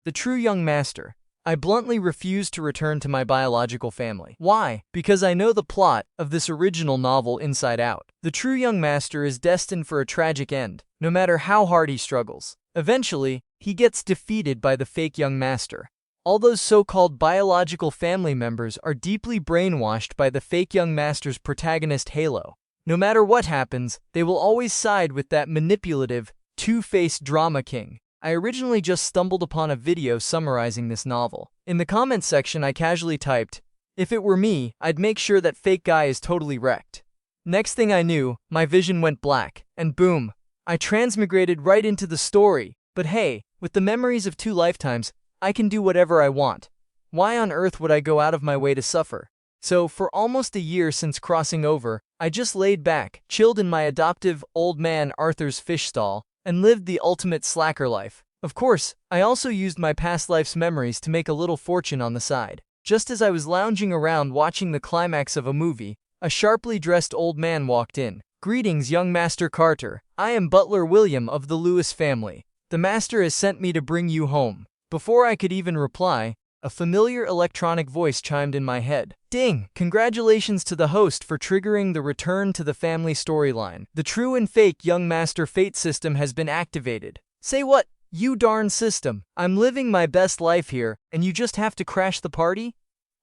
The true young master. I bluntly refuse to return to my biological family. Why? Because I know the plot of this original novel inside out. The true young master is destined for a tragic end, no matter how hard he struggles. Eventually, he gets defeated by the fake young master. All those so-called biological family members are deeply brainwashed by the fake young master's protagonist Halo. No matter what happens, they will always side with that manipulative, two-faced drama king. I originally just stumbled upon a video summarizing this novel. In the comments section I casually typed, "If it were me, I'd make sure that fake guy is totally wrecked." Next thing I knew, my vision went black, and boom, I transmigrated right into the story. But hey, with the memories of 2 lifetimes, I can do whatever I want. Why on earth would I go out of my way to suffer? So, for almost a year since crossing over, I just laid back, chilled in my adoptive old man Arthur's fish stall, and lived the ultimate slacker life. Of course, I also used my past life's memories to make a little fortune on the side. Just as I was lounging around watching the climax of a movie, a sharply dressed old man walked in. "Greetings, young Master Carter. I am Butler William of the Lewis family. The master has sent me to bring you home." Before I could even reply, a familiar electronic voice chimed in my head. Ding! Congratulations to the host for triggering the return to the family storyline. The true and fake young master fate system has been activated. Say what? You darn system. I'm living my best life here, and you just have to crash the party?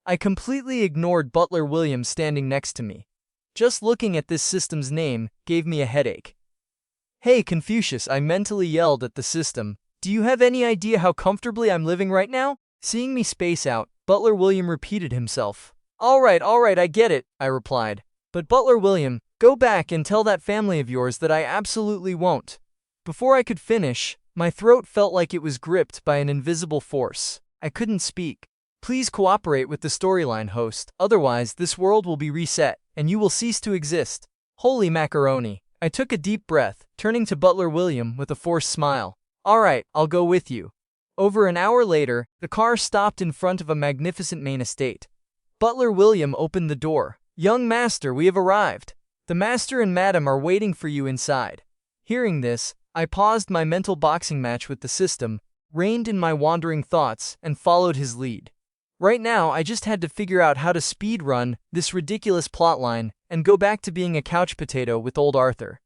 I completely ignored Butler Williams standing next to me. Just looking at this system's name gave me a headache. "Hey Confucius," I mentally yelled at the system. "Do you have any idea how comfortably I'm living right now?" Seeing me space out, Butler William repeated himself. All right, I get it," I replied. "But Butler William, go back and tell that family of yours that I absolutely won't." Before I could finish, my throat felt like it was gripped by an invisible force. I couldn't speak. "Please cooperate with the storyline, host. Otherwise, this world will be reset, and you will cease to exist." Holy macaroni. I took a deep breath, turning to Butler William with a forced smile. "All right, I'll go with you." Over an hour later, the car stopped in front of a magnificent main estate. Butler William opened the door. "Young master, we have arrived. The master and madam are waiting for you inside." Hearing this, I paused my mental boxing match with the system, reined in my wandering thoughts, and followed his lead. Right now, I just had to figure out how to speed run this ridiculous plotline and go back to being a couch potato with old Arthur.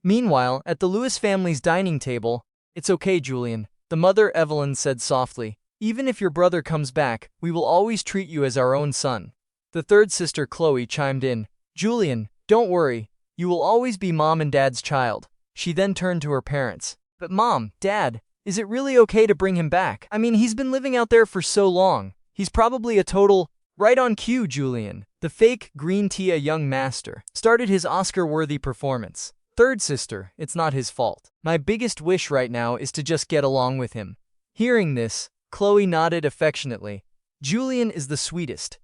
Meanwhile, at the Lewis family's dining table, "It's okay, Julian," the mother Evelyn said softly. "Even if your brother comes back, we will always treat you as our own son." The third sister Chloe chimed in. "Julian, don't worry, you will always be mom and dad's child." She then turned to her parents. "But mom, dad, is it really okay to bring him back? I mean, he's been living out there for so long. He's probably a total..." Right on cue, Julian, the fake green tea young master, started his Oscar-worthy performance. "Third sister, it's not his fault. My biggest wish right now is to just get along with him." Hearing this, Chloe nodded affectionately. "Julian is the sweetest."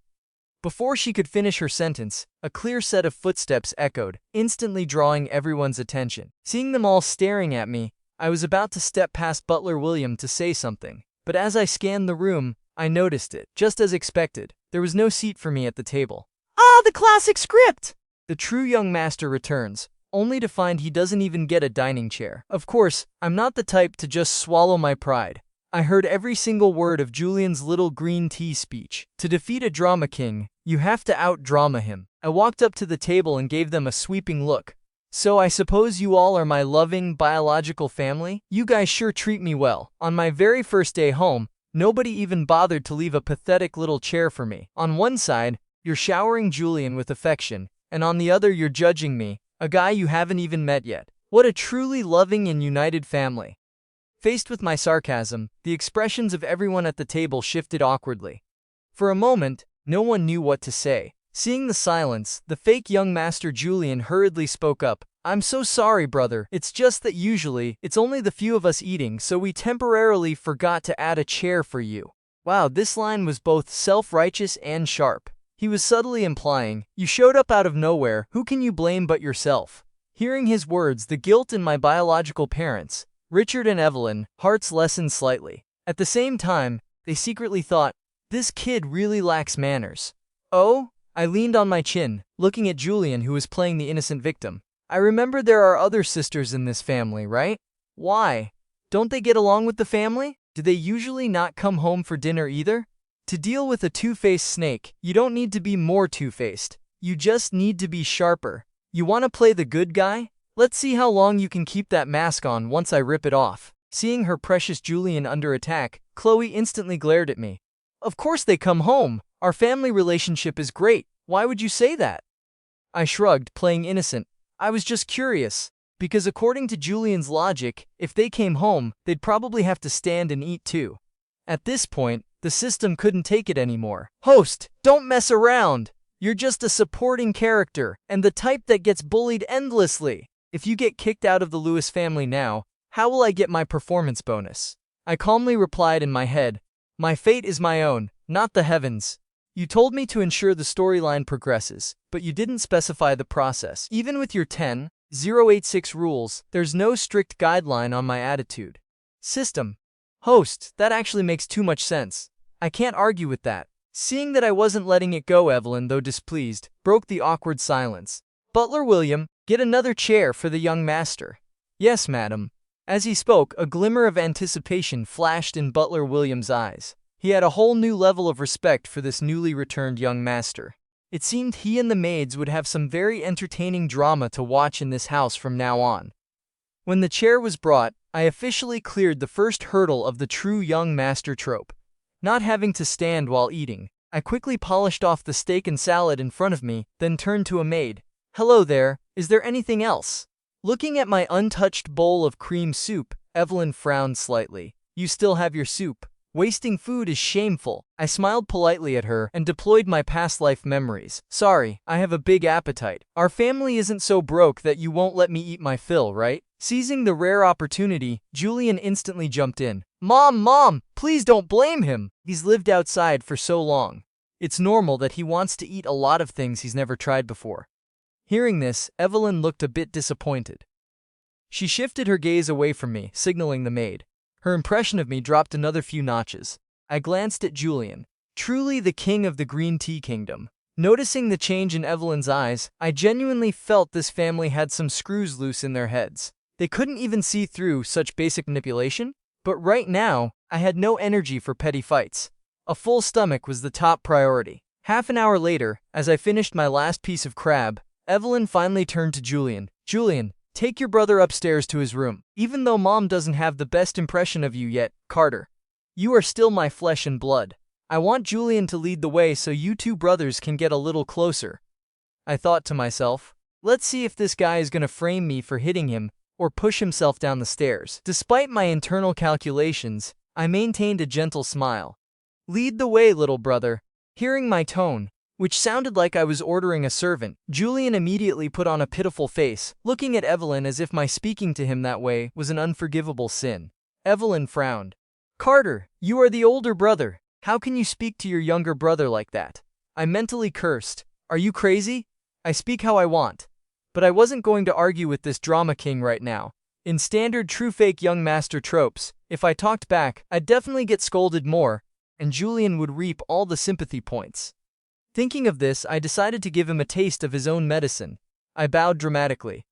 Before she could finish her sentence, a clear set of footsteps echoed, instantly drawing everyone's attention. Seeing them all staring at me, I was about to step past Butler William to say something. But as I scanned the room, I noticed it. Just as expected, there was no seat for me at the table. Ah, the classic script! The true young master returns, only to find he doesn't even get a dining chair. Of course, I'm not the type to just swallow my pride. I heard every single word of Julian's little green tea speech. To defeat a drama king, you have to out-drama him. I walked up to the table and gave them a sweeping look. "So I suppose you all are my loving, biological family? You guys sure treat me well. On my very first day home, nobody even bothered to leave a pathetic little chair for me. On one side, you're showering Julian with affection, and on the other you're judging me, a guy you haven't even met yet. What a truly loving and united family." Faced with my sarcasm, the expressions of everyone at the table shifted awkwardly. For a moment, no one knew what to say. Seeing the silence, the fake young master Julian hurriedly spoke up. "I'm so sorry, brother. It's just that usually, it's only the few of us eating, so we temporarily forgot to add a chair for you." Wow, this line was both self-righteous and sharp. He was subtly implying, "You showed up out of nowhere, who can you blame but yourself?" Hearing his words, the guilt in my biological parents, Richard and Evelyn, hearts lessened slightly. At the same time, they secretly thought, "This kid really lacks manners." "Oh?" I leaned on my chin, looking at Julian who was playing the innocent victim. "I remember there are other sisters in this family, right? Why? Don't they get along with the family?" Do they usually not come home for dinner either? To deal with a two-faced snake, you don't need to be more two-faced. You just need to be sharper. You want to play the good guy? Let's see how long you can keep that mask on once I rip it off. Seeing her precious Julian under attack, Chloe instantly glared at me. Of course they come home. Our family relationship is great. Why would you say that? I shrugged, playing innocent. I was just curious. Because according to Julian's logic, if they came home, they'd probably have to stand and eat too. At this point, the system couldn't take it anymore. Host, don't mess around. You're just a supporting character, and the type that gets bullied endlessly. If you get kicked out of the Lewis family now, how will I get my performance bonus? I calmly replied in my head, my fate is my own, not the heavens. You told me to ensure the storyline progresses, but you didn't specify the process. Even with your 10.086 rules, there's no strict guideline on my attitude. System. Host, that actually makes too much sense. I can't argue with that. Seeing that I wasn't letting it go, Evelyn, though displeased, broke the awkward silence. Butler William, get another chair for the young master. Yes, madam. As he spoke, a glimmer of anticipation flashed in Butler William's eyes. He had a whole new level of respect for this newly returned young master. It seemed he and the maids would have some very entertaining drama to watch in this house from now on. When the chair was brought, I officially cleared the first hurdle of the true young master trope. Not having to stand while eating, I quickly polished off the steak and salad in front of me, then turned to a maid. Hello there, is there anything else? Looking at my untouched bowl of cream soup, Evelyn frowned slightly. You still have your soup. Wasting food is shameful. I smiled politely at her and deployed my past life memories. Sorry, I have a big appetite. Our family isn't so broke that you won't let me eat my fill, right? Seizing the rare opportunity, Julian instantly jumped in. Mom, please don't blame him. He's lived outside for so long. It's normal that he wants to eat a lot of things he's never tried before. Hearing this, Evelyn looked a bit disappointed. She shifted her gaze away from me, signaling the maid. Her impression of me dropped another few notches. I glanced at Julian, truly the king of the green tea kingdom. Noticing the change in Evelyn's eyes, I genuinely felt this family had some screws loose in their heads. They couldn't even see through such basic manipulation? But right now, I had no energy for petty fights. A full stomach was the top priority. Half an hour later, as I finished my last piece of crab, Evelyn finally turned to Julian. Julian, take your brother upstairs to his room. Even though Mom doesn't have the best impression of you yet, Carter, you are still my flesh and blood. I want Julian to lead the way so you two brothers can get a little closer. I thought to myself, let's see if this guy is gonna frame me for hitting him or push himself down the stairs. Despite my internal calculations, I maintained a gentle smile. Lead the way, little brother. Hearing my tone, which sounded like I was ordering a servant, Julian immediately put on a pitiful face, looking at Evelyn as if my speaking to him that way was an unforgivable sin. Evelyn frowned. Carter, you are the older brother. How can you speak to your younger brother like that? I mentally cursed. Are you crazy? I speak how I want. But I wasn't going to argue with this drama king right now. In standard true-fake young master tropes, if I talked back, I'd definitely get scolded more, and Julian would reap all the sympathy points. Thinking of this, I decided to give him a taste of his own medicine. I bowed dramatically.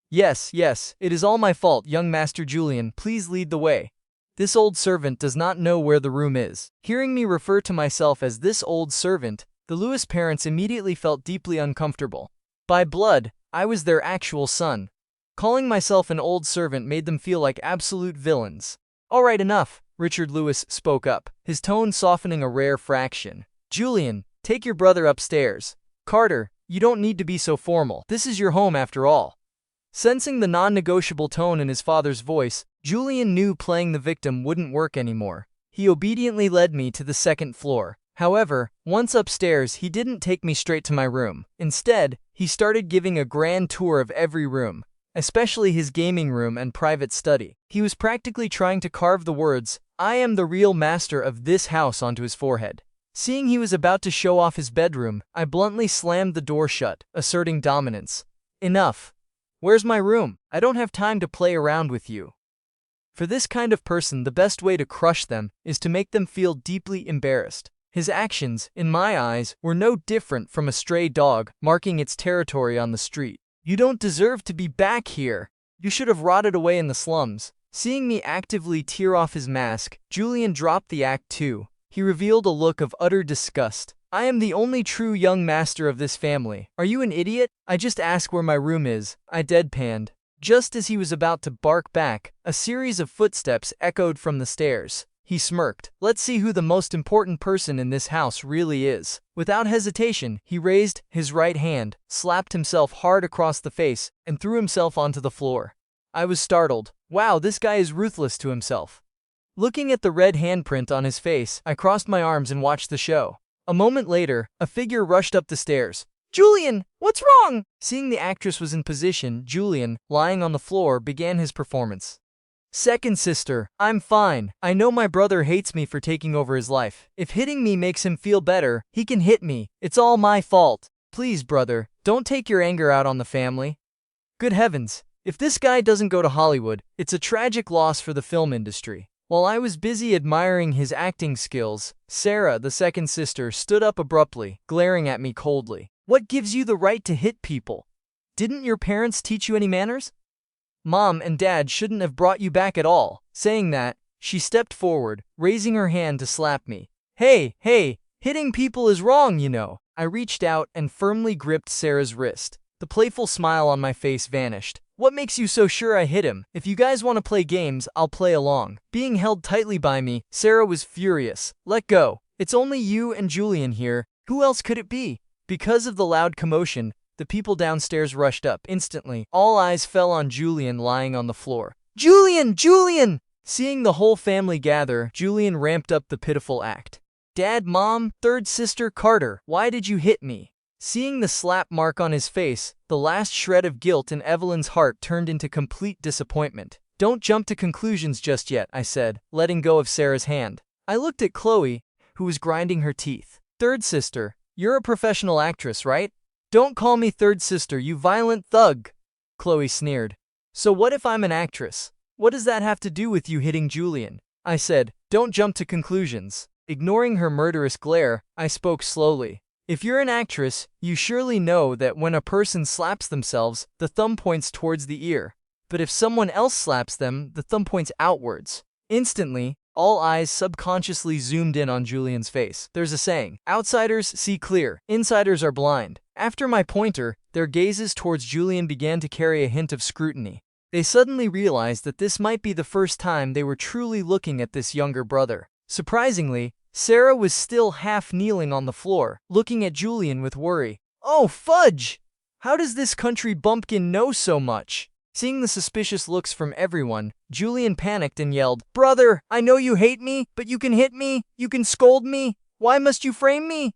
Yes, it is all my fault, young Master Julian, please lead the way. This old servant does not know where the room is. Hearing me refer to myself as this old servant, the Lewis parents immediately felt deeply uncomfortable. By blood, I was their actual son. Calling myself an old servant made them feel like absolute villains. All right, enough, Richard Lewis spoke up, his tone softening a rare fraction. Julian, take your brother upstairs. Carter, you don't need to be so formal. This is your home after all. Sensing the non-negotiable tone in his father's voice, Julian knew playing the victim wouldn't work anymore. He obediently led me to the second floor. However, once upstairs, he didn't take me straight to my room. Instead, he started giving a grand tour of every room, especially his gaming room and private study. He was practically trying to carve the words, "I am the real master of this house," onto his forehead. Seeing he was about to show off his bedroom, I bluntly slammed the door shut, asserting dominance. Enough. Where's my room? I don't have time to play around with you. For this kind of person, the best way to crush them is to make them feel deeply embarrassed. His actions, in my eyes, were no different from a stray dog marking its territory on the street. You don't deserve to be back here. You should have rotted away in the slums. Seeing me actively tear off his mask, Julian dropped the act too. He revealed a look of utter disgust. I am the only true young master of this family. Are you an idiot? I just asked where my room is, I deadpanned. Just as he was about to bark back, a series of footsteps echoed from the stairs. He smirked. Let's see who the most important person in this house really is. Without hesitation, he raised his right hand, slapped himself hard across the face, and threw himself onto the floor. I was startled. Wow, this guy is ruthless to himself. Looking at the red handprint on his face, I crossed my arms and watched the show. A moment later, a figure rushed up the stairs. Julian, what's wrong? Seeing the actress was in position, Julian, lying on the floor, began his performance. Second sister, I'm fine. I know my brother hates me for taking over his life. If hitting me makes him feel better, he can hit me. It's all my fault. Please, brother, don't take your anger out on the family. Good heavens, if this guy doesn't go to Hollywood, it's a tragic loss for the film industry. While I was busy admiring his acting skills, Sarah, the second sister, stood up abruptly, glaring at me coldly. What gives you the right to hit people? Didn't your parents teach you any manners? Mom and Dad shouldn't have brought you back at all. Saying that, she stepped forward, raising her hand to slap me. Hey, hitting people is wrong, you know. I reached out and firmly gripped Sarah's wrist. The playful smile on my face vanished. What makes you so sure I hit him? If you guys want to play games, I'll play along. Being held tightly by me, Sarah was furious. Let go. It's only you and Julian here. Who else could it be? Because of the loud commotion, the people downstairs rushed up. Instantly, all eyes fell on Julian lying on the floor. Julian! Seeing the whole family gather, Julian ramped up the pitiful act. Dad, Mom, third sister, Carter, why did you hit me? Seeing the slap mark on his face, the last shred of guilt in Evelyn's heart turned into complete disappointment. Don't jump to conclusions just yet, I said, letting go of Sarah's hand. I looked at Chloe, who was grinding her teeth. Third sister, you're a professional actress, right? Don't call me third sister, you violent thug, Chloe sneered. So what if I'm an actress? What does that have to do with you hitting Julian? I said, don't jump to conclusions. Ignoring her murderous glare, I spoke slowly. If you're an actress, you surely know that when a person slaps themselves, the thumb points towards the ear. But if someone else slaps them, the thumb points outwards. Instantly, all eyes subconsciously zoomed in on Julian's face. There's a saying, outsiders see clear, insiders are blind. After my pointer, their gazes towards Julian began to carry a hint of scrutiny. They suddenly realized that this might be the first time they were truly looking at this younger brother. Surprisingly, Sarah was still half kneeling on the floor, looking at Julian with worry. Oh, fudge! How does this country bumpkin know so much? Seeing the suspicious looks from everyone, Julian panicked and yelled, Brother, I know you hate me, but you can hit me, you can scold me. Why must you frame me?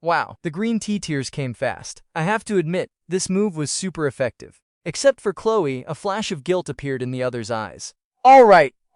Wow, the green tea tears came fast. I have to admit, this move was super effective. Except for Chloe, a flash of guilt appeared in the other's eyes.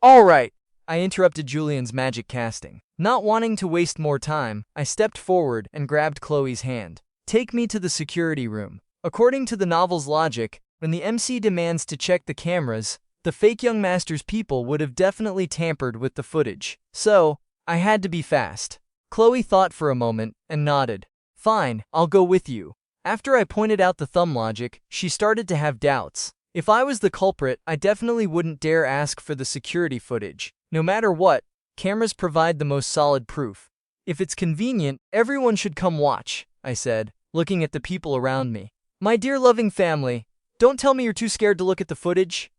All right. I interrupted Julian's magic casting. Not wanting to waste more time, I stepped forward and grabbed Chloe's hand. Take me to the security room. According to the novel's logic, when the MC demands to check the cameras, the fake young master's people would have definitely tampered with the footage. So, I had to be fast. Chloe thought for a moment and nodded. Fine, I'll go with you. After I pointed out the thumb logic, she started to have doubts. If I was the culprit, I definitely wouldn't dare ask for the security footage. No matter what, cameras provide the most solid proof. If it's convenient, everyone should come watch, I said, looking at the people around me. My dear loving family, don't tell me you're too scared to look at the footage.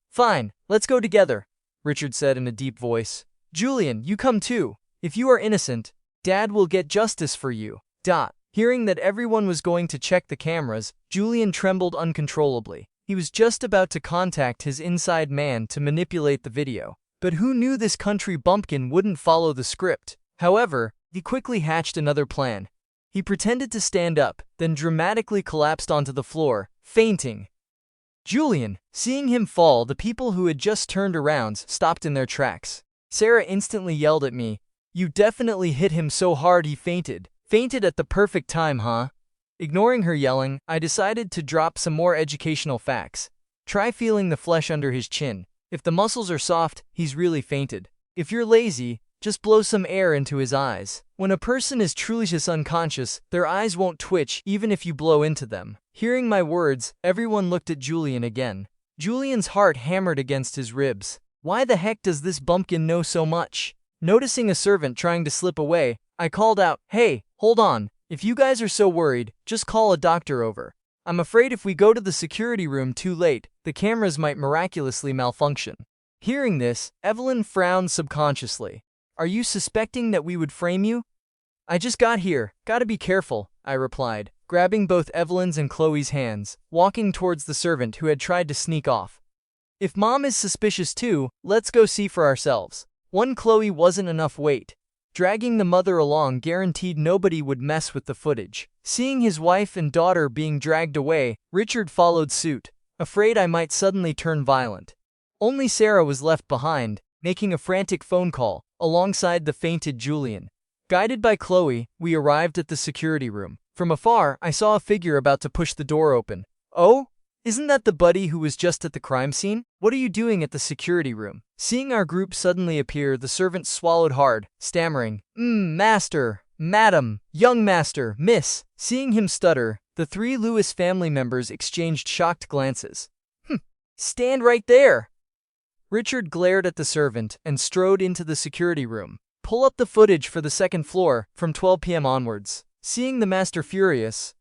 Fine, let's go together, Richard said in a deep voice. Julian, you come too. If you are innocent, Dad will get justice for you. Hearing that everyone was going to check the cameras, Julian trembled uncontrollably. He was just about to contact his inside man to manipulate the video. But who knew this country bumpkin wouldn't follow the script? However, he quickly hatched another plan. He pretended to stand up, then dramatically collapsed onto the floor, fainting. Julian, seeing him fall, the people who had just turned around stopped in their tracks. Sarah instantly yelled at me, You definitely hit him so hard he fainted. Fainted at the perfect time, huh? Ignoring her yelling, I decided to drop some more educational facts. Try feeling the flesh under his chin. If the muscles are soft, he's really fainted. If you're lazy, just blow some air into his eyes. When a person is truly just unconscious, their eyes won't twitch even if you blow into them. Hearing my words, everyone looked at Julian again. Julian's heart hammered against his ribs. Why the heck does this bumpkin know so much? Noticing a servant trying to slip away, I called out, "Hey, hold on. If you guys are so worried, just call a doctor over. I'm afraid if we go to the security room too late, the cameras might miraculously malfunction." Hearing this, Evelyn frowned subconsciously. "Are you suspecting that we would frame you?" "I just got here, gotta be careful," I replied, grabbing both Evelyn's and Chloe's hands, walking towards the servant who had tried to sneak off. "If Mom is suspicious too, let's go see for ourselves." One Chloe wasn't enough weight. Dragging the mother along guaranteed nobody would mess with the footage. Seeing his wife and daughter being dragged away, Richard followed suit, afraid I might suddenly turn violent. Only Sarah was left behind, making a frantic phone call, alongside the fainted Julian. Guided by Chloe, we arrived at the security room. From afar, I saw a figure about to push the door open. "Oh? Isn't that the buddy who was just at the crime scene? What are you doing at the security room?" Seeing our group suddenly appear, the servant swallowed hard, stammering, "Master, madam, young master, miss." Seeing him stutter, the 3 Lewis family members exchanged shocked glances. Stand right there!" Richard glared at the servant and strode into the security room. "Pull up the footage for the second floor, from 12 p.m. onwards." Seeing the master furious,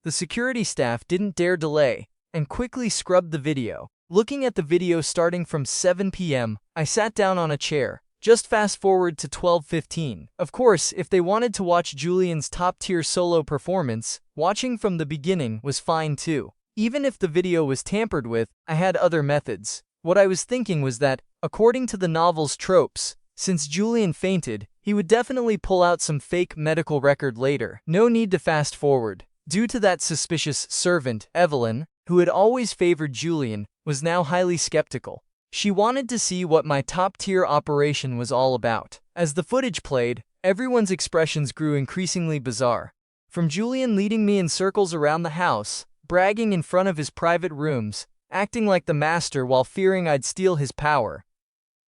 the security staff didn't dare delay, and quickly scrubbed the video. Looking at the video starting from 7 p.m., I sat down on a chair. Just fast forward to 12:15. Of course, if they wanted to watch Julian's top-tier solo performance, watching from the beginning was fine too. Even if the video was tampered with, I had other methods. What I was thinking was that, according to the novel's tropes, since Julian fainted, he would definitely pull out some fake medical record later. No need to fast forward. Due to that suspicious servant, Evelyn, who had always favored Julian, was now highly skeptical. She wanted to see what my top-tier operation was all about. As the footage played, everyone's expressions grew increasingly bizarre. From Julian leading me in circles around the house, bragging in front of his private rooms, acting like the master while fearing I'd steal his power.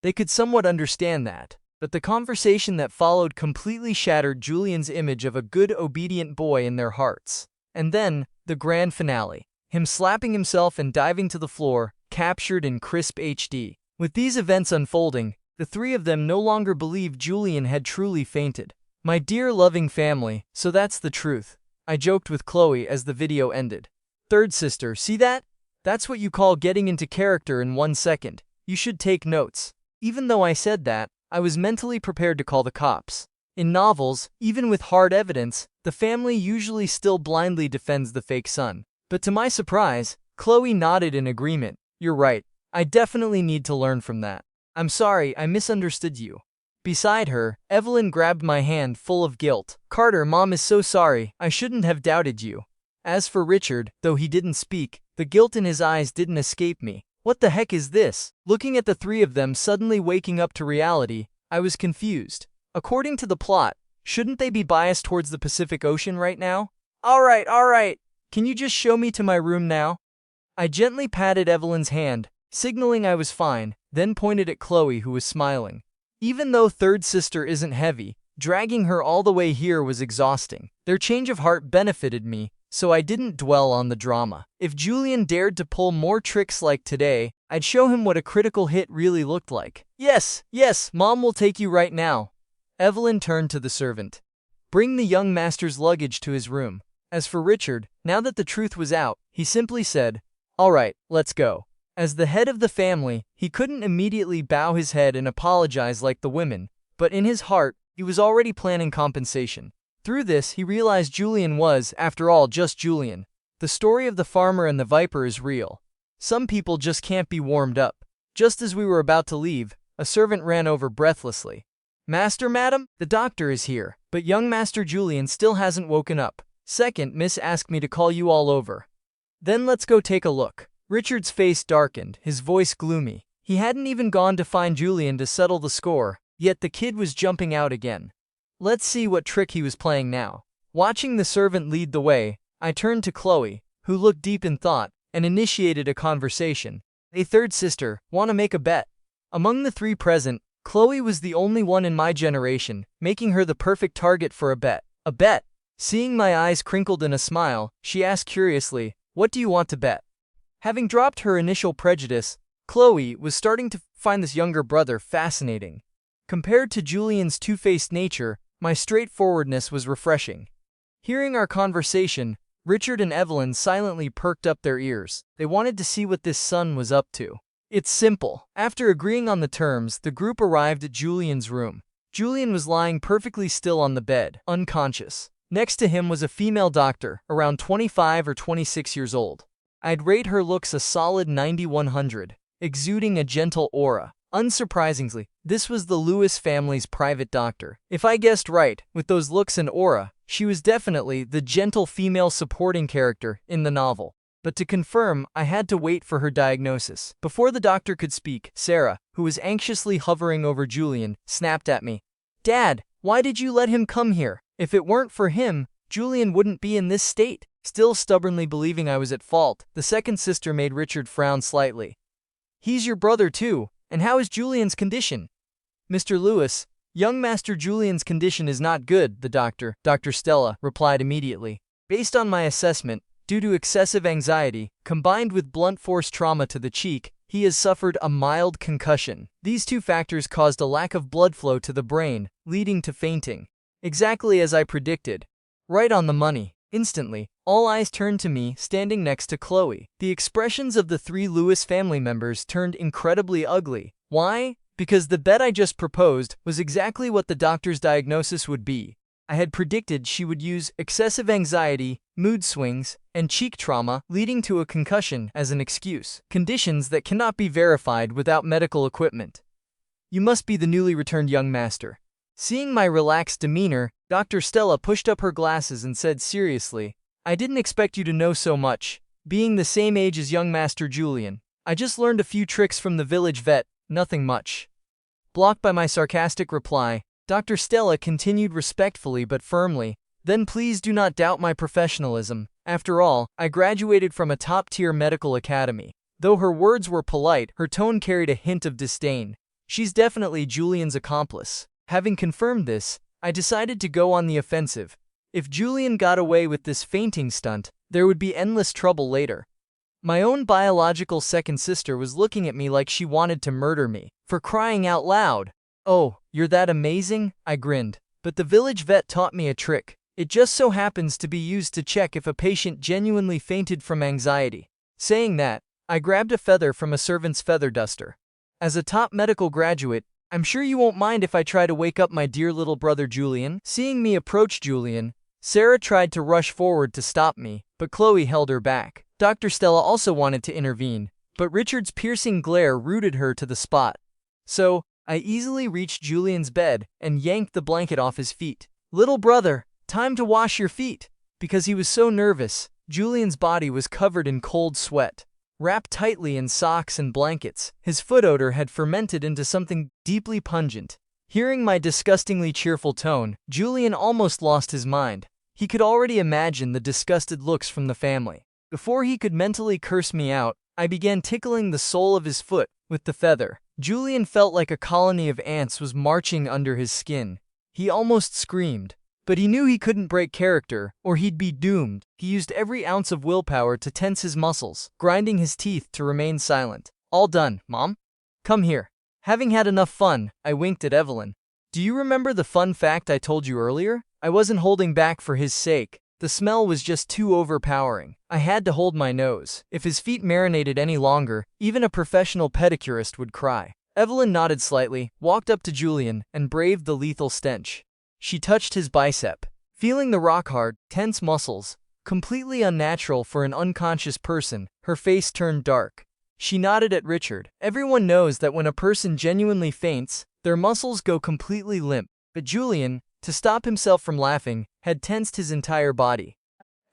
They could somewhat understand that, but the conversation that followed completely shattered Julian's image of a good, obedient boy in their hearts. And then, the grand finale. Him slapping himself and diving to the floor, captured in crisp HD. With these events unfolding, the 3 of them no longer believed Julian had truly fainted. "My dear loving family, so that's the truth," I joked with Chloe as the video ended. "Third sister, see that? That's what you call getting into character in 1 second. You should take notes." Even though I said that, I was mentally prepared to call the cops. In novels, even with hard evidence, the family usually still blindly defends the fake son. But to my surprise, Chloe nodded in agreement. "You're right. I definitely need to learn from that. I'm sorry, I misunderstood you." Beside her, Evelyn grabbed my hand full of guilt. "Carter, Mom is so sorry. I shouldn't have doubted you." As for Richard, though he didn't speak, the guilt in his eyes didn't escape me. What the heck is this? Looking at the 3 of them suddenly waking up to reality, I was confused. According to the plot, shouldn't they be biased towards the Pacific Ocean right now? All right. Can you just show me to my room now?" I gently patted Evelyn's hand, signaling I was fine, then pointed at Chloe, who was smiling. Even though third sister isn't heavy, dragging her all the way here was exhausting. Their change of heart benefited me, so I didn't dwell on the drama. If Julian dared to pull more tricks like today, I'd show him what a critical hit really looked like. Yes, Mom will take you right now." Evelyn turned to the servant. "Bring the young master's luggage to his room." As for Richard, now that the truth was out, he simply said, "All right, let's go." As the head of the family, he couldn't immediately bow his head and apologize like the women, but in his heart, he was already planning compensation. Through this, he realized Julian was, after all, just Julian. The story of the farmer and the viper is real. Some people just can't be warmed up. Just as we were about to leave, a servant ran over breathlessly. "Master, madam, the doctor is here, but young Master Julian still hasn't woken up. Second, Miss asked me to call you all over." "Then let's go take a look." Richard's face darkened, his voice gloomy. He hadn't even gone to find Julian to settle the score, yet the kid was jumping out again. Let's see what trick he was playing now. Watching the servant lead the way, I turned to Chloe, who looked deep in thought, and initiated a conversation. "Hey, third sister, wanna make a bet?" Among the 3 present, Chloe was the only one in my generation, making her the perfect target for a bet. "A bet?" Seeing my eyes crinkled in a smile, she asked curiously, "What do you want to bet?" Having dropped her initial prejudice, Chloe was starting to find this younger brother fascinating. Compared to Julian's two-faced nature, my straightforwardness was refreshing. Hearing our conversation, Richard and Evelyn silently perked up their ears. They wanted to see what this son was up to. It's simple. After agreeing on the terms, the group arrived at Julian's room. Julian was lying perfectly still on the bed, unconscious. Next to him was a female doctor, around 25 or 26 years old. I'd rate her looks a solid 90/100, exuding a gentle aura. Unsurprisingly, this was the Lewis family's private doctor. If I guessed right, with those looks and aura, she was definitely the gentle female supporting character in the novel. But to confirm, I had to wait for her diagnosis. Before the doctor could speak, Sarah, who was anxiously hovering over Julian, snapped at me. "Dad, why did you let him come here? If it weren't for him, Julian wouldn't be in this state." Still stubbornly believing I was at fault, the second sister made Richard frown slightly. "He's your brother too, and how is Julian's condition?" "Mr. Lewis, young Master Julian's condition is not good," the doctor, Dr. Stella, replied immediately. "Based on my assessment, due to excessive anxiety, combined with blunt force trauma to the cheek, he has suffered a mild concussion. These two factors caused a lack of blood flow to the brain, leading to fainting." Exactly as I predicted. Right on the money. Instantly, all eyes turned to me, standing next to Chloe. The expressions of the three Lewis family members turned incredibly ugly. Why? Because the bet I just proposed was exactly what the doctor's diagnosis would be. I had predicted she would use excessive anxiety, mood swings, and cheek trauma, leading to a concussion as an excuse. Conditions that cannot be verified without medical equipment. "You must be the newly returned young master." Seeing my relaxed demeanor, Dr. Stella pushed up her glasses and said seriously, "I didn't expect you to know so much, being the same age as young Master Julian. I just learned a few tricks from the village vet, nothing much." Blocked by my sarcastic reply, Dr. Stella continued respectfully but firmly, "Then please do not doubt my professionalism. After all, I graduated from a top-tier medical academy." Though her words were polite, her tone carried a hint of disdain. She's definitely Julian's accomplice. Having confirmed this, I decided to go on the offensive. If Julian got away with this fainting stunt, there would be endless trouble later. My own biological second sister was looking at me like she wanted to murder me, for crying out loud. "Oh, you're that amazing?" I grinned. "But the village vet taught me a trick. It just so happens to be used to check if a patient genuinely fainted from anxiety." Saying that, I grabbed a feather from a servant's feather duster. As a top medical graduate, I'm sure you won't mind if I try to wake up my dear little brother Julian. Seeing me approach Julian, Sarah tried to rush forward to stop me, but Chloe held her back. Dr. Stella also wanted to intervene, but Richard's piercing glare rooted her to the spot. So, I easily reached Julian's bed and yanked the blanket off his feet. "Little brother, time to wash your feet." Because he was so nervous, Julian's body was covered in cold sweat. Wrapped tightly in socks and blankets, his foot odor had fermented into something deeply pungent. Hearing my disgustingly cheerful tone, Julian almost lost his mind. He could already imagine the disgusted looks from the family. Before he could mentally curse me out, I began tickling the sole of his foot with the feather. Julian felt like a colony of ants was marching under his skin. He almost screamed. But he knew he couldn't break character, or he'd be doomed. He used every ounce of willpower to tense his muscles, grinding his teeth to remain silent. "All done, Mom. Come here." Having had enough fun, I winked at Evelyn. "Do you remember the fun fact I told you earlier? I wasn't holding back for his sake. The smell was just too overpowering. I had to hold my nose. If his feet marinated any longer, even a professional pedicurist would cry." Evelyn nodded slightly, walked up to Julian, and braved the lethal stench. She touched his bicep, feeling the rock-hard, tense muscles, completely unnatural for an unconscious person. Her face turned dark. She nodded at Richard. Everyone knows that when a person genuinely faints, their muscles go completely limp. But Julian, to stop himself from laughing, had tensed his entire body.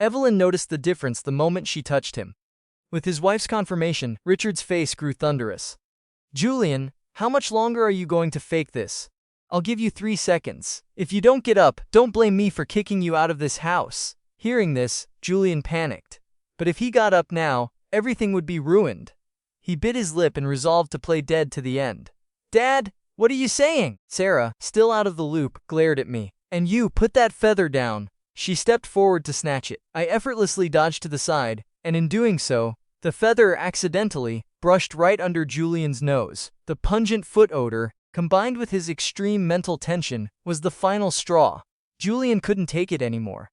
Evelyn noticed the difference the moment she touched him. With his wife's confirmation, Richard's face grew thunderous. "Julian, how much longer are you going to fake this? I'll give you 3 seconds. If you don't get up, don't blame me for kicking you out of this house." Hearing this, Julian panicked. But if he got up now, everything would be ruined. He bit his lip and resolved to play dead to the end. "Dad, what are you saying?" Sarah, still out of the loop, glared at me. "And you, put that feather down." She stepped forward to snatch it. I effortlessly dodged to the side, and in doing so, the feather accidentally brushed right under Julian's nose. The pungent foot odor, combined with his extreme mental tension, was the final straw. Julian couldn't take it anymore.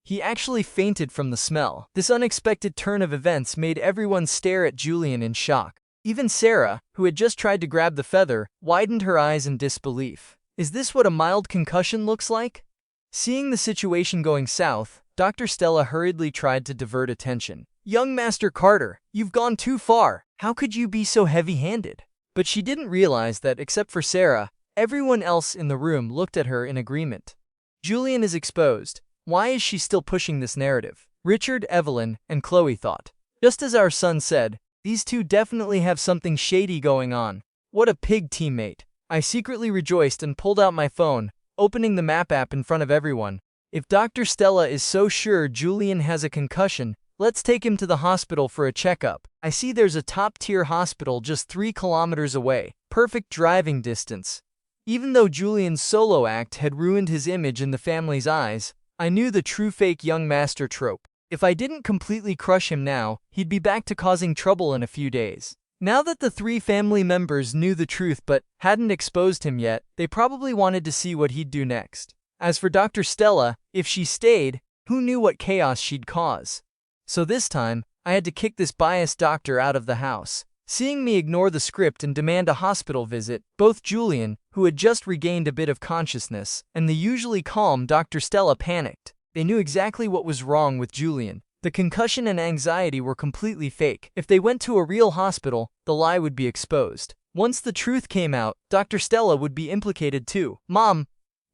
He actually fainted from the smell. This unexpected turn of events made everyone stare at Julian in shock. Even Sarah, who had just tried to grab the feather, widened her eyes in disbelief. Is this what a mild concussion looks like? Seeing the situation going south, Dr. Stella hurriedly tried to divert attention. Young Master Carter, you've gone too far. How could you be so heavy-handed? But she didn't realize that, except for Sarah, everyone else in the room looked at her in agreement. Julian is exposed. Why is she still pushing this narrative? Richard, Evelyn, and Chloe thought. Just as our son said, these two definitely have something shady going on. What a pig teammate. I secretly rejoiced and pulled out my phone, opening the map app in front of everyone. If Dr. Stella is so sure Julian has a concussion, let's take him to the hospital for a checkup. I see there's a top-tier hospital just 3 kilometers away. Perfect driving distance. Even though Julian's solo act had ruined his image in the family's eyes, I knew the true fake young master trope. If I didn't completely crush him now, he'd be back to causing trouble in a few days. Now that the 3 family members knew the truth but hadn't exposed him yet, they probably wanted to see what he'd do next. As for Dr. Stella, if she stayed, who knew what chaos she'd cause? So this time, I had to kick this biased doctor out of the house. Seeing me ignore the script and demand a hospital visit, both Julian, who had just regained a bit of consciousness, and the usually calm Dr. Stella panicked. They knew exactly what was wrong with Julian. The concussion and anxiety were completely fake. If they went to a real hospital, the lie would be exposed. Once the truth came out, Dr. Stella would be implicated too. Mom,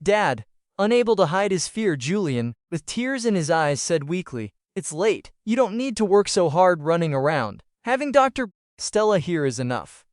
Dad, unable to hide his fear, Julian, with tears in his eyes, said weakly, "It's late. You don't need to work so hard running around. Having Dr. Stella here is enough."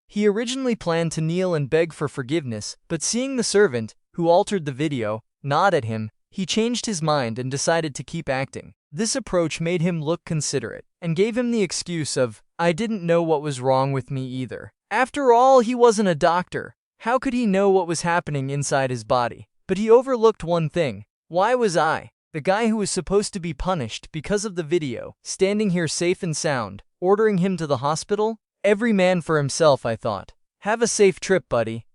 He originally planned to kneel and beg for forgiveness, but seeing the servant, who altered the video, nod at him, he changed his mind and decided to keep acting. This approach made him look considerate, and gave him the excuse of, "I didn't know what was wrong with me either." After all, he wasn't a doctor. How could he know what was happening inside his body? But he overlooked one thing. Why was I, the guy who was supposed to be punished because of the video, standing here safe and sound, ordering him to the hospital? Every man for himself, I thought. Have a safe trip, buddy.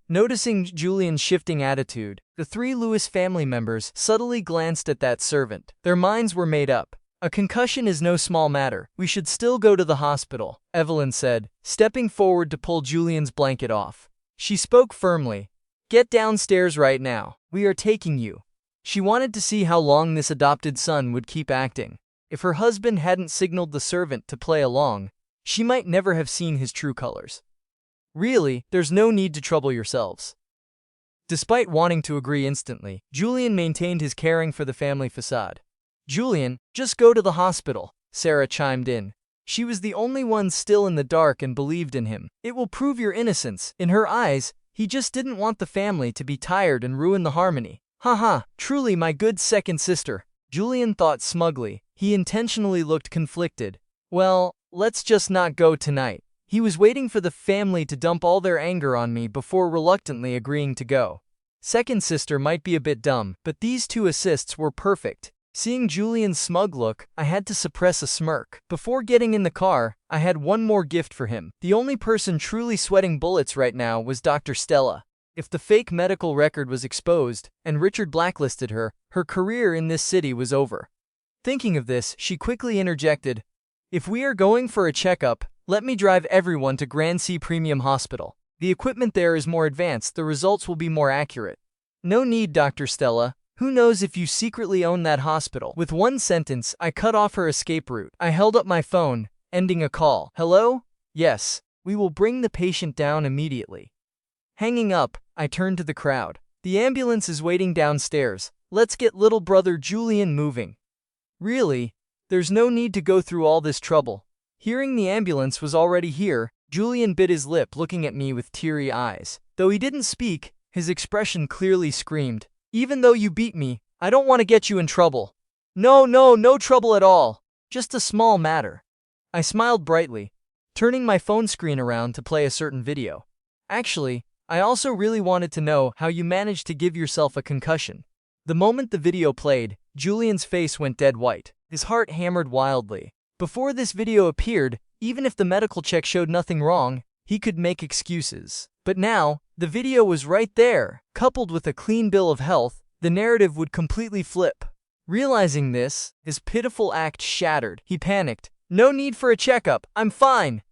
Noticing Julian's shifting attitude, the 3 Lewis family members subtly glanced at that servant. Their minds were made up. A concussion is no small matter. We should still go to the hospital, Evelyn said, stepping forward to pull Julian's blanket off. She spoke firmly. Get downstairs right now. We are taking you. She wanted to see how long this adopted son would keep acting. If her husband hadn't signaled the servant to play along, she might never have seen his true colors. Really, there's no need to trouble yourselves. Despite wanting to agree instantly, Julian maintained his caring for the family facade. Julian, just go to the hospital, Sarah chimed in. She was the only one still in the dark and believed in him. It will prove your innocence. In her eyes, he just didn't want the family to be tired and ruin the harmony. Haha, truly my good second sister, Julian thought smugly. He intentionally looked conflicted. Well, let's just not go tonight. He was waiting for the family to dump all their anger on me before reluctantly agreeing to go. Second sister might be a bit dumb, but these 2 assists were perfect. Seeing Julian's smug look, I had to suppress a smirk. Before getting in the car, I had one more gift for him. The only person truly sweating bullets right now was Dr. Stella. If the fake medical record was exposed, and Richard blacklisted her, her career in this city was over. Thinking of this, she quickly interjected, "If we are going for a checkup, let me drive everyone to Grand C Premium Hospital. The equipment there is more advanced, the results will be more accurate." "No need, Dr. Stella. Who knows if you secretly own that hospital?" With one sentence, I cut off her escape route. I held up my phone, ending a call. "Hello? Yes. We will bring the patient down immediately." Hanging up, I turned to the crowd. "The ambulance is waiting downstairs. Let's get little brother Julian moving." Really? There's no need to go through all this trouble. Hearing the ambulance was already here, Julian bit his lip, looking at me with teary eyes. Though he didn't speak, his expression clearly screamed, "Even though you beat me, I don't want to get you in trouble." No trouble at all. Just a small matter." I smiled brightly, turning my phone screen around to play a certain video. "Actually, I also really wanted to know how you managed to give yourself a concussion." The moment the video played, Julian's face went dead white. His heart hammered wildly. Before this video appeared, Even if the medical check showed nothing wrong, he could make excuses. But now, the video was right there. Coupled with a clean bill of health, the narrative would completely flip. Realizing this, his pitiful act shattered. He panicked. "No need for a checkup, I'm fine."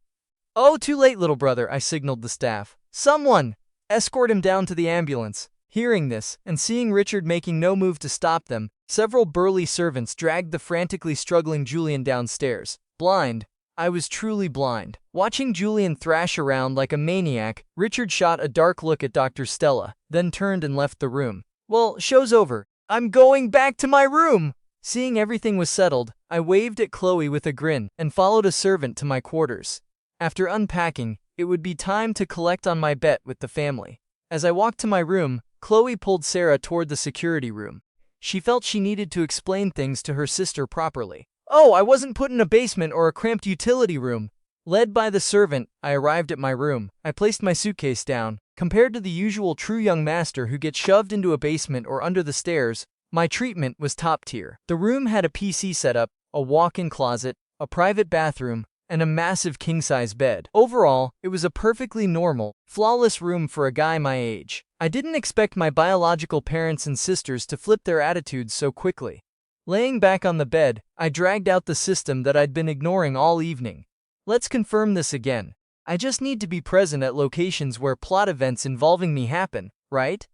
"Oh, too late, little brother," I signaled the staff. "Someone! Escort him down to the ambulance." Hearing this, and seeing Richard making no move to stop them, several burly servants dragged the frantically struggling Julian downstairs. Blind. I was truly blind. Watching Julian thrash around like a maniac, Richard shot a dark look at Dr. Stella, then turned and left the room. "Well, show's over. I'm going back to my room." Seeing everything was settled, I waved at Chloe with a grin and followed a servant to my quarters. After unpacking, it would be time to collect on my bet with the family. As I walked to my room, Chloe pulled Sarah toward the security room. She felt she needed to explain things to her sister properly. "Oh, I wasn't put in a basement or a cramped utility room." Led by the servant, I arrived at my room. I placed my suitcase down. Compared to the usual true young master who gets shoved into a basement or under the stairs, my treatment was top tier. The room had a PC setup, a walk-in closet, a private bathroom, and a massive king-size bed. Overall, it was a perfectly normal, flawless room for a guy my age. I didn't expect my biological parents and sisters to flip their attitudes so quickly. Laying back on the bed, I dragged out the system that I'd been ignoring all evening. Let's confirm this again. I just need to be present at locations where plot events involving me happen, right?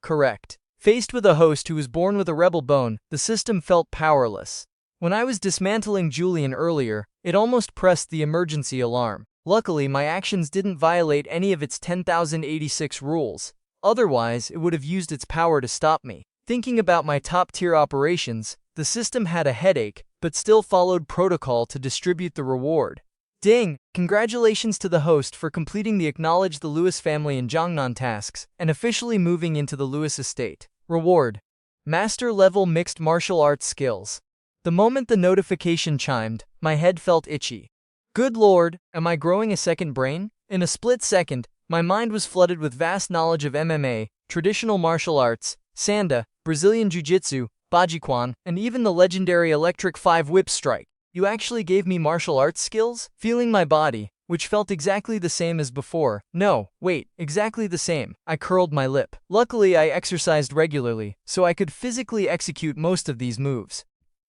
Correct. Faced with a host who was born with a rebel bone, the system felt powerless. When I was dismantling Julian earlier, it almost pressed the emergency alarm. Luckily, my actions didn't violate any of its 10,086 rules. Otherwise, it would have used its power to stop me. Thinking about my top-tier operations, the system had a headache, but still followed protocol to distribute the reward. Ding! Congratulations to the host for completing the Acknowledge the Lewis family in Jongnon tasks, and officially moving into the Lewis estate. Reward: Master Level Mixed Martial Arts Skills. The moment the notification chimed, my head felt itchy. Good lord, am I growing a second brain? In a split second, my mind was flooded with vast knowledge of MMA, traditional martial arts, Sanda, Brazilian Jiu-Jitsu, Bajikwan, and even the legendary Electric 5 Whip Strike. You actually gave me martial arts skills? Feeling my body, which felt exactly the same as before. No, wait, exactly the same. I curled my lip. Luckily, I exercised regularly, so I could physically execute most of these moves.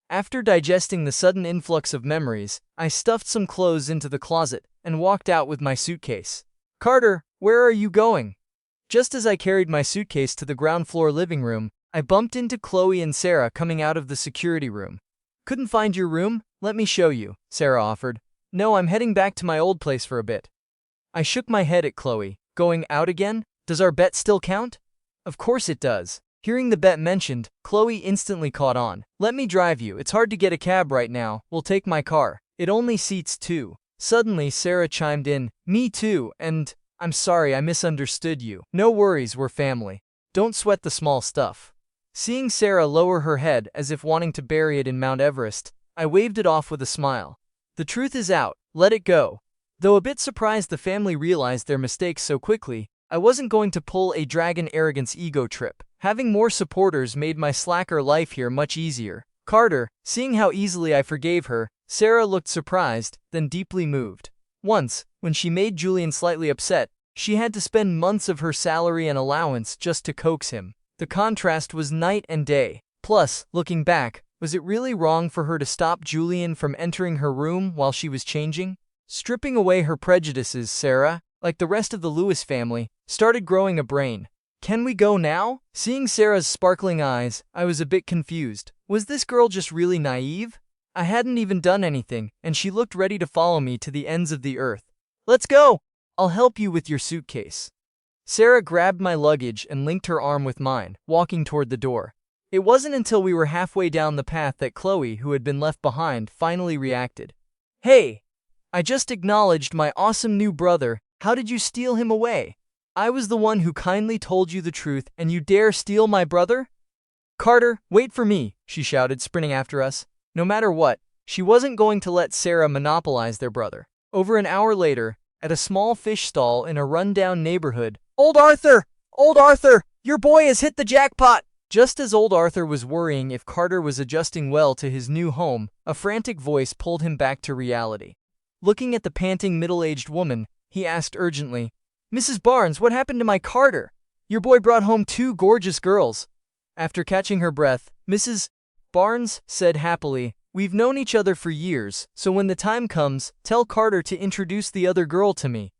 After digesting the sudden influx of memories, I stuffed some clothes into the closet and walked out with my suitcase. "Carter, where are you going?" Just as I carried my suitcase to the ground floor living room, I bumped into Chloe and Sarah coming out of the security room. "Couldn't find your room? Let me show you," Sarah offered. "No, I'm heading back to my old place for a bit." I shook my head at Chloe. "Going out again? Does our bet still count?" "Of course it does." Hearing the bet mentioned, Chloe instantly caught on. "Let me drive you. It's hard to get a cab right now. We'll take my car. It only seats 2. Suddenly, Sarah chimed in. "Me too, and I'm sorry I misunderstood you." "No worries, we're family. Don't sweat the small stuff." Seeing Sarah lower her head as if wanting to bury it in Mount Everest, I waved it off with a smile. The truth is out. Let it go. Though a bit surprised the family realized their mistakes so quickly, I wasn't going to pull a dragon arrogance ego trip. Having more supporters made my slacker life here much easier. Carter, seeing how easily I forgave her, Sarah looked surprised, then deeply moved. Once, when she made Julian slightly upset, she had to spend months of her salary and allowance just to coax him. The contrast was night and day. Plus, looking back, was it really wrong for her to stop Julian from entering her room while she was changing? Stripping away her prejudices, Sarah, like the rest of the Lewis family, started growing a brain. "Can we go now?" Seeing Sarah's sparkling eyes, I was a bit confused. Was this girl just really naive? I hadn't even done anything, and she looked ready to follow me to the ends of the earth. "Let's go! I'll help you with your suitcase." Sarah grabbed my luggage and linked her arm with mine, walking toward the door. It wasn't until we were halfway down the path that Chloe, who had been left behind, finally reacted. "Hey! I just acknowledged my awesome new brother. How did you steal him away? I was the one who kindly told you the truth, and you dare steal my brother?" "Carter, wait for me," she shouted, sprinting after us. No matter what, she wasn't going to let Sarah monopolize their brother. Over an hour later, at a small fish stall in a rundown neighborhood, "Old Arthur! Old Arthur! Your boy has hit the jackpot!" Just as old Arthur was worrying if Carter was adjusting well to his new home, a frantic voice pulled him back to reality. Looking at the panting middle-aged woman, he asked urgently, "Mrs. Barnes, what happened to my Carter? Your boy brought home 2 gorgeous girls." After catching her breath, Mrs. Barnes said happily, "We've known each other for years, so when the time comes, tell Carter to introduce the other girl to me."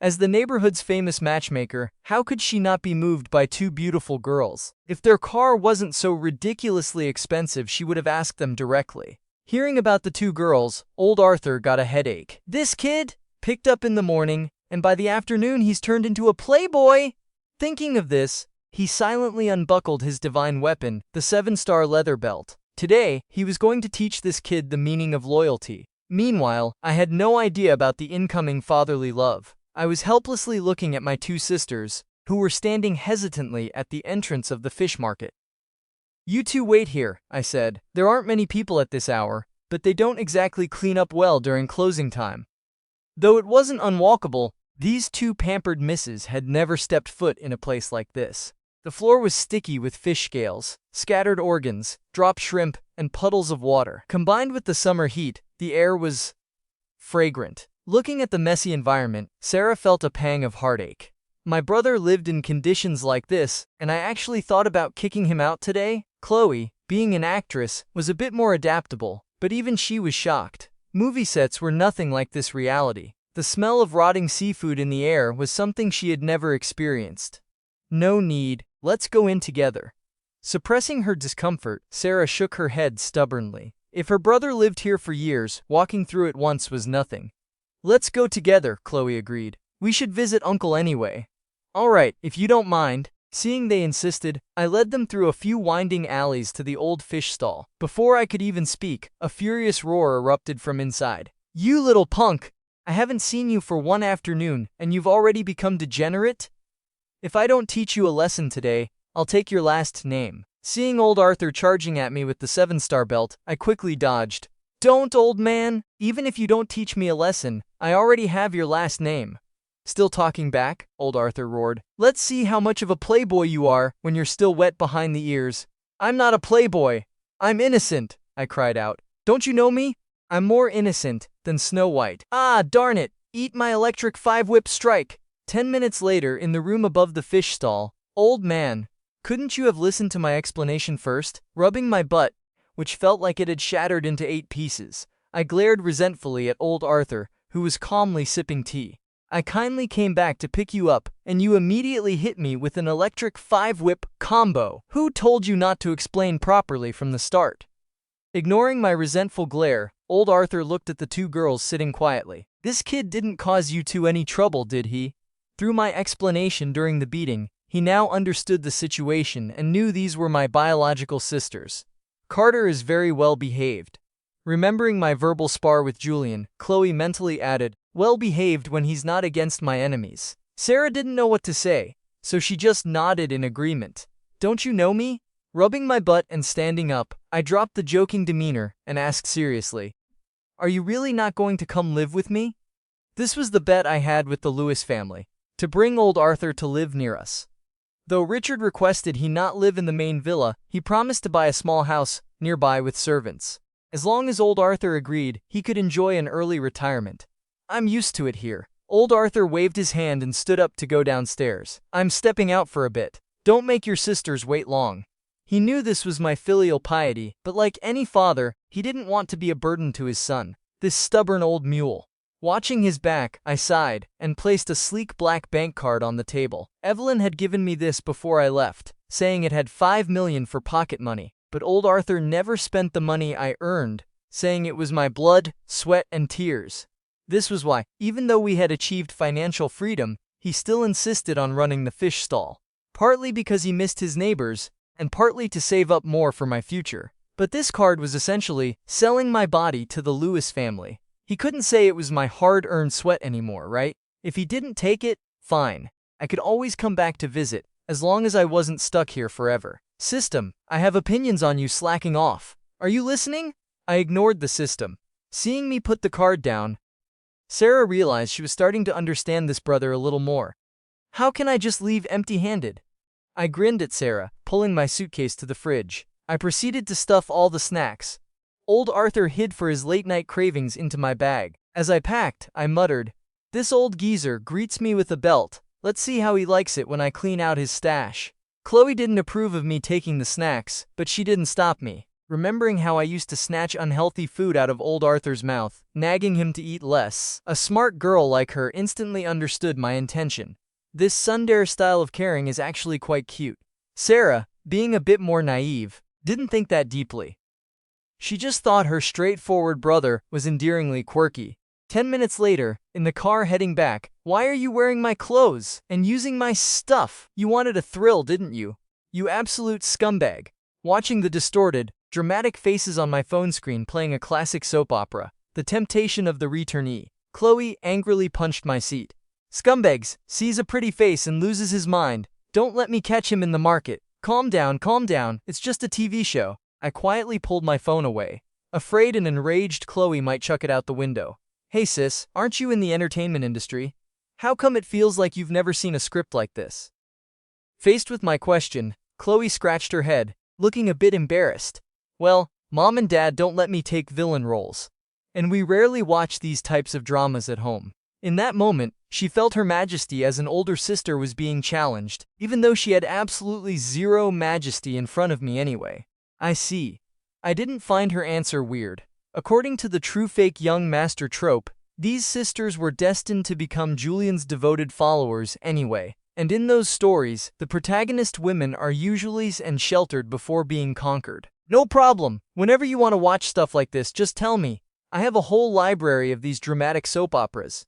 As the neighborhood's famous matchmaker, how could she not be moved by 2 beautiful girls? If their car wasn't so ridiculously expensive, she would have asked them directly. Hearing about the 2 girls, old Arthur got a headache. This kid picked up in the morning, and by the afternoon he's turned into a playboy. Thinking of this, he silently unbuckled his divine weapon, the 7-star leather belt. Today, he was going to teach this kid the meaning of loyalty. Meanwhile, I had no idea about the incoming fatherly love. I was helplessly looking at my 2 sisters, who were standing hesitantly at the entrance of the fish market. "You 2 wait here," I said. "There aren't many people at this hour, but they don't exactly clean up well during closing time." Though it wasn't unwalkable, these 2 pampered misses had never stepped foot in a place like this. The floor was sticky with fish scales, scattered organs, dropped shrimp, and puddles of water. Combined with the summer heat, the air was fragrant. Looking at the messy environment, Sarah felt a pang of heartache. My brother lived in conditions like this, and I actually thought about kicking him out today. Chloe, being an actress, was a bit more adaptable, but even she was shocked. Movie sets were nothing like this reality. The smell of rotting seafood in the air was something she had never experienced. "No need, let's go in together." Suppressing her discomfort, Sarah shook her head stubbornly. If her brother lived here for years, walking through it once was nothing. "Let's go together," Chloe agreed. "We should visit Uncle anyway." "All right, if you don't mind." Seeing they insisted, I led them through a few winding alleys to the old fish stall. Before I could even speak, a furious roar erupted from inside. "You little punk! I haven't seen you for 1 afternoon, and you've already become degenerate? If I don't teach you a lesson today, I'll take your last name." Seeing old Arthur charging at me with the 7-star belt, I quickly dodged. "Don't, old man! Even if you don't teach me a lesson, I already have your last name." "Still talking back?" old Arthur roared. "Let's see how much of a playboy you are when you're still wet behind the ears." "I'm not a playboy. I'm innocent," I cried out. "Don't you know me? I'm more innocent than Snow White." "Ah, darn it! Eat my electric 5-whip strike." 10 minutes later, in the room above the fish stall, "Old man, couldn't you have listened to my explanation first?" Rubbing my butt, which felt like it had shattered into 8 pieces, I glared resentfully at old Arthur, who was calmly sipping tea. "I kindly came back to pick you up, and you immediately hit me with an electric 5-whip combo. Who told you not to explain properly from the start?" Ignoring my resentful glare, old Arthur looked at the 2 girls sitting quietly. "This kid didn't cause you 2 any trouble, did he?" Through my explanation during the beating, he now understood the situation and knew these were my biological sisters. "Carter is very well behaved." Remembering my verbal spar with Julian, Chloe mentally added, "Well behaved when he's not against my enemies." Sarah didn't know what to say, so she just nodded in agreement. "Don't you know me?" Rubbing my butt and standing up, I dropped the joking demeanor and asked seriously, "Are you really not going to come live with me?" This was the bet I had with the Lewis family, to bring old Arthur to live near us. Though Richard requested he not live in the main villa, he promised to buy a small house nearby with servants. As long as old Arthur agreed, he could enjoy an early retirement. "I'm used to it here." Old Arthur waved his hand and stood up to go downstairs. "I'm stepping out for a bit. Don't make your sisters wait long." He knew this was my filial piety, but like any father, he didn't want to be a burden to his son. This stubborn old mule. Watching his back, I sighed, and placed a sleek black bank card on the table. Evelyn had given me this before I left, saying it had 5 million for pocket money, but old Arthur never spent the money I earned, saying it was my blood, sweat, and tears. This was why, even though we had achieved financial freedom, he still insisted on running the fish stall. Partly because he missed his neighbors, and partly to save up more for my future. But this card was essentially selling my body to the Lewis family. He couldn't say it was my hard-earned sweat anymore, right? If he didn't take it, fine. I could always come back to visit, as long as I wasn't stuck here forever. "System, I have opinions on you slacking off. Are you listening?" I ignored the system. Seeing me put the card down, Sarah realized she was starting to understand this brother a little more. "How can I just leave empty-handed?" I grinned at Sarah, pulling my suitcase to the fridge. I proceeded to stuff all the snacks old Arthur hid for his late-night cravings into my bag. As I packed, I muttered, "This old geezer greets me with a belt. Let's see how he likes it when I clean out his stash." Chloe didn't approve of me taking the snacks, but she didn't stop me. Remembering how I used to snatch unhealthy food out of old Arthur's mouth, nagging him to eat less, a smart girl like her instantly understood my intention. This tsundere style of caring is actually quite cute. Sarah, being a bit more naive, didn't think that deeply. She just thought her straightforward brother was endearingly quirky. 10 minutes later, in the car heading back, "Why are you wearing my clothes and using my stuff? You wanted a thrill, didn't you? You absolute scumbag." Watching the distorted, dramatic faces on my phone screen playing a classic soap opera, The Temptation of the Returnee, Chloe angrily punched my seat. "Scumbags, sees a pretty face and loses his mind. Don't let me catch him in the market. Calm down, it's just a TV show." I quietly pulled my phone away, afraid an enraged Chloe might chuck it out the window. "Hey sis, aren't you in the entertainment industry? How come it feels like you've never seen a script like this?" Faced with my question, Chloe scratched her head, looking a bit embarrassed. "Well, Mom and Dad don't let me take villain roles, and we rarely watch these types of dramas at home." In that moment, she felt her majesty as an older sister was being challenged, even though she had absolutely zero majesty in front of me anyway. I see. I didn't find her answer weird. According to the true-fake young master trope, these sisters were destined to become Julian's devoted followers anyway, and in those stories, the protagonist women are usually sheltered before being conquered. "No problem. Whenever you want to watch stuff like this, just tell me. I have a whole library of these dramatic soap operas."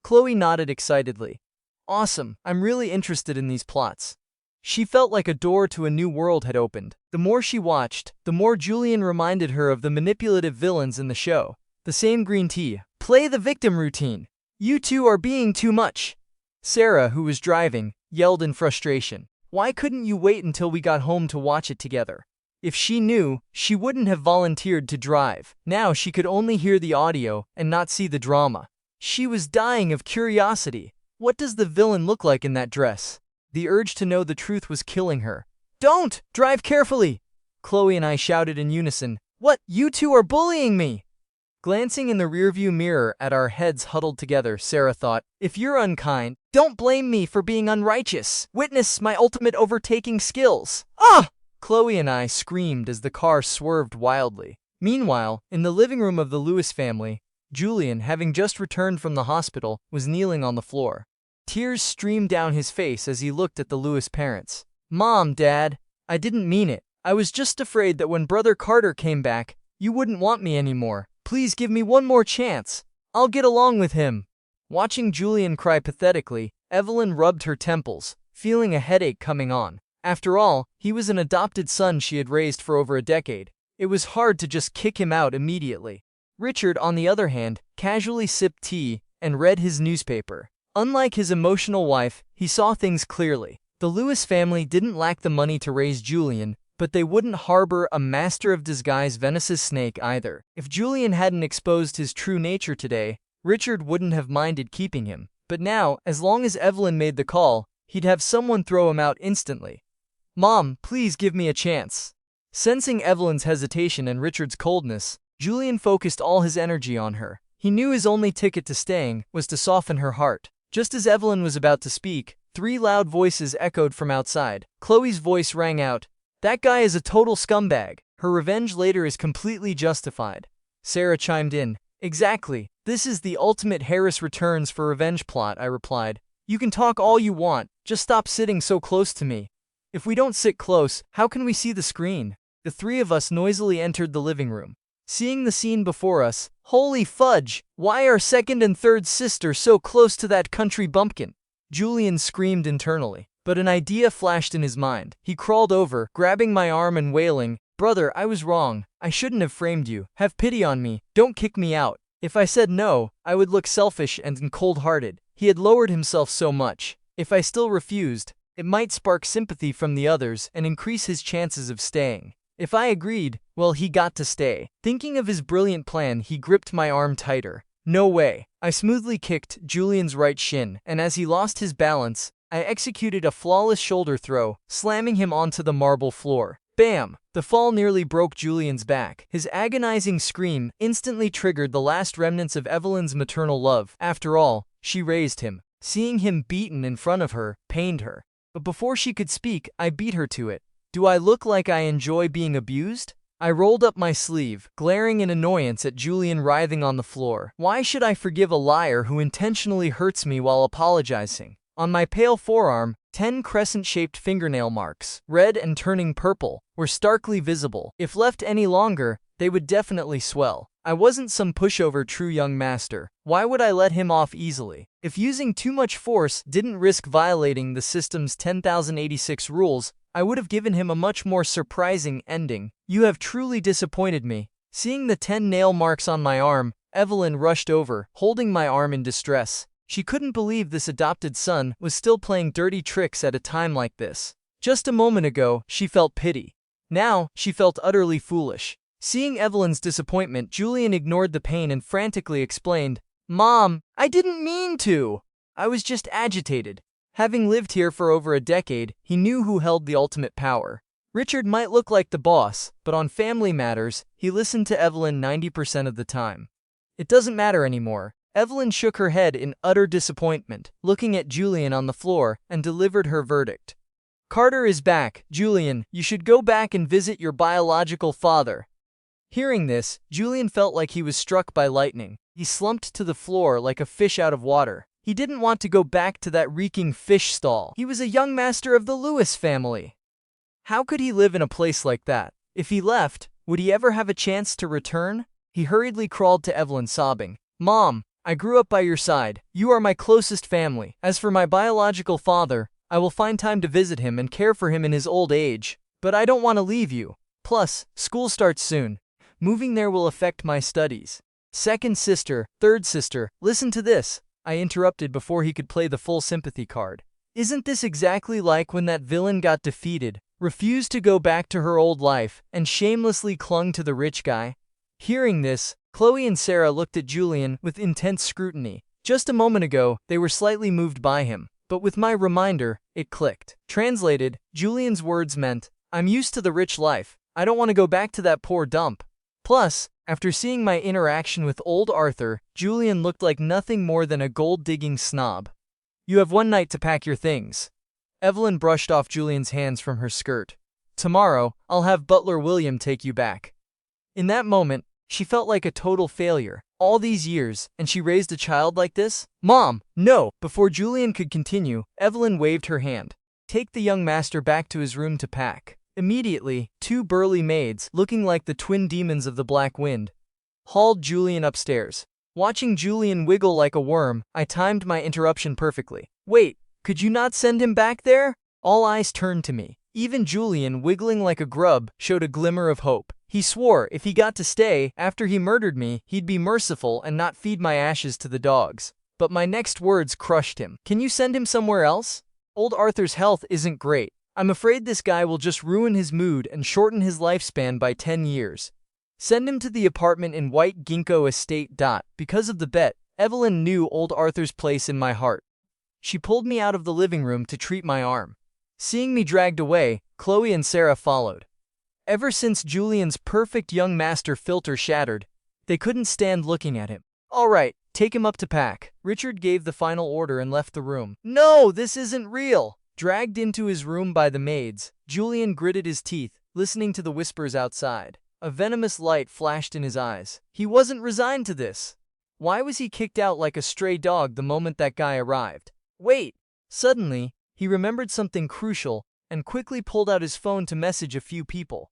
Chloe nodded excitedly. "Awesome, I'm really interested in these plots." She felt like a door to a new world had opened. The more she watched, the more Julian reminded her of the manipulative villains in the show. The same green tea, play the victim routine. "You two are being too much." Sarah, who was driving, yelled in frustration. "Why couldn't you wait until we got home to watch it together?" If she knew, she wouldn't have volunteered to drive. Now she could only hear the audio and not see the drama. She was dying of curiosity. What does the villain look like in that dress? The urge to know the truth was killing her. "Don't! Drive carefully!" Chloe and I shouted in unison. "What? You two are bullying me!" Glancing in the rearview mirror at our heads huddled together, Sarah thought, "If you're unkind, don't blame me for being unrighteous. Witness my ultimate overtaking skills." "Ah!" Chloe and I screamed as the car swerved wildly. Meanwhile, in the living room of the Lewis family, Julian, having just returned from the hospital, was kneeling on the floor. Tears streamed down his face as he looked at the Lewis parents. "Mom, Dad, I didn't mean it. I was just afraid that when Brother Carter came back, you wouldn't want me anymore. Please give me one more chance. I'll get along with him." Watching Julian cry pathetically, Evelyn rubbed her temples, feeling a headache coming on. After all, he was an adopted son she had raised for over a decade. It was hard to just kick him out immediately. Richard, on the other hand, casually sipped tea and read his newspaper. Unlike his emotional wife, he saw things clearly. The Lewis family didn't lack the money to raise Julian, but they wouldn't harbor a master of disguise Venice's snake either. If Julian hadn't exposed his true nature today, Richard wouldn't have minded keeping him. But now, as long as Evelyn made the call, he'd have someone throw him out instantly. "Mom, please give me a chance." Sensing Evelyn's hesitation and Richard's coldness, Julian focused all his energy on her. He knew his only ticket to staying was to soften her heart. Just as Evelyn was about to speak, 3 loud voices echoed from outside. Chloe's voice rang out. "That guy is a total scumbag. Her revenge later is completely justified." Sarah chimed in. "Exactly. This is the ultimate Harris returns for revenge plot," I replied. "You can talk all you want, just stop sitting so close to me." "If we don't sit close, how can we see the screen?" The 3 of us noisily entered the living room. Seeing the scene before us, "Holy fudge, why are second and third sisters so close to that country bumpkin?" Julian screamed internally, but an idea flashed in his mind. He crawled over, grabbing my arm and wailing, "Brother, I was wrong. I shouldn't have framed you. Have pity on me. Don't kick me out." If I said no, I would look selfish and cold-hearted. He had lowered himself so much. If I still refused, it might spark sympathy from the others and increase his chances of staying. If I agreed, well, he got to stay. Thinking of his brilliant plan, he gripped my arm tighter. "No way." I smoothly kicked Julian's right shin, and as he lost his balance, I executed a flawless shoulder throw, slamming him onto the marble floor. Bam! The fall nearly broke Julian's back. His agonizing scream instantly triggered the last remnants of Evelyn's maternal love. After all, she raised him. Seeing him beaten in front of her pained her. But before she could speak, I beat her to it. Do I look like I enjoy being abused? I rolled up my sleeve, glaring in annoyance at Julian writhing on the floor. Why should I forgive a liar who intentionally hurts me while apologizing? On my pale forearm, 10 crescent-shaped fingernail marks, red and turning purple, were starkly visible. If left any longer, they would definitely swell. I wasn't some pushover true young master. Why would I let him off easily? If using too much force didn't risk violating the system's 10,086 rules, I would have given him a much more surprising ending. You have truly disappointed me. Seeing the 10 nail marks on my arm, Evelyn rushed over, holding my arm in distress. She couldn't believe this adopted son was still playing dirty tricks at a time like this. Just a moment ago, she felt pity. Now, she felt utterly foolish. Seeing Evelyn's disappointment, Julian ignored the pain and frantically explained, "Mom, I didn't mean to. I was just agitated." Having lived here for over a decade, he knew who held the ultimate power. Richard might look like the boss, but on family matters, he listened to Evelyn 90% of the time. It doesn't matter anymore. Evelyn shook her head in utter disappointment, looking at Julian on the floor, and delivered her verdict. "Carter is back. Julian, you should go back and visit your biological father." Hearing this, Julian felt like he was struck by lightning. He slumped to the floor like a fish out of water. He didn't want to go back to that reeking fish stall. He was a young master of the Lewis family. How could he live in a place like that? If he left, would he ever have a chance to return? He hurriedly crawled to Evelyn, sobbing, "Mom, I grew up by your side. You are my closest family. As for my biological father, I will find time to visit him and care for him in his old age. But I don't want to leave you. Plus, school starts soon. Moving there will affect my studies." "Second sister, third sister, listen to this," I interrupted before he could play the full sympathy card. "Isn't this exactly like when that villain got defeated, refused to go back to her old life, and shamelessly clung to the rich guy?" Hearing this, Chloe and Sarah looked at Julian with intense scrutiny. Just a moment ago, they were slightly moved by him, but with my reminder, it clicked. Translated, Julian's words meant, "I'm used to the rich life. I don't want to go back to that poor dump." Plus, after seeing my interaction with old Arthur, Julian looked like nothing more than a gold-digging snob. "You have one night to pack your things." Evelyn brushed off Julian's hands from her skirt. "Tomorrow, I'll have Butler William take you back." In that moment, she felt like a total failure. All these years, and she raised a child like this? "Mom, no!" Before Julian could continue, Evelyn waved her hand. "Take the young master back to his room to pack." Immediately, 2 burly maids, looking like the twin demons of the Black Wind, hauled Julian upstairs. Watching Julian wiggle like a worm, I timed my interruption perfectly. "Wait, could you not send him back there?" All eyes turned to me. Even Julian, wiggling like a grub, showed a glimmer of hope. He swore if he got to stay, after he murdered me, he'd be merciful and not feed my ashes to the dogs. But my next words crushed him. "Can you send him somewhere else? Old Arthur's health isn't great. I'm afraid this guy will just ruin his mood and shorten his lifespan by 10 years. Send him to the apartment in White Ginkgo Estate. Because of the bet, Evelyn knew old Arthur's place in my heart. She pulled me out of the living room to treat my arm. Seeing me dragged away, Chloe and Sarah followed. Ever since Julian's perfect young master filter shattered, they couldn't stand looking at him. "All right, take him up to pack." Richard gave the final order and left the room. "No, this isn't real." Dragged into his room by the maids, Julian gritted his teeth, listening to the whispers outside. A venomous light flashed in his eyes. He wasn't resigned to this. Why was he kicked out like a stray dog the moment that guy arrived? Wait! Suddenly, he remembered something crucial and quickly pulled out his phone to message a few people.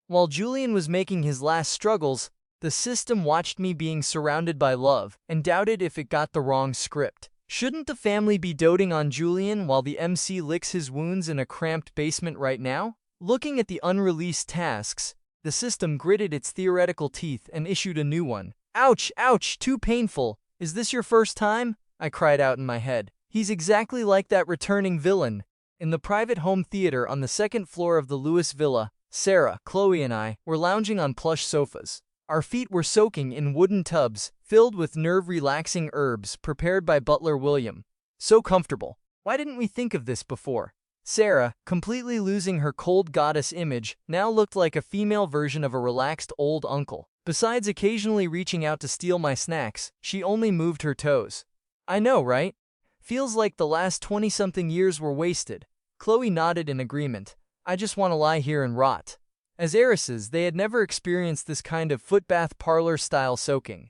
While Julian was making his last struggles, the system watched me being surrounded by love and doubted if it got the wrong script. Shouldn't the family be doting on Julian while the MC licks his wounds in a cramped basement right now? Looking at the unreleased tasks, the system gritted its theoretical teeth and issued a new one. "Ouch, ouch, too painful. Is this your first time?" I cried out in my head. He's exactly like that returning villain. In the private home theater on the second floor of the Lewis Villa, Sarah, Chloe, and I were lounging on plush sofas. Our feet were soaking in wooden tubs, filled with nerve-relaxing herbs prepared by Butler William. So comfortable. Why didn't we think of this before? Sarah, completely losing her cold goddess image, now looked like a female version of a relaxed old uncle. Besides occasionally reaching out to steal my snacks, she only moved her toes. I know, right? Feels like the last 20-something years were wasted. Chloe nodded in agreement. I just want to lie here and rot. As heiresses, they had never experienced this kind of footbath parlor-style soaking.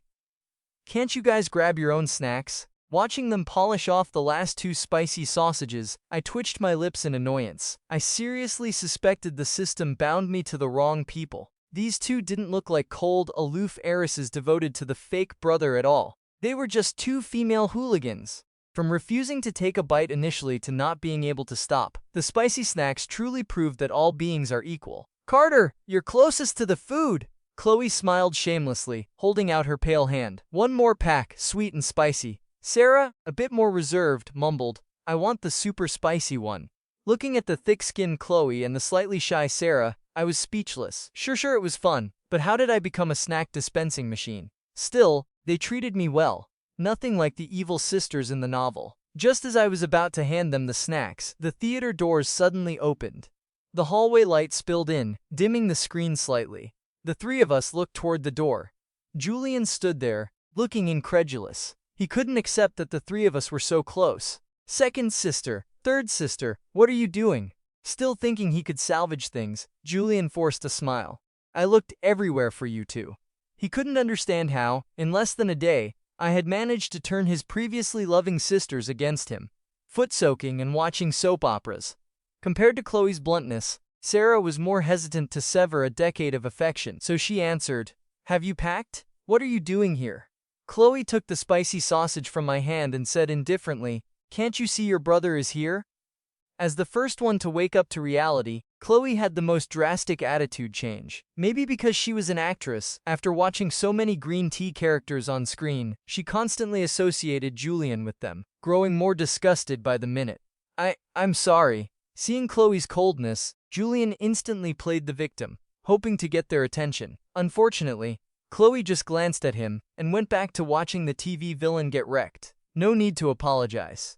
Can't you guys grab your own snacks? Watching them polish off the last 2 spicy sausages, I twitched my lips in annoyance. I seriously suspected the system bound me to the wrong people. These 2 didn't look like cold, aloof heiresses devoted to the fake brother at all. They were just 2 female hooligans. From refusing to take a bite initially to not being able to stop, the spicy snacks truly proved that all beings are equal. Carter, you're closest to the food! Chloe smiled shamelessly, holding out her pale hand. One more pack, sweet and spicy. Sarah, a bit more reserved, mumbled, I want the super spicy one. Looking at the thick-skinned Chloe and the slightly shy Sarah, I was speechless. Sure, it was fun, but how did I become a snack dispensing machine? Still, they treated me well. Nothing like the evil sisters in the novel. Just as I was about to hand them the snacks, the theater doors suddenly opened. The hallway light spilled in, dimming the screen slightly. The 3 of us looked toward the door. Julian stood there, looking incredulous. He couldn't accept that the 3 of us were so close. Second sister, third sister, what are you doing? Still thinking he could salvage things, Julian forced a smile. I looked everywhere for you 2. He couldn't understand how, in less than a day, I had managed to turn his previously loving sisters against him. Foot-soaking and watching soap operas. Compared to Chloe's bluntness, Sarah was more hesitant to sever a decade of affection, so she answered, Have you packed? What are you doing here? Chloe took the spicy sausage from my hand and said indifferently, Can't you see your brother is here? As the first one to wake up to reality, Chloe had the most drastic attitude change. Maybe because she was an actress, after watching so many green tea characters on screen, she constantly associated Julian with them, growing more disgusted by the minute. I'm sorry. Seeing Chloe's coldness, Julian instantly played the victim, hoping to get their attention. Unfortunately, Chloe just glanced at him and went back to watching the TV villain get wrecked. No need to apologize.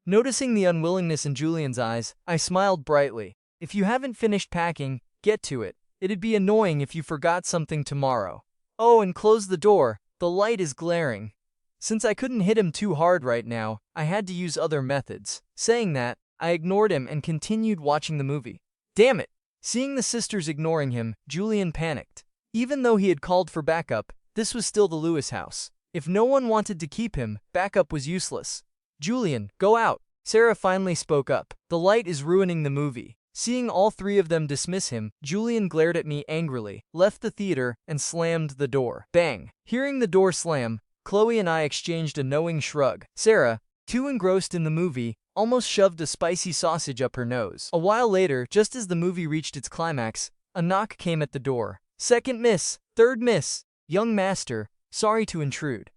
Noticing the unwillingness in Julian's eyes, I smiled brightly. If you haven't finished packing, get to it. It'd be annoying if you forgot something tomorrow. Oh, and close the door. The light is glaring. Since I couldn't hit him too hard right now, I had to use other methods. Saying that, I ignored him and continued watching the movie. Damn it! Seeing the sisters ignoring him, Julian panicked. Even though he had called for backup, this was still the Lewis house. If no one wanted to keep him, backup was useless. Julian, go out. Sarah finally spoke up. The light is ruining the movie. Seeing all 3 of them dismiss him, Julian glared at me angrily, left the theater, and slammed the door. Bang! Hearing the door slam, Chloe and I exchanged a knowing shrug. Sarah, too engrossed in the movie, almost shoved a spicy sausage up her nose. A while later, just as the movie reached its climax, a knock came at the door. Second miss, third miss, young master, sorry to intrude.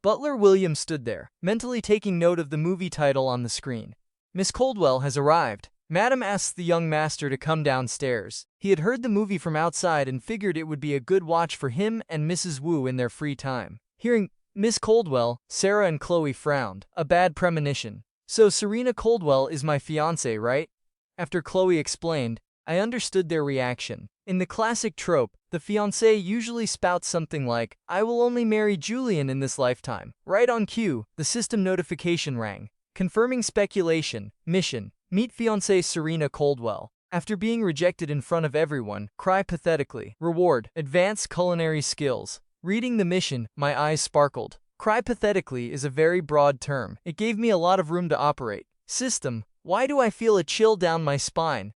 Butler William stood there, mentally taking note of the movie title on the screen. Miss Coldwell has arrived. Madam asked the young master to come downstairs. He had heard the movie from outside and figured it would be a good watch for him and Mrs. Wu in their free time. Hearing Miss Coldwell, Sarah and Chloe frowned. A bad premonition. So Serena Coldwell is my fiancée, right? After Chloe explained, I understood their reaction. In the classic trope, the fiancé usually spouts something like, I will only marry Julian in this lifetime. Right on cue, the system notification rang, confirming speculation, mission, meet fiancée Serena Coldwell. After being rejected in front of everyone, cry pathetically. Reward, advanced culinary skills. Reading the mission, my eyes sparkled. Cry pathetically is a very broad term. It gave me a lot of room to operate. System, why do I feel a chill down my spine?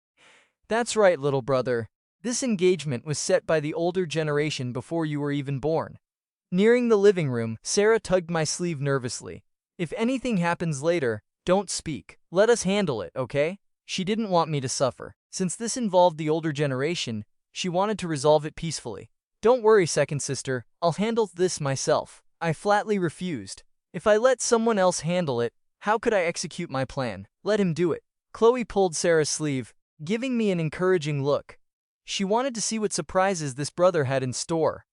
That's right, little brother. This engagement was set by the older generation before you were even born. Nearing the living room, Sarah tugged my sleeve nervously. If anything happens later, don't speak. Let us handle it, okay? She didn't want me to suffer. Since this involved the older generation, she wanted to resolve it peacefully. Don't worry, second sister, I'll handle this myself. I flatly refused. If I let someone else handle it, how could I execute my plan? Let him do it. Chloe pulled Sarah's sleeve, giving me an encouraging look. She wanted to see what surprises this brother had in store.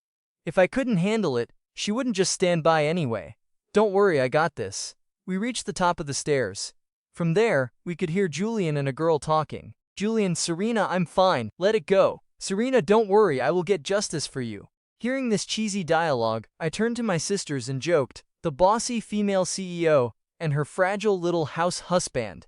If I couldn't handle it, she wouldn't just stand by anyway. Don't worry, I got this. We reached the top of the stairs. From there, we could hear Julian and a girl talking. Julian, Serena, I'm fine, let it go. Serena, don't worry, I will get justice for you. Hearing this cheesy dialogue, I turned to my sisters and joked, the bossy female CEO and her fragile little house husband.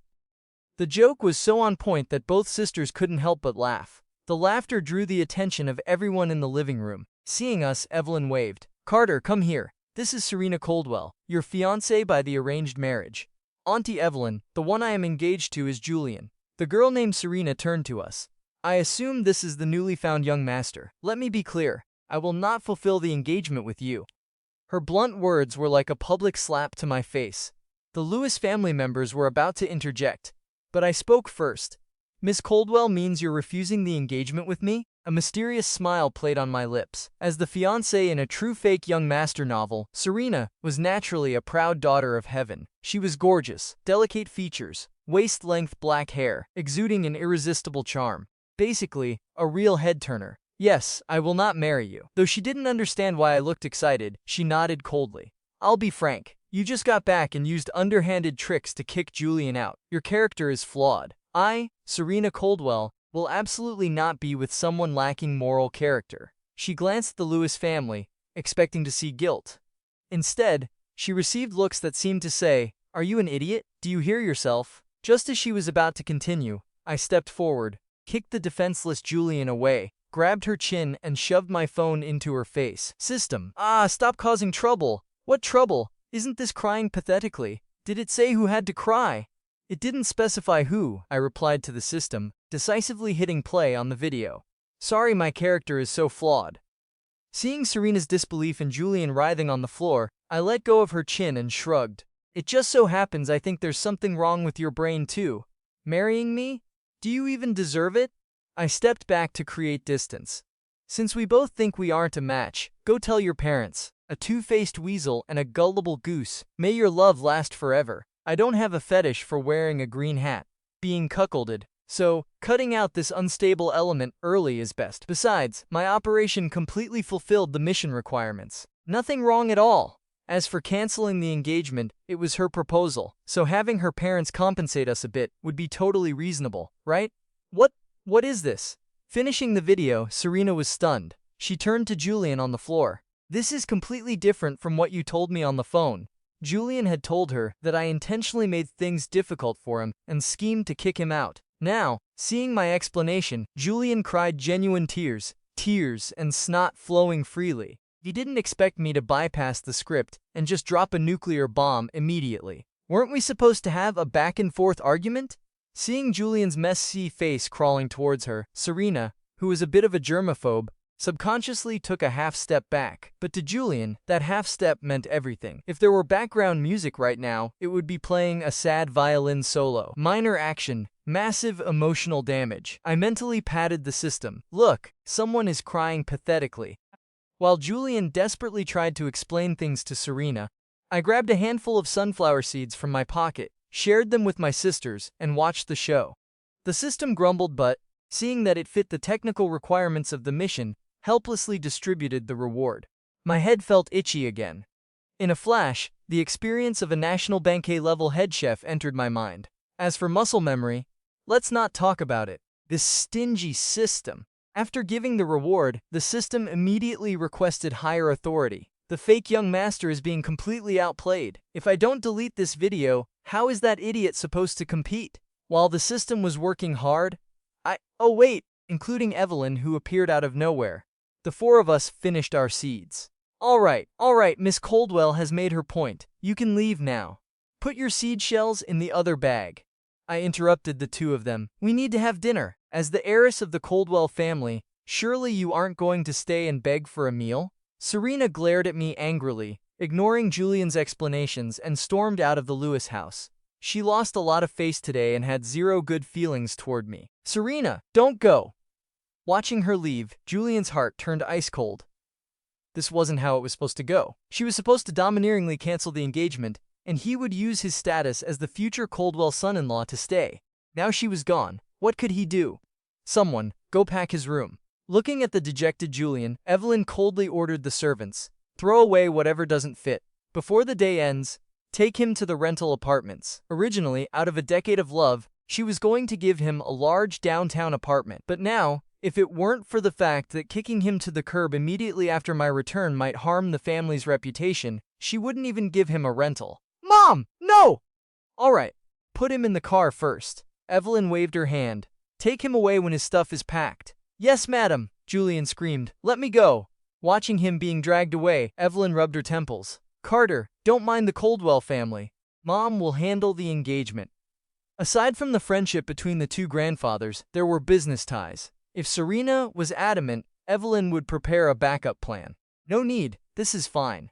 The joke was so on point that both sisters couldn't help but laugh. The laughter drew the attention of everyone in the living room. Seeing us, Evelyn waved. Carter, come here. This is Serena Coldwell, your fiancé by the arranged marriage. Auntie Evelyn, the one I am engaged to is Julian. The girl named Serena turned to us. I assume this is the newly found young master. Let me be clear. I will not fulfill the engagement with you. Her blunt words were like a public slap to my face. The Lewis family members were about to interject, but I spoke first. Miss Coldwell means you're refusing the engagement with me? A mysterious smile played on my lips. As the fiancée in a true fake young master novel, Serena was naturally a proud daughter of heaven. She was gorgeous, delicate features, waist-length black hair, exuding an irresistible charm. Basically, a real head-turner. Yes, I will not marry you. Though she didn't understand why I looked excited, she nodded coldly. I'll be frank. You just got back and used underhanded tricks to kick Julian out. Your character is flawed. I, Serena Coldwell, will absolutely not be with someone lacking moral character. She glanced at the Lewis family, expecting to see guilt. Instead, she received looks that seemed to say, "Are you an idiot? Do you hear yourself?" Just as she was about to continue, I stepped forward, kicked the defenseless Julian away, grabbed her chin and shoved my phone into her face. System. Stop causing trouble. What trouble? Isn't this crying pathetically? Did it say who had to cry? It didn't specify who, I replied to the system, decisively hitting play on the video. Sorry, my character is so flawed. Seeing Serena's disbelief in Julian writhing on the floor, I let go of her chin and shrugged. It just so happens I think there's something wrong with your brain too. Marrying me? Do you even deserve it? I stepped back to create distance. Since we both think we aren't a match, go tell your parents. A two-faced weasel and a gullible goose. May your love last forever. I don't have a fetish for wearing a green hat, being cuckolded, so cutting out this unstable element early is best. Besides, my operation completely fulfilled the mission requirements. Nothing wrong at all. As for canceling the engagement, it was her proposal, so having her parents compensate us a bit would be totally reasonable, right? What is this? Finishing the video, Serena was stunned. She turned to Julian on the floor. This is completely different from what you told me on the phone. Julian had told her that I intentionally made things difficult for him and schemed to kick him out. Now, seeing my explanation, Julian cried genuine tears and snot flowing freely. He didn't expect me to bypass the script and just drop a nuclear bomb immediately. Weren't we supposed to have a back-and-forth argument? Seeing Julian's messy face crawling towards her, Serena, who was a bit of a germaphobe, subconsciously took a half-step back. But to Julian, that half-step meant everything. If there were background music right now, it would be playing a sad violin solo. Minor action, massive emotional damage. I mentally patted the system. Look, someone is crying pathetically. While Julian desperately tried to explain things to Serena, I grabbed a handful of sunflower seeds from my pocket, shared them with my sisters, and watched the show. The system grumbled but, seeing that it fit the technical requirements of the mission, helplessly distributed the reward. My head felt itchy again. In a flash, the experience of a national banquet-level head chef entered my mind. As for muscle memory, let's not talk about it. This stingy system. After giving the reward, the system immediately requested higher authority. The fake young master is being completely outplayed. If I don't delete this video, how is that idiot supposed to compete? While the system was working hard, oh wait, including Evelyn, who appeared out of nowhere. The four of us finished our seeds. All right, Miss Coldwell has made her point. You can leave now. Put your seed shells in the other bag. I interrupted the two of them. We need to have dinner. As the heiress of the Coldwell family, surely you aren't going to stay and beg for a meal? Serena glared at me angrily, ignoring Julian's explanations, and stormed out of the Lewis house. She lost a lot of face today and had zero good feelings toward me. Serena, don't go! Watching her leave, Julian's heart turned ice cold. This wasn't how it was supposed to go. She was supposed to domineeringly cancel the engagement, and he would use his status as the future Coldwell son-in-law to stay. Now she was gone. What could he do? Someone, go pack his room. Looking at the dejected Julian, Evelyn coldly ordered the servants, throw away whatever doesn't fit. Before the day ends, Take him to the rental apartments. Originally, out of a decade of love, she was going to give him a large downtown apartment. But now, if it weren't for the fact that kicking him to the curb immediately after my return might harm the family's reputation, she wouldn't even give him a rental. Mom, no! All right, put him in the car first. Evelyn waved her hand. Take him away when his stuff is packed. Yes, madam, Julian screamed. Let me go. Watching him being dragged away, Evelyn rubbed her temples. Carter, don't mind the Coldwell family. Mom will handle the engagement. Aside from the friendship between the two grandfathers, there were business ties. If Serena was adamant, Evelyn would prepare a backup plan. No need, this is fine.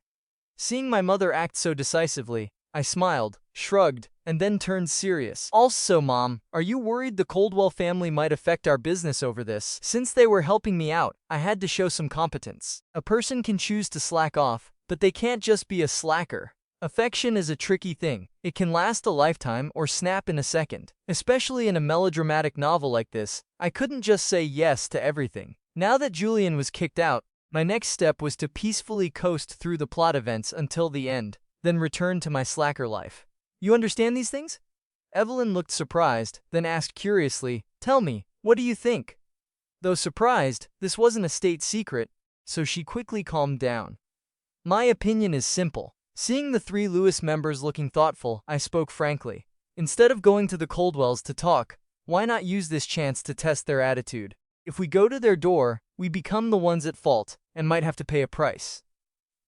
Seeing my mother act so decisively, I smiled, shrugged, and then turned serious. Also, Mom, are you worried the Coldwell family might affect our business over this? Since they were helping me out, I had to show some competence. A person can choose to slack off, but they can't just be a slacker. Affection is a tricky thing. It can last a lifetime or snap in a second. Especially in a melodramatic novel like this, I couldn't just say yes to everything. Now that Julian was kicked out, my next step was to peacefully coast through the plot events until the end, then return to my slacker life. You understand these things? Evelyn looked surprised, then asked curiously, tell me, what do you think? Though surprised, this wasn't a state secret, so she quickly calmed down. My opinion is simple. Seeing the three Lewis members looking thoughtful, I spoke frankly. Instead of going to the Coldwells to talk, why not use this chance to test their attitude? If we go to their door, we become the ones at fault, and might have to pay a price.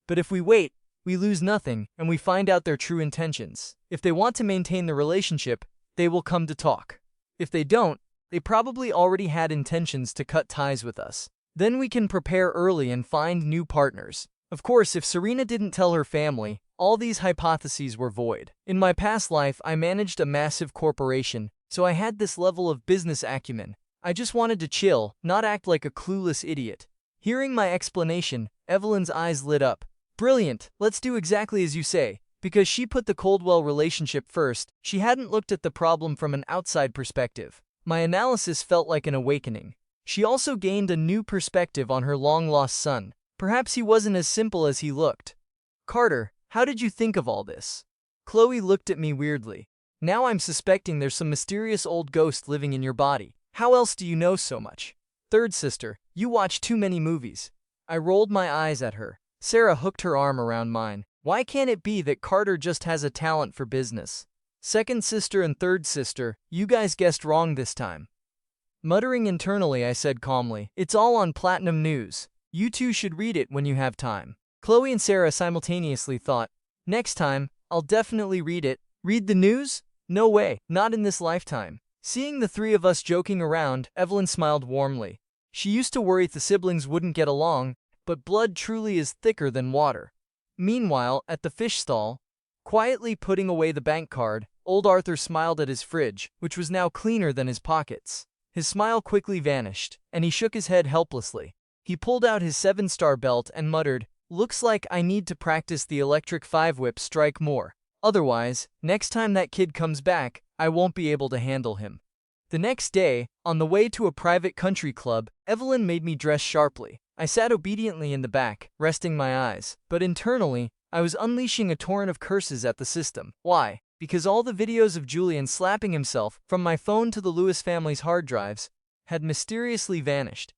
But if we wait, we lose nothing, and we find out their true intentions. If they want to maintain the relationship, they will come to talk. If they don't, they probably already had intentions to cut ties with us. Then we can prepare early and find new partners. Of course, if Serena didn't tell her family, all these hypotheses were void. In my past life, I managed a massive corporation, so I had this level of business acumen. I just wanted to chill, not act like a clueless idiot. Hearing my explanation, Evelyn's eyes lit up. Brilliant, let's do exactly as you say. Because she put the Coldwell relationship first, she hadn't looked at the problem from an outside perspective. My analysis felt like an awakening. She also gained a new perspective on her long-lost son. Perhaps he wasn't as simple as he looked. Carter, how did you think of all this? Chloe looked at me weirdly. Now I'm suspecting there's some mysterious old ghost living in your body. How else do you know so much? Third sister, you watch too many movies. I rolled my eyes at her. Sarah hooked her arm around mine. Why can't it be that Carter just has a talent for business? Second sister and third sister, you guys guessed wrong this time. Muttering internally, I said calmly, it's all on Platinum News. You two should read it when you have time. Chloe and Sarah simultaneously thought, next time, I'll definitely read it. Read the news? No way, not in this lifetime. Seeing the three of us joking around, Evelyn smiled warmly. She used to worry the siblings wouldn't get along, but blood truly is thicker than water. Meanwhile, at the fish stall, quietly putting away the bank card, old Arthur smiled at his fridge, which was now cleaner than his pockets. His smile quickly vanished, and he shook his head helplessly. He pulled out his 7-star belt and muttered, looks like I need to practice the electric 5-whip strike more. Otherwise, next time that kid comes back, I won't be able to handle him. The next day, on the way to a private country club, Evelyn made me dress sharply. I sat obediently in the back, resting my eyes, but internally, I was unleashing a torrent of curses at the system. Why? Because all the videos of Julian slapping himself, from my phone to the Lewis family's hard drives, had mysteriously vanished.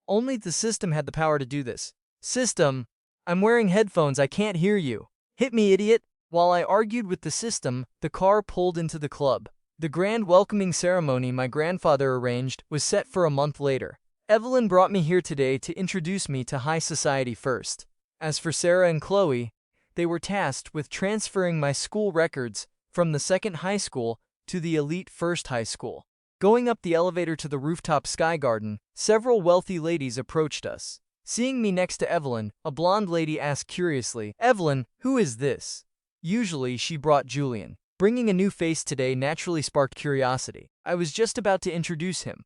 Only the system had the power to do this. System, I'm wearing headphones, I can't hear you. Hit me, idiot. While I argued with the system, the car pulled into the club. The grand welcoming ceremony my grandfather arranged was set for a month later. Evelyn brought me here today to introduce me to high society first. As for Sarah and Chloe, they were tasked with transferring my school records from the second high school to the elite first high school. Going up the elevator to the rooftop sky garden, several wealthy ladies approached us. Seeing me next to Evelyn, a blonde lady asked curiously, Evelyn, who is this? Usually she brought Julian. Bringing a new face today naturally sparked curiosity. I was just about to introduce him.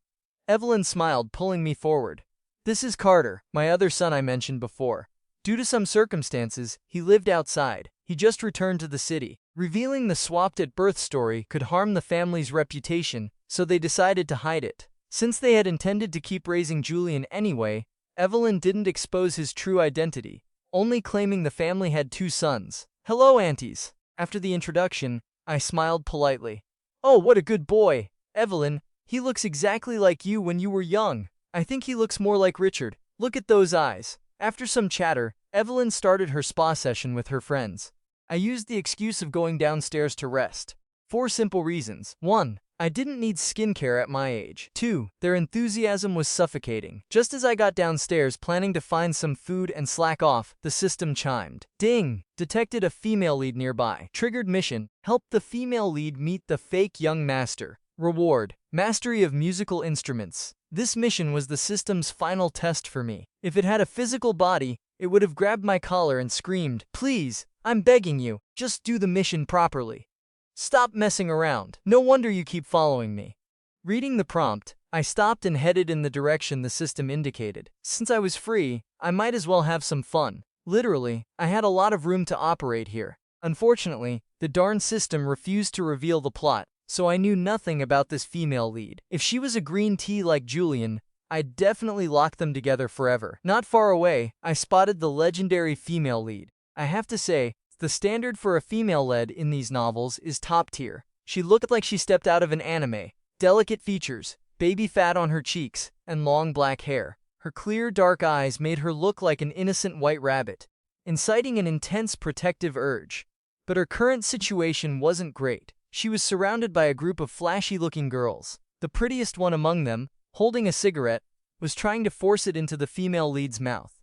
Evelyn smiled, pulling me forward. This is Carter, my other son I mentioned before. Due to some circumstances, he lived outside. He just returned to the city. Revealing the swapped at birth story could harm the family's reputation, so they decided to hide it. Since they had intended to keep raising Julian anyway, Evelyn didn't expose his true identity, only claiming the family had 2 sons. Hello, aunties. After the introduction, I smiled politely. "Oh, what a good boy, Evelyn. He looks exactly like you when you were young. I think he looks more like Richard. Look at those eyes." After some chatter, Evelyn started her spa session with her friends. I used the excuse of going downstairs to rest. 4 simple reasons. 1. I didn't need skincare at my age. 2. Their enthusiasm was suffocating. Just as I got downstairs planning to find some food and slack off, the system chimed. Ding! Detected a female lead nearby. Triggered mission. Help the female lead meet the fake young master. Reward. Mastery of musical instruments. This mission was the system's final test for me. If it had a physical body, it would have grabbed my collar and screamed, "Please, I'm begging you, just do the mission properly. Stop messing around. No wonder you keep following me." Reading the prompt, I stopped and headed in the direction the system indicated. Since I was free, I might as well have some fun. Literally, I had a lot of room to operate here. Unfortunately, the darn system refused to reveal the plot, so I knew nothing about this female lead. If she was a green tea like Julian, I'd definitely lock them together forever. Not far away, I spotted the legendary female lead. I have to say, the standard for a female lead in these novels is top tier. She looked like she stepped out of an anime. Delicate features, baby fat on her cheeks, and long black hair. Her clear dark eyes made her look like an innocent white rabbit, inciting an intense protective urge. But her current situation wasn't great. She was surrounded by a group of flashy-looking girls. The prettiest one among them, holding a cigarette, was trying to force it into the female lead's mouth.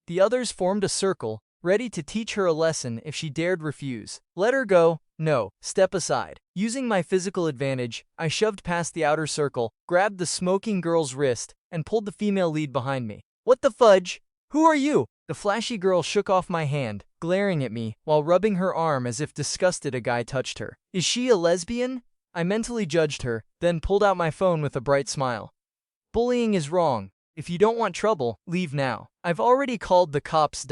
The others formed a circle, ready to teach her a lesson if she dared refuse. Let her go. No, step aside. Using my physical advantage, I shoved past the outer circle, grabbed the smoking girl's wrist, and pulled the female lead behind me. "What the fudge? Who are you?" The flashy girl shook off my hand, glaring at me while rubbing her arm as if disgusted a guy touched her. "Is she a lesbian?" I mentally judged her, then pulled out my phone with a bright smile. "Bullying is wrong. If you don't want trouble, leave now. I've already called the cops.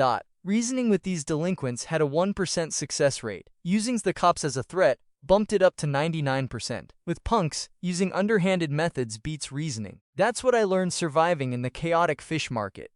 Reasoning with these delinquents had a 1% success rate. Using the cops as a threat bumped it up to 99%. With punks, using underhanded methods beats reasoning. That's what I learned surviving in the chaotic fish market.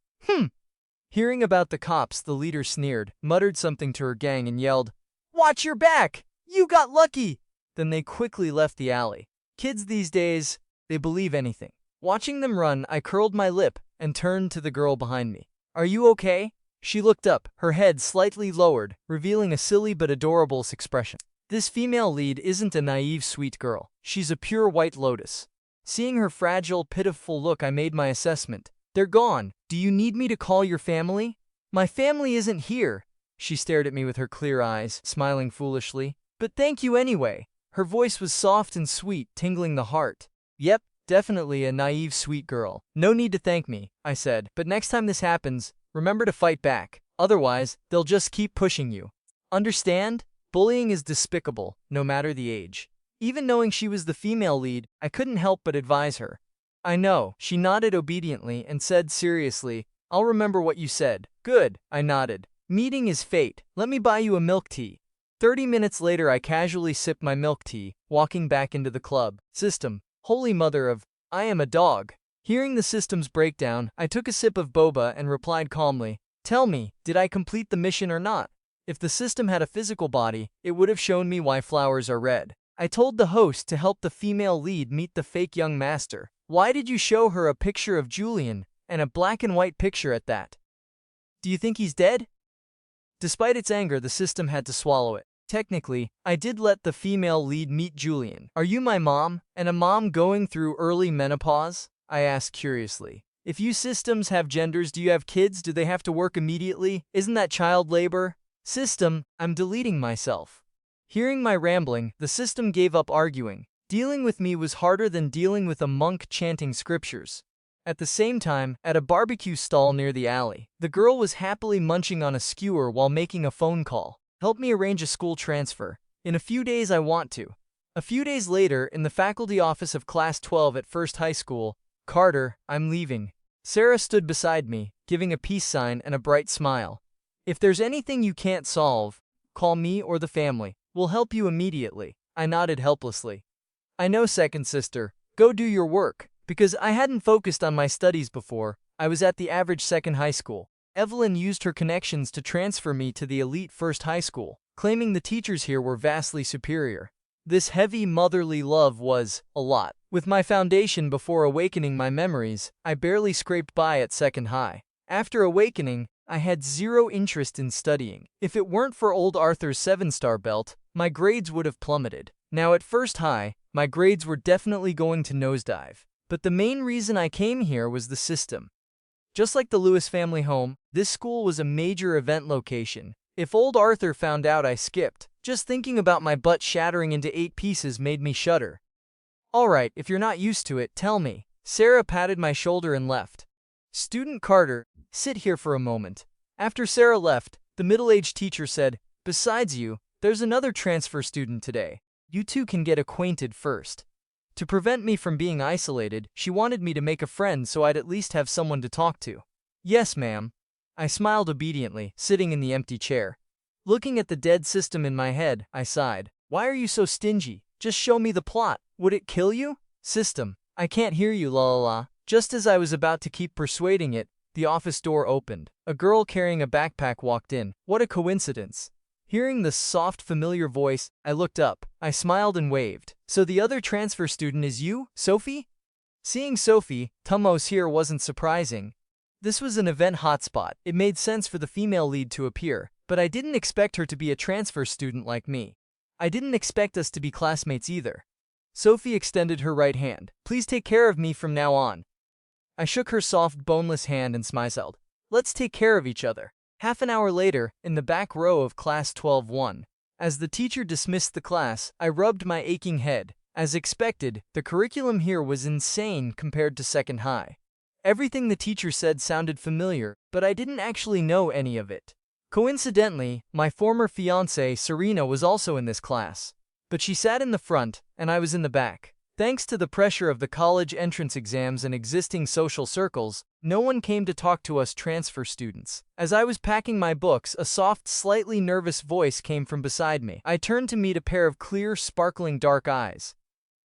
Hearing about the cops, the leader sneered, muttered something to her gang, and yelled, "Watch your back! You got lucky!" Then they quickly left the alley. Kids these days, they believe anything. Watching them run, I curled my lip and turned to the girl behind me. "Are you okay?" She looked up, her head slightly lowered, revealing a silly but adorable expression. This female lead isn't a naive sweet girl. She's a pure white lotus. Seeing her fragile, pitiful look, I made my assessment. "They're gone. Do you need me to call your family?" "My family isn't here." She stared at me with her clear eyes, smiling foolishly. "But thank you anyway." Her voice was soft and sweet, tingling the heart. "Yep, definitely a naive sweet girl. No need to thank me," I said. "But next time this happens, remember to fight back. Otherwise, they'll just keep pushing you. Understand? Bullying is despicable, no matter the age." Even knowing she was the female lead, I couldn't help but advise her. "I know." She nodded obediently and said seriously, "I'll remember what you said." "Good," I nodded. "Meeting is fate. Let me buy you a milk tea." 30 minutes later, I casually sipped my milk tea, walking back into the club. System. Holy mother of, I am a dog. Hearing the system's breakdown, I took a sip of boba and replied calmly, "Tell me, did I complete the mission or not?" If the system had a physical body, it would have shown me why flowers are red. I told the host to help the female lead meet the fake young master. Why did you show her a picture of Julian, and a black and white picture at that? Do you think he's dead? Despite its anger, the system had to swallow it. Technically, I did let the female lead meet Julian. "Are you my mom, and a mom going through early menopause?" I asked curiously. "If you systems have genders, do you have kids? Do they have to work immediately? Isn't that child labor?" System, I'm deleting myself. Hearing my rambling, the system gave up arguing. Dealing with me was harder than dealing with a monk chanting scriptures. At the same time, at a barbecue stall near the alley, the girl was happily munching on a skewer while making a phone call. "Help me arrange a school transfer. In a few days I want to." A few days later, in the faculty office of Class 12 at First High School, "Carter, I'm leaving." Sarah stood beside me, giving a peace sign and a bright smile. "If there's anything you can't solve, call me or the family. We'll help you immediately." I nodded helplessly. "I know, second sister. Go do your work." Because I hadn't focused on my studies before, I was at the average second high school. Evelyn used her connections to transfer me to the elite First High School. claiming the teachers here were vastly superior. This heavy motherly love was a lot. With my foundation before awakening my memories, I barely scraped by at second high. After awakening, I had zero interest in studying. If it weren't for old Arthur's 7-star belt, my grades would have plummeted. Now at first high, my grades were definitely going to nosedive. But the main reason I came here was the system. Just like the Lewis family home, this school was a major event location. If old Arthur found out I skipped, just thinking about my butt shattering into 8 pieces made me shudder. Alright, if you're not used to it, tell me. Sarah patted my shoulder and left. Student Carter, sit here for a moment. After Sarah left, the middle-aged teacher said, besides you, there's another transfer student today. You two can get acquainted first. To prevent me from being isolated, she wanted me to make a friend so I'd at least have someone to talk to. Yes, ma'am. I smiled obediently, sitting in the empty chair. Looking at the dead system in my head, I sighed. Why are you so stingy? Just show me the plot. Would it kill you? System. I can't hear you, la la la. Just as I was about to keep persuading it, the office door opened. A girl carrying a backpack walked in. What a coincidence. Hearing the soft, familiar voice, I looked up. I smiled and waved. So the other transfer student is you, Sophie? Seeing Sophie, Tumos here wasn't surprising. This was an event hotspot. It made sense for the female lead to appear, but I didn't expect her to be a transfer student like me. I didn't expect us to be classmates either. Sophie extended her right hand. Please take care of me from now on. I shook her soft, boneless hand and smiled. Let's take care of each other. Half an hour later, in the back row of class 12-1. As the teacher dismissed the class, I rubbed my aching head. As expected, the curriculum here was insane compared to second high. Everything the teacher said sounded familiar, but I didn't actually know any of it. Coincidentally, my former fiancée, Serena, was also in this class. But she sat in the front, and I was in the back. Thanks to the pressure of the college entrance exams and existing social circles, no one came to talk to us transfer students. As I was packing my books, a soft, slightly nervous voice came from beside me. I turned to meet a pair of clear, sparkling dark eyes.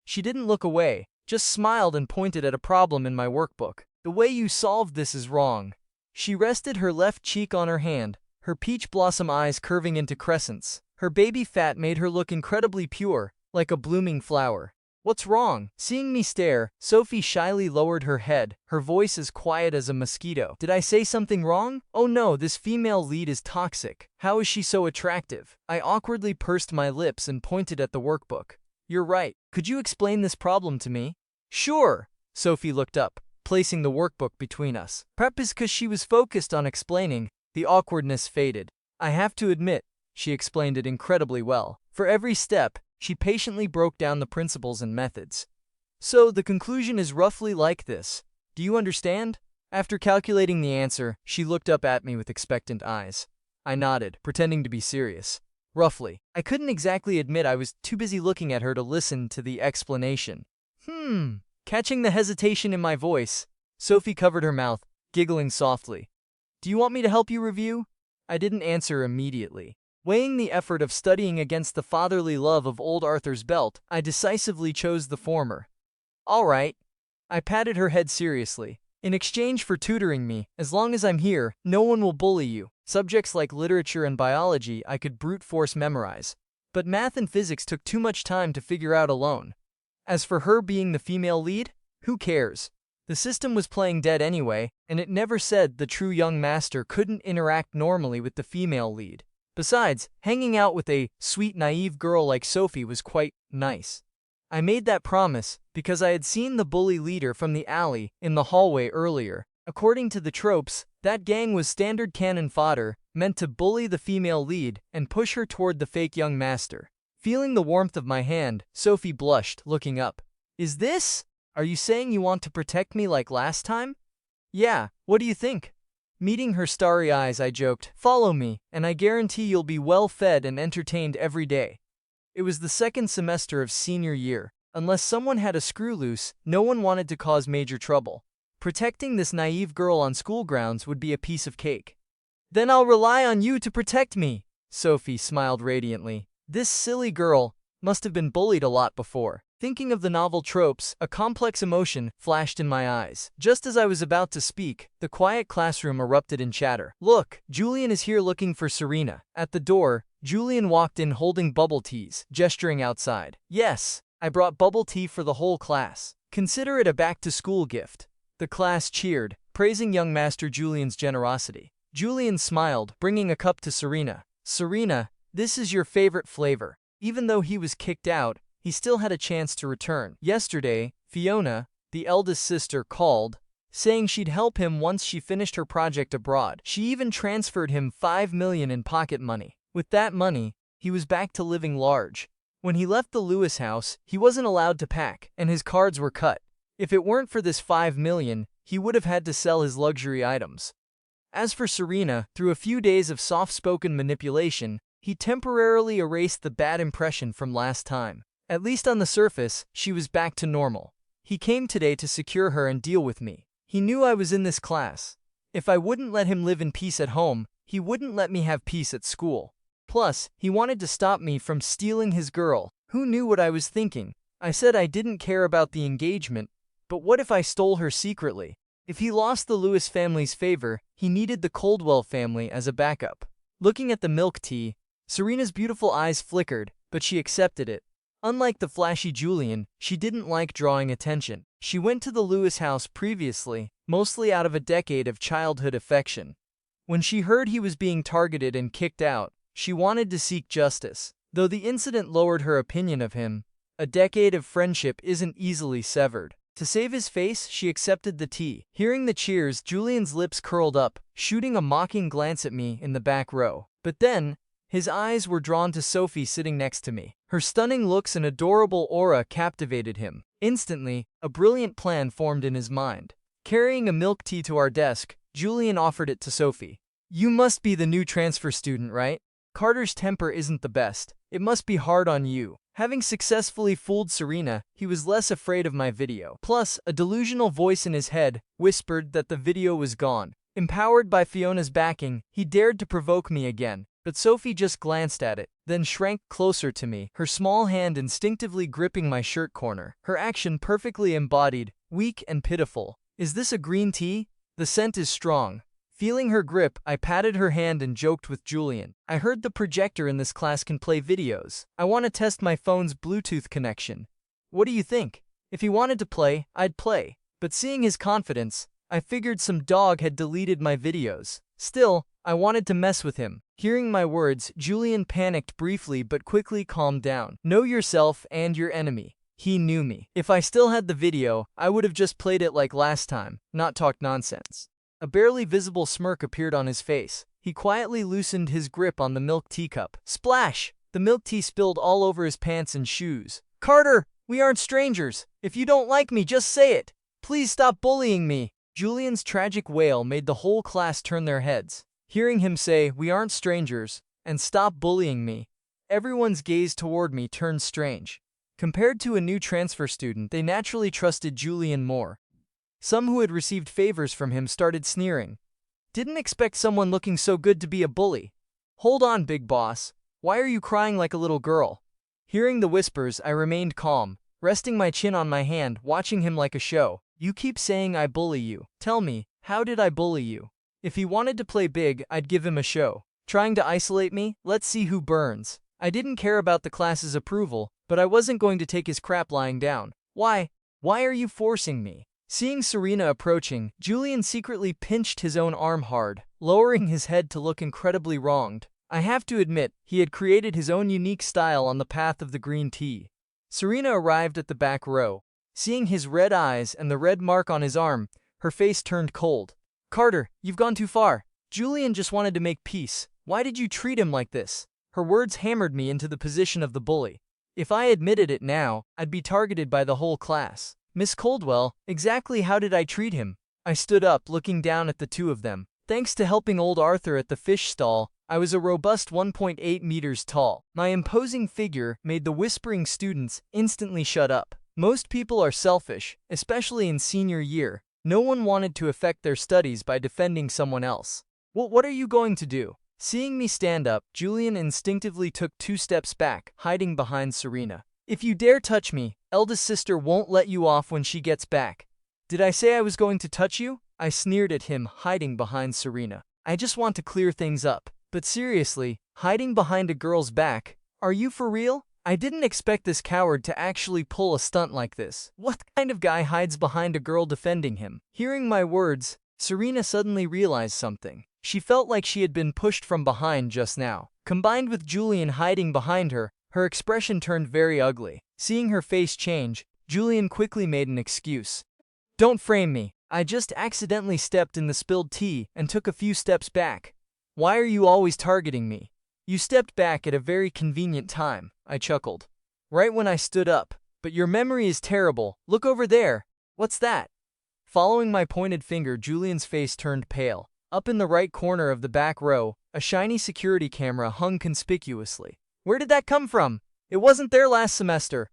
She didn't look away, just smiled and pointed at a problem in my workbook. The way you solved this is wrong. She rested her left cheek on her hand, her peach blossom eyes curving into crescents. Her baby fat made her look incredibly pure, like a blooming flower. What's wrong? Seeing me stare, Sophie shyly lowered her head, her voice as quiet as a mosquito. Did I say something wrong? Oh no, this female lead is toxic. How is she so attractive? I awkwardly pursed my lips and pointed at the workbook. You're right. Could you explain this problem to me? Sure. Sophie looked up, placing the workbook between us. Perhaps because she was focused on explaining, the awkwardness faded. I have to admit, she explained it incredibly well. For every step, she patiently broke down the principles and methods. So the conclusion is roughly like this. Do you understand? After calculating the answer, she looked up at me with expectant eyes. I nodded, pretending to be serious. Roughly. I couldn't exactly admit I was too busy looking at her to listen to the explanation. Catching the hesitation in my voice, Sophie covered her mouth, giggling softly. Do you want me to help you review? I didn't answer immediately. Weighing the effort of studying against the fatherly love of old Arthur's belt, I decisively chose the former. All right. I patted her head seriously. In exchange for tutoring me, as long as I'm here, no one will bully you. Subjects like literature and biology I could brute force memorize. But math and physics took too much time to figure out alone. As for her being the female lead, who cares? The system was playing dead anyway, and it never said the true young master couldn't interact normally with the female lead. Besides, hanging out with a sweet, naive girl like Sophie was quite nice. I made that promise because I had seen the bully leader from the alley in the hallway earlier. According to the tropes, that gang was standard cannon fodder, meant to bully the female lead and push her toward the fake young master. Feeling the warmth of my hand, Sophie blushed, looking up. Is this? Are you saying you want to protect me like last time? Yeah, what do you think? Meeting her starry eyes, I joked, follow me, and I guarantee you'll be well fed and entertained every day. It was the second semester of senior year. Unless someone had a screw loose, no one wanted to cause major trouble. Protecting this naive girl on school grounds would be a piece of cake. Then I'll rely on you to protect me, Sophie smiled radiantly. This silly girl must have been bullied a lot before. Thinking of the novel tropes, a complex emotion flashed in my eyes. Just as I was about to speak, the quiet classroom erupted in chatter. Look, Julian is here looking for Serena. At the door, Julian walked in holding bubble teas, gesturing outside. Yes, I brought bubble tea for the whole class. Consider it a back-to-school gift. The class cheered, praising young Master Julian's generosity. Julian smiled, bringing a cup to Serena. Serena, this is your favorite flavor. Even though he was kicked out, he still had a chance to return. Yesterday, Fiona, the eldest sister, called, saying she'd help him once she finished her project abroad. She even transferred him $5 million in pocket money. With that money, he was back to living large. When he left the Lewis house, he wasn't allowed to pack, and his cards were cut. If it weren't for this $5 million, he would have had to sell his luxury items. As for Serena, through a few days of soft-spoken manipulation, he temporarily erased the bad impression from last time. At least on the surface, she was back to normal. He came today to secure her and deal with me. He knew I was in this class. If I wouldn't let him live in peace at home, he wouldn't let me have peace at school. Plus, he wanted to stop me from stealing his girl. Who knew what I was thinking? I said I didn't care about the engagement, but what if I stole her secretly? If he lost the Lewis family's favor, he needed the Coldwell family as a backup. Looking at the milk tea, Serena's beautiful eyes flickered, but she accepted it. Unlike the flashy Julian, she didn't like drawing attention. She went to the Lewis house previously, mostly out of a decade of childhood affection. When she heard he was being targeted and kicked out, she wanted to seek justice. Though the incident lowered her opinion of him, a decade of friendship isn't easily severed. To save his face, she accepted the tea. Hearing the cheers, Julian's lips curled up, shooting a mocking glance at me in the back row. But then, his eyes were drawn to Sophie sitting next to me. Her stunning looks and adorable aura captivated him. Instantly, a brilliant plan formed in his mind. Carrying a milk tea to our desk, Julian offered it to Sophie. You must be the new transfer student, right? Carter's temper isn't the best. It must be hard on you. Having successfully fooled Serena, he was less afraid of my video. Plus, a delusional voice in his head whispered that the video was gone. Empowered by Fiona's backing, he dared to provoke me again. But Sophie just glanced at it, then shrank closer to me, her small hand instinctively gripping my shirt corner. Her action perfectly embodied, weak and pitiful. Is this a green tea? The scent is strong. Feeling her grip, I patted her hand and joked with Julian. I heard the projector in this class can play videos. I want to test my phone's Bluetooth connection. What do you think? If he wanted to play, I'd play. But seeing his confidence, I figured some dog had deleted my videos. Still, I wanted to mess with him. Hearing my words, Julian panicked briefly but quickly calmed down. Know yourself and your enemy. He knew me. If I still had the video, I would have just played it like last time, not talked nonsense. A barely visible smirk appeared on his face. He quietly loosened his grip on the milk teacup. Splash! The milk tea spilled all over his pants and shoes. Carter, we aren't strangers. If you don't like me, just say it. Please stop bullying me. Julian's tragic wail made the whole class turn their heads. Hearing him say, we aren't strangers, and stop bullying me, everyone's gaze toward me turned strange. Compared to a new transfer student, they naturally trusted Julian more. Some who had received favors from him started sneering. Didn't expect someone looking so good to be a bully. Hold on, big boss. Why are you crying like a little girl? Hearing the whispers, I remained calm, resting my chin on my hand, watching him like a show. You keep saying I bully you. Tell me, how did I bully you? If he wanted to play big, I'd give him a show. Trying to isolate me? Let's see who burns. I didn't care about the class's approval, but I wasn't going to take his crap lying down. Why? Why are you forcing me? Seeing Serena approaching, Julian secretly pinched his own arm hard, lowering his head to look incredibly wronged. I have to admit, he had created his own unique style on the path of the green tea. Serena arrived at the back row. Seeing his red eyes and the red mark on his arm, her face turned cold. Carter, you've gone too far. Julian just wanted to make peace. Why did you treat him like this? Her words hammered me into the position of the bully. If I admitted it now, I'd be targeted by the whole class. Miss Coldwell, exactly how did I treat him? I stood up, looking down at the two of them. Thanks to helping old Arthur at the fish stall, I was a robust 1.8 meters tall. My imposing figure made the whispering students instantly shut up. Most people are selfish, especially in senior year. No one wanted to affect their studies by defending someone else. What are you going to do? Seeing me stand up, Julian instinctively took 2 steps back, hiding behind Serena. If you dare touch me, eldest sister won't let you off when she gets back. Did I say I was going to touch you? I sneered at him, hiding behind Serena. I just want to clear things up. But seriously, hiding behind a girl's back? Are you for real? I didn't expect this coward to actually pull a stunt like this. What kind of guy hides behind a girl defending him? Hearing my words, Serena suddenly realized something. She felt like she had been pushed from behind just now. Combined with Julian hiding behind her, her expression turned very ugly. Seeing her face change, Julian quickly made an excuse. Don't frame me. I just accidentally stepped in the spilled tea and took a few steps back. Why are you always targeting me? You stepped back at a very convenient time, I chuckled. Right when I stood up. But your memory is terrible. Look over there. What's that? Following my pointed finger, Julian's face turned pale. Up in the right corner of the back row, a shiny security camera hung conspicuously. Where did that come from? It wasn't there last semester.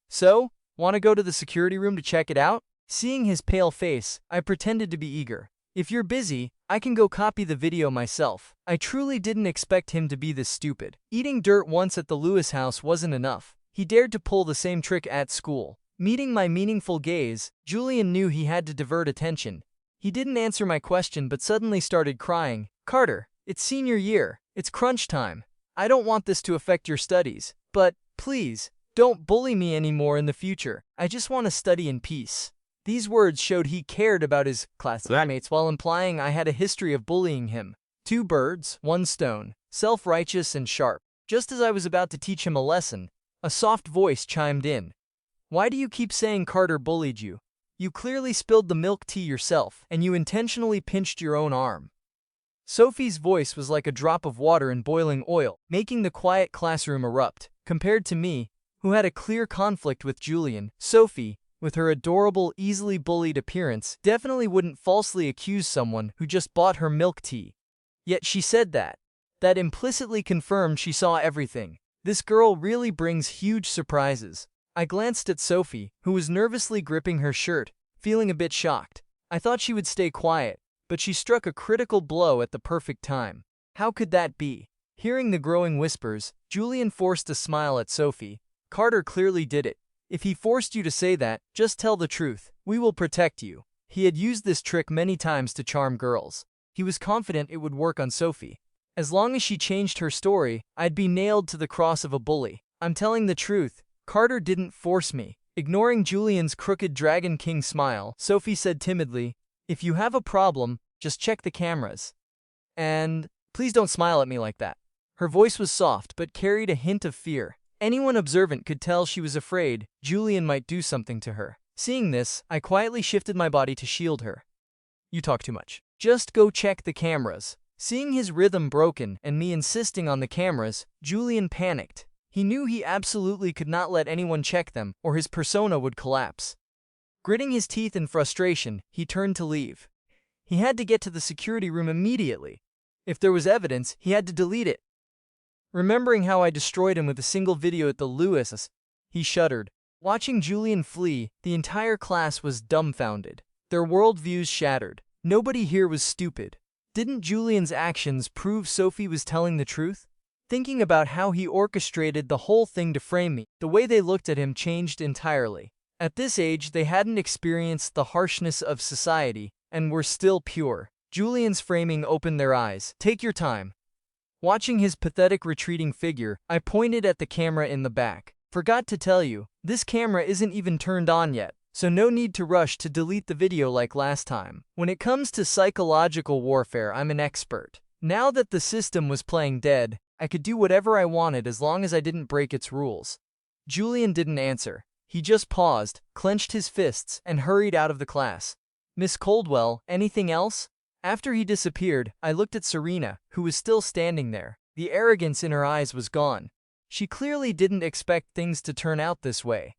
So, want to go to the security room to check it out? Seeing his pale face, I pretended to be eager. If you're busy, I can go copy the video myself. I truly didn't expect him to be this stupid. Eating dirt once at the Lewis house wasn't enough. He dared to pull the same trick at school. Meeting my meaningful gaze, Julian knew he had to divert attention. He didn't answer my question but suddenly started crying. Carter, it's senior year. It's crunch time. I don't want this to affect your studies. But, please, don't bully me anymore in the future. I just want to study in peace. These words showed he cared about his classmates while implying I had a history of bullying him. Two birds, one stone, self-righteous and sharp. Just as I was about to teach him a lesson, a soft voice chimed in. Why do you keep saying Carter bullied you? You clearly spilled the milk tea yourself, and you intentionally pinched your own arm. Sophie's voice was like a drop of water in boiling oil, making the quiet classroom erupt. Compared to me, who had a clear conflict with Julian, Sophie, with her adorable, easily bullied appearance, definitely wouldn't falsely accuse someone who just bought her milk tea. Yet she said that. That implicitly confirmed she saw everything. This girl really brings huge surprises. I glanced at Sophie, who was nervously gripping her shirt, feeling a bit shocked. I thought she would stay quiet, but she struck a critical blow at the perfect time. How could that be? Hearing the growing whispers, Julian forced a smile at Sophie. Carter clearly did it. If he forced you to say that, just tell the truth. We will protect you. He had used this trick many times to charm girls. He was confident it would work on Sophie. As long as she changed her story, I'd be nailed to the cross of a bully. I'm telling the truth. Carter didn't force me. Ignoring Julian's crooked Dragon King smile, Sophie said timidly, if you have a problem, just check the cameras. And please don't smile at me like that. Her voice was soft but carried a hint of fear. Anyone observant could tell she was afraid Julian might do something to her. Seeing this, I quietly shifted my body to shield her. You talk too much. Just go check the cameras. Seeing his rhythm broken and me insisting on the cameras, Julian panicked. He knew he absolutely could not let anyone check them, or his persona would collapse. Gritting his teeth in frustration, he turned to leave. He had to get to the security room immediately. If there was evidence, he had to delete it. Remembering how I destroyed him with a single video at the Lewis, he shuddered. Watching Julian flee, the entire class was dumbfounded. Their worldviews shattered. Nobody here was stupid. Didn't Julian's actions prove Sophie was telling the truth? Thinking about how he orchestrated the whole thing to frame me, the way they looked at him changed entirely. At this age, they hadn't experienced the harshness of society, and were still pure. Julian's framing opened their eyes. Take your time. Watching his pathetic retreating figure, I pointed at the camera in the back. Forgot to tell you, this camera isn't even turned on yet, so no need to rush to delete the video like last time. When it comes to psychological warfare, I'm an expert. Now that the system was playing dead, I could do whatever I wanted as long as I didn't break its rules. Julian didn't answer. He just paused, clenched his fists, and hurried out of the class. Miss Coldwell, anything else? After he disappeared, I looked at Serena, who was still standing there. The arrogance in her eyes was gone. She clearly didn't expect things to turn out this way.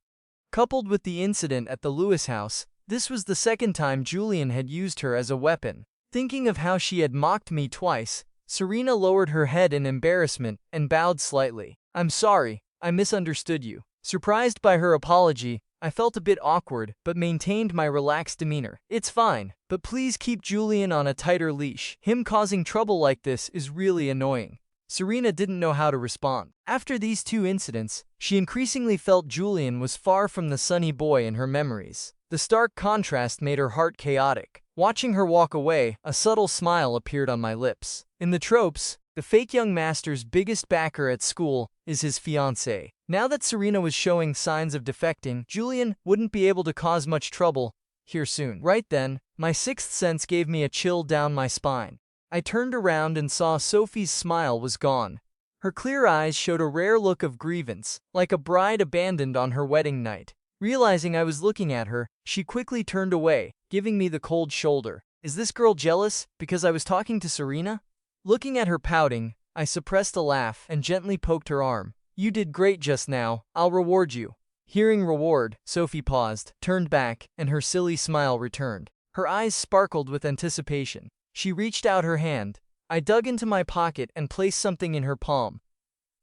Coupled with the incident at the Lewis house, this was the second time Julian had used her as a weapon. Thinking of how she had mocked me twice, Serena lowered her head in embarrassment and bowed slightly. I'm sorry, I misunderstood you. Surprised by her apology, I felt a bit awkward, but maintained my relaxed demeanor. It's fine, but please keep Julian on a tighter leash. Him causing trouble like this is really annoying. Serena didn't know how to respond. After these two incidents, she increasingly felt Julian was far from the sunny boy in her memories. The stark contrast made her heart chaotic. Watching her walk away, a subtle smile appeared on my lips. In the tropes, The fake young master's biggest backer at school is his fiancée. Now that Serena was showing signs of defecting, Julian wouldn't be able to cause much trouble here soon. Right then, my sixth sense gave me a chill down my spine. I turned around and saw Sophie's smile was gone. Her clear eyes showed a rare look of grievance, like a bride abandoned on her wedding night. Realizing I was looking at her, she quickly turned away, giving me the cold shoulder. Is this girl jealous because I was talking to Serena? Looking at her pouting, I suppressed a laugh and gently poked her arm. You did great just now, I'll reward you. Hearing reward, Sophie paused, turned back, and her silly smile returned. Her eyes sparkled with anticipation. She reached out her hand. I dug into my pocket and placed something in her palm.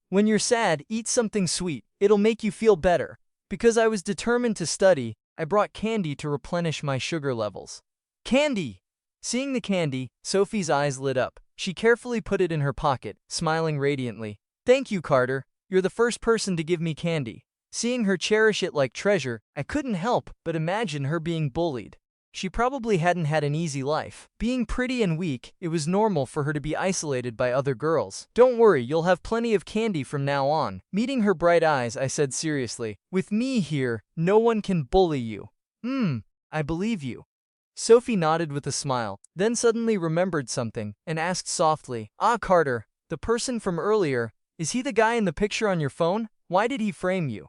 When you're sad, eat something sweet, it'll make you feel better. Because I was determined to study, I brought candy to replenish my sugar levels. Candy! Seeing the candy, Sophie's eyes lit up. She carefully put it in her pocket, smiling radiantly. Thank you, Carter. You're the first person to give me candy. Seeing her cherish it like treasure, I couldn't help but imagine her being bullied. She probably hadn't had an easy life. Being pretty and weak, it was normal for her to be isolated by other girls. Don't worry, you'll have plenty of candy from now on. Meeting her bright eyes, I said seriously, with me here, no one can bully you. I believe you. Sophie nodded with a smile, then suddenly remembered something, and asked softly, Carter, the person from earlier, is he the guy in the picture on your phone? Why did he frame you?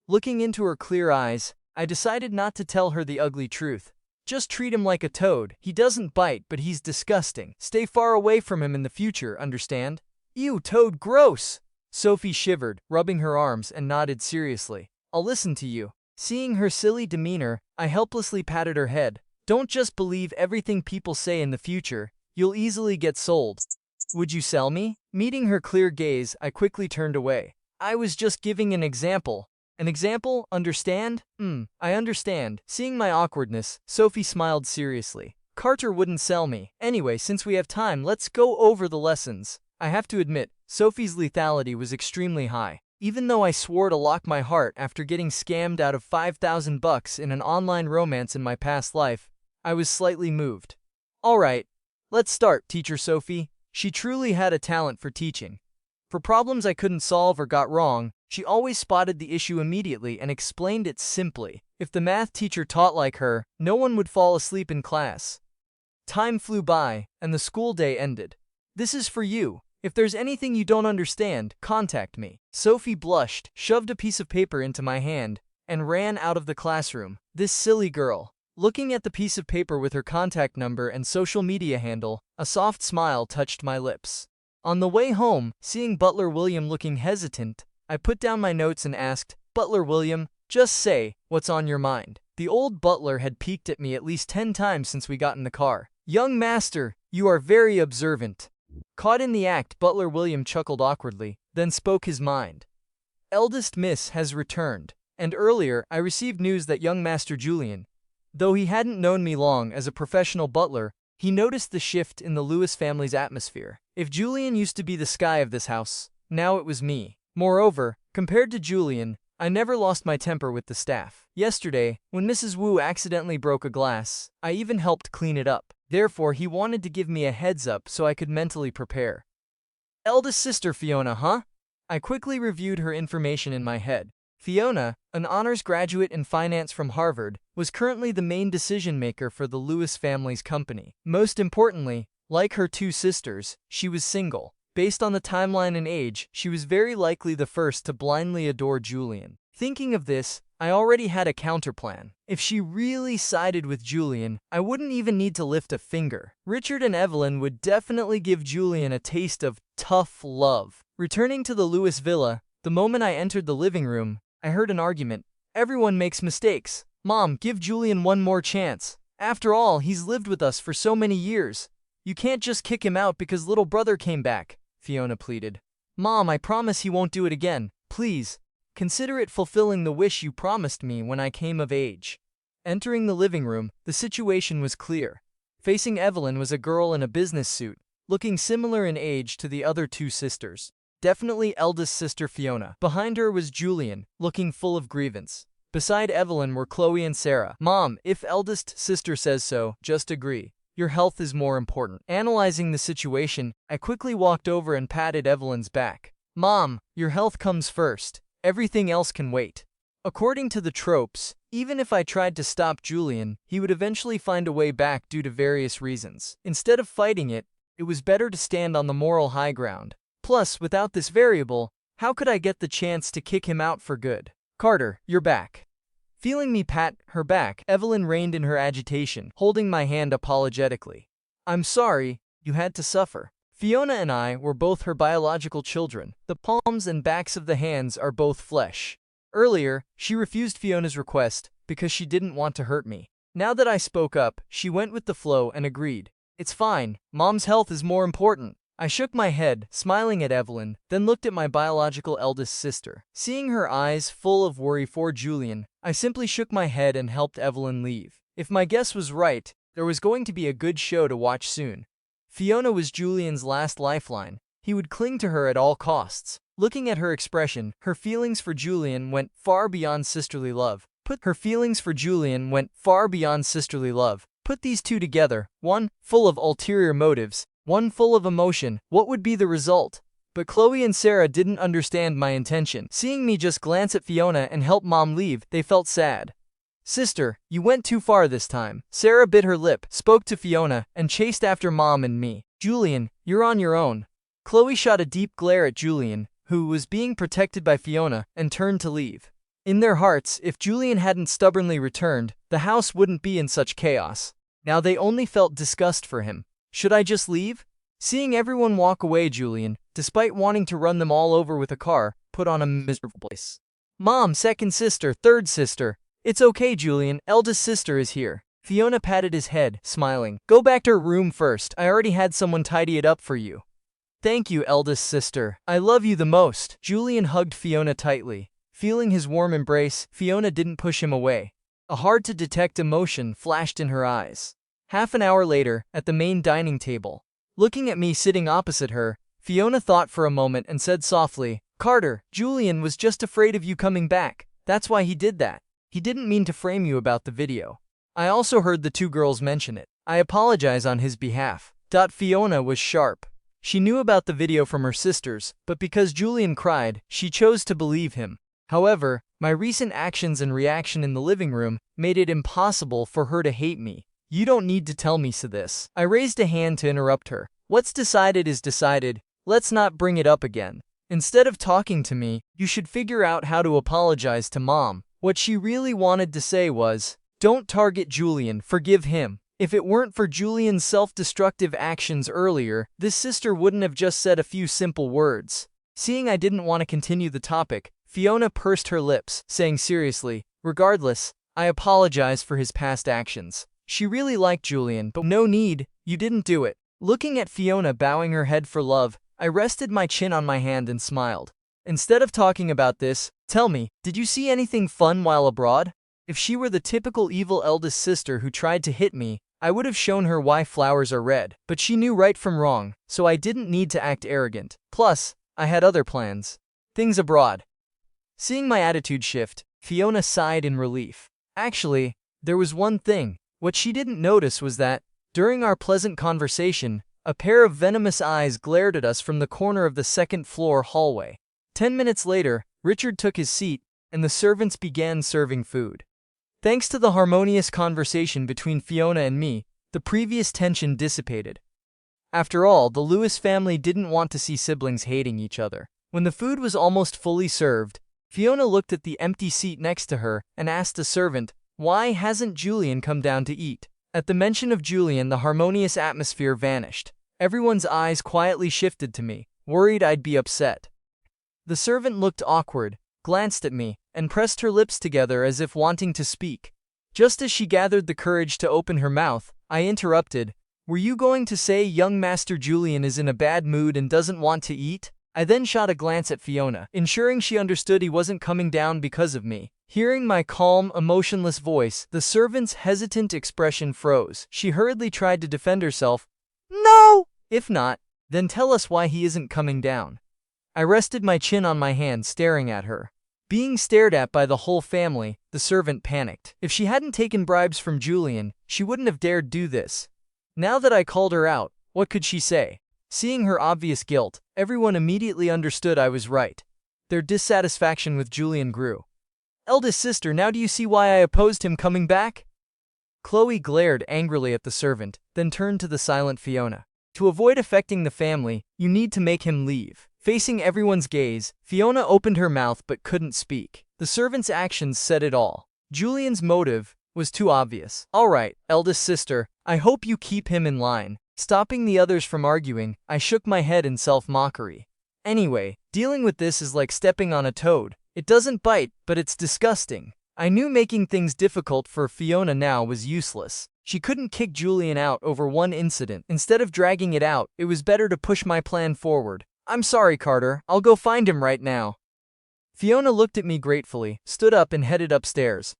Looking into her clear eyes, I decided not to tell her the ugly truth. Just treat him like a toad. He doesn't bite, but he's disgusting. Stay far away from him in the future, understand? Ew, toad, gross! Sophie shivered, rubbing her arms, and nodded seriously. I'll listen to you. Seeing her silly demeanor, I helplessly patted her head. Don't just believe everything people say in the future. You'll easily get sold. Would you sell me? Meeting her clear gaze, I quickly turned away. I was just giving an example. An example? Understand? I understand. Seeing my awkwardness, Sophie smiled seriously. Carter wouldn't sell me. Anyway, since we have time, let's go over the lessons. I have to admit, Sophie's lethality was extremely high. Even though I swore to lock my heart after getting scammed out of $5,000 in an online romance in my past life, I was slightly moved. Alright, let's start, Teacher Sophie. She truly had a talent for teaching. For problems I couldn't solve or got wrong, she always spotted the issue immediately and explained it simply. If the math teacher taught like her, no one would fall asleep in class. Time flew by, and the school day ended. This is for you. If there's anything you don't understand, contact me. Sophie blushed, shoved a piece of paper into my hand, and ran out of the classroom. This silly girl. Looking at the piece of paper with her contact number and social media handle, a soft smile touched my lips. On the way home, seeing Butler William looking hesitant, I put down my notes and asked, Butler William, just say, what's on your mind? The old butler had peeked at me at least 10 times since we got in the car. Young master, you are very observant. Caught in the act, Butler William chuckled awkwardly, then spoke his mind. Eldest Miss has returned, and earlier I received news that young Master Julian, though he hadn't known me long as a professional butler, he noticed the shift in the Lewis family's atmosphere. If Julian used to be the sky of this house, now it was me. Moreover, compared to Julian, I never lost my temper with the staff. Yesterday, when Mrs. Wu accidentally broke a glass, I even helped clean it up. Therefore, he wanted to give me a heads up so I could mentally prepare. Eldest sister Fiona, huh? I quickly reviewed her information in my head. Fiona, an honors graduate in finance from Harvard, was currently the main decision-maker for the Lewis family's company. Most importantly, like her two sisters, she was single. Based on the timeline and age, she was very likely the first to blindly adore Julian. Thinking of this, I already had a counterplan. If she really sided with Julian, I wouldn't even need to lift a finger. Richard and Evelyn would definitely give Julian a taste of tough love. Returning to the Lewis villa, the moment I entered the living room, I heard an argument. Everyone makes mistakes. Mom, give Julian one more chance. After all, he's lived with us for so many years. You can't just kick him out because little brother came back, Fiona pleaded. Mom, I promise he won't do it again. Please, consider it fulfilling the wish you promised me when I came of age. Entering the living room, the situation was clear. Facing Evelyn was a girl in a business suit, looking similar in age to the other two sisters. Definitely eldest sister Fiona. Behind her was Julian, looking full of grievance. Beside Evelyn were Chloe and Sarah. Mom, if eldest sister says so, just agree. your health is more important. Analyzing the situation, I quickly walked over and patted Evelyn's back. Mom, your health comes first. Everything else can wait. According to the tropes, even if I tried to stop Julian, he would eventually find a way back due to various reasons. Instead of fighting it, it was better to stand on the moral high ground. Plus, without this variable, how could I get the chance to kick him out for good? Carter, you're back. Feeling me pat her back, Evelyn reined in her agitation, holding my hand apologetically. I'm sorry, you had to suffer. Fiona and I were both her biological children. The palms and backs of the hands are both flesh. Earlier, she refused Fiona's request because she didn't want to hurt me. Now that I spoke up, she went with the flow and agreed. It's fine, Mom's health is more important. I shook my head, smiling at Evelyn, then looked at my biological eldest sister. Seeing her eyes full of worry for Julian, I simply shook my head and helped Evelyn leave. If my guess was right, there was going to be a good show to watch soon. Fiona was Julian's last lifeline. He would cling to her at all costs. Looking at her expression, her feelings for Julian went far beyond sisterly love. Put these two together, one full of ulterior motives, one full of emotion. What would be the result? But Chloe and Sarah didn't understand my intention. Seeing me just glance at Fiona and help Mom leave, they felt sad. Sister, you went too far this time. Sarah bit her lip, spoke to Fiona, and chased after Mom and me. Julian, you're on your own. Chloe shot a deep glare at Julian, who was being protected by Fiona, and turned to leave. In their hearts, if Julian hadn't stubbornly returned, the house wouldn't be in such chaos. Now they only felt disgust for him. Should I just leave? Seeing everyone walk away, Julian, despite wanting to run them all over with a car, put on a miserable face. Mom, second sister, third sister. It's okay, Julian, eldest sister is here. Fiona patted his head, smiling. Go back to her room first. I already had someone tidy it up for you. Thank you, eldest sister. I love you the most. Julian hugged Fiona tightly. Feeling his warm embrace, Fiona didn't push him away. A hard-to-detect emotion flashed in her eyes. Half an hour later, at the main dining table. Looking at me sitting opposite her, Fiona thought for a moment and said softly, Carter, Julian was just afraid of you coming back. That's why he did that. He didn't mean to frame you about the video. I also heard the two girls mention it. I apologize on his behalf. Fiona was sharp. She knew about the video from her sisters, but because Julian cried, she chose to believe him. However, my recent actions and reaction in the living room made it impossible for her to hate me. You don't need to tell me this. I raised a hand to interrupt her. What's decided is decided. Let's not bring it up again. Instead of talking to me, you should figure out how to apologize to Mom. What she really wanted to say was, don't target Julian, forgive him. If it weren't for Julian's self-destructive actions earlier, this sister wouldn't have just said a few simple words. Seeing I didn't want to continue the topic, Fiona pursed her lips, saying seriously, regardless, I apologize for his past actions. She really liked Julian, but no need, you didn't do it. Looking at Fiona bowing her head for love, I rested my chin on my hand and smiled. Instead of talking about this, tell me, did you see anything fun while abroad? If she were the typical evil eldest sister who tried to hit me, I would have shown her why flowers are red. But she knew right from wrong, so I didn't need to act arrogant. Plus, I had other plans. Things abroad. Seeing my attitude shift, Fiona sighed in relief. Actually, there was one thing. What she didn't notice was that, during our pleasant conversation, a pair of venomous eyes glared at us from the corner of the second-floor hallway. 10 minutes later, Richard took his seat, and the servants began serving food. Thanks to the harmonious conversation between Fiona and me, the previous tension dissipated. After all, the Lewis family didn't want to see siblings hating each other. When the food was almost fully served, Fiona looked at the empty seat next to her and asked the servant, why hasn't Julian come down to eat? At the mention of Julian, the harmonious atmosphere vanished. Everyone's eyes quietly shifted to me, worried I'd be upset. The servant looked awkward, glanced at me, and pressed her lips together as if wanting to speak. Just as she gathered the courage to open her mouth, I interrupted. Were you going to say young Master Julian is in a bad mood and doesn't want to eat? I then shot a glance at Fiona, ensuring she understood he wasn't coming down because of me. Hearing my calm, emotionless voice, the servant's hesitant expression froze. She hurriedly tried to defend herself. No! If not, then tell us why he isn't coming down. I rested my chin on my hand, staring at her. Being stared at by the whole family, the servant panicked. If she hadn't taken bribes from Julian, she wouldn't have dared do this. Now that I called her out, what could she say? Seeing her obvious guilt, everyone immediately understood I was right. Their dissatisfaction with Julian grew. Eldest sister, now do you see why I opposed him coming back? Chloe glared angrily at the servant, then turned to the silent Fiona. To avoid affecting the family, you need to make him leave. Facing everyone's gaze, Fiona opened her mouth but couldn't speak. The servant's actions said it all. Julian's motive was too obvious. Alright, eldest sister, I hope you keep him in line. Stopping the others from arguing, I shook my head in self-mockery. Anyway, dealing with this is like stepping on a toad. It doesn't bite, but it's disgusting. I knew making things difficult for Fiona now was useless. She couldn't kick Julian out over one incident. Instead of dragging it out, it was better to push my plan forward. I'm sorry, Carter. I'll go find him right now. Fiona looked at me gratefully, stood up and headed upstairs.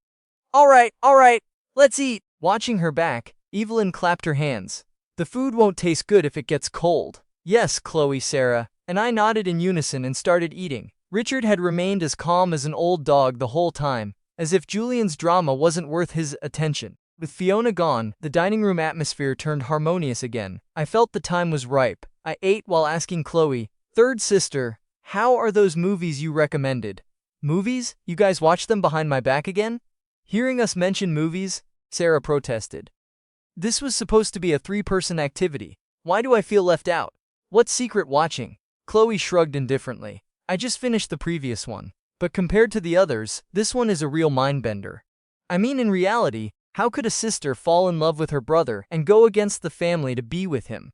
All right, let's eat. Watching her back, Evelyn clapped her hands. The food won't taste good if it gets cold. Yes, Chloe, Sarah, and I nodded in unison and started eating. Richard had remained as calm as an old dog the whole time, as if Julian's drama wasn't worth his attention. With Fiona gone, the dining room atmosphere turned harmonious again. I felt the time was ripe. I ate while asking Chloe, third sister, how are those movies you recommended? Movies? You guys watch them behind my back again? Hearing us mention movies, Sarah protested. This was supposed to be a three-person activity. Why do I feel left out? What's secret watching? Chloe shrugged indifferently. I just finished the previous one. But compared to the others, this one is a real mind-bender. I mean, in reality, how could a sister fall in love with her brother and go against the family to be with him?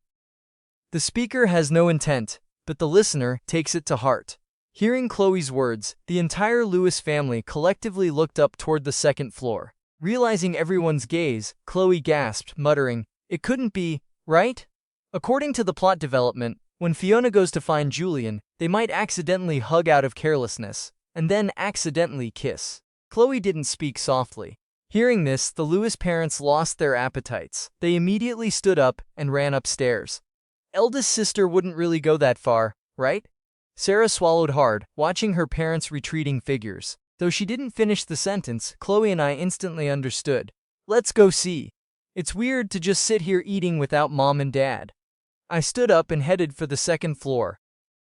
The speaker has no intent, but the listener takes it to heart. Hearing Chloe's words, the entire Lewis family collectively looked up toward the second floor. Realizing everyone's gaze, Chloe gasped, muttering, "It couldn't be, right?" According to the plot development, when Fiona goes to find Julian, they might accidentally hug out of carelessness, and then accidentally kiss. Chloe didn't speak softly. Hearing this, the Lewis parents lost their appetites. They immediately stood up and ran upstairs. Eldest sister wouldn't really go that far, right? Sarah swallowed hard, watching her parents' retreating figures. Though she didn't finish the sentence, Chloe and I instantly understood. Let's go see. It's weird to just sit here eating without mom and dad. I stood up and headed for the second floor.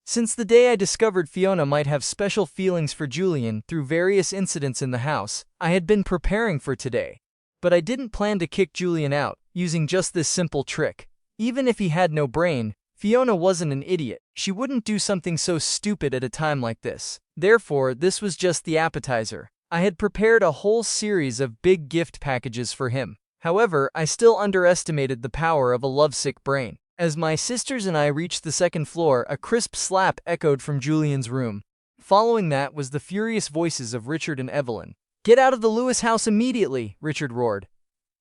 Since the day I discovered Fiona might have special feelings for Julian through various incidents in the house, I had been preparing for today. But I didn't plan to kick Julian out, using just this simple trick. Even if he had no brain, Fiona wasn't an idiot. She wouldn't do something so stupid at a time like this. Therefore, this was just the appetizer. I had prepared a whole series of big gift packages for him. However, I still underestimated the power of a lovesick brain. As my sisters and I reached the second floor, a crisp slap echoed from Julian's room. Following that was the furious voices of Richard and Evelyn. "Get out of the Lewis house immediately," Richard roared.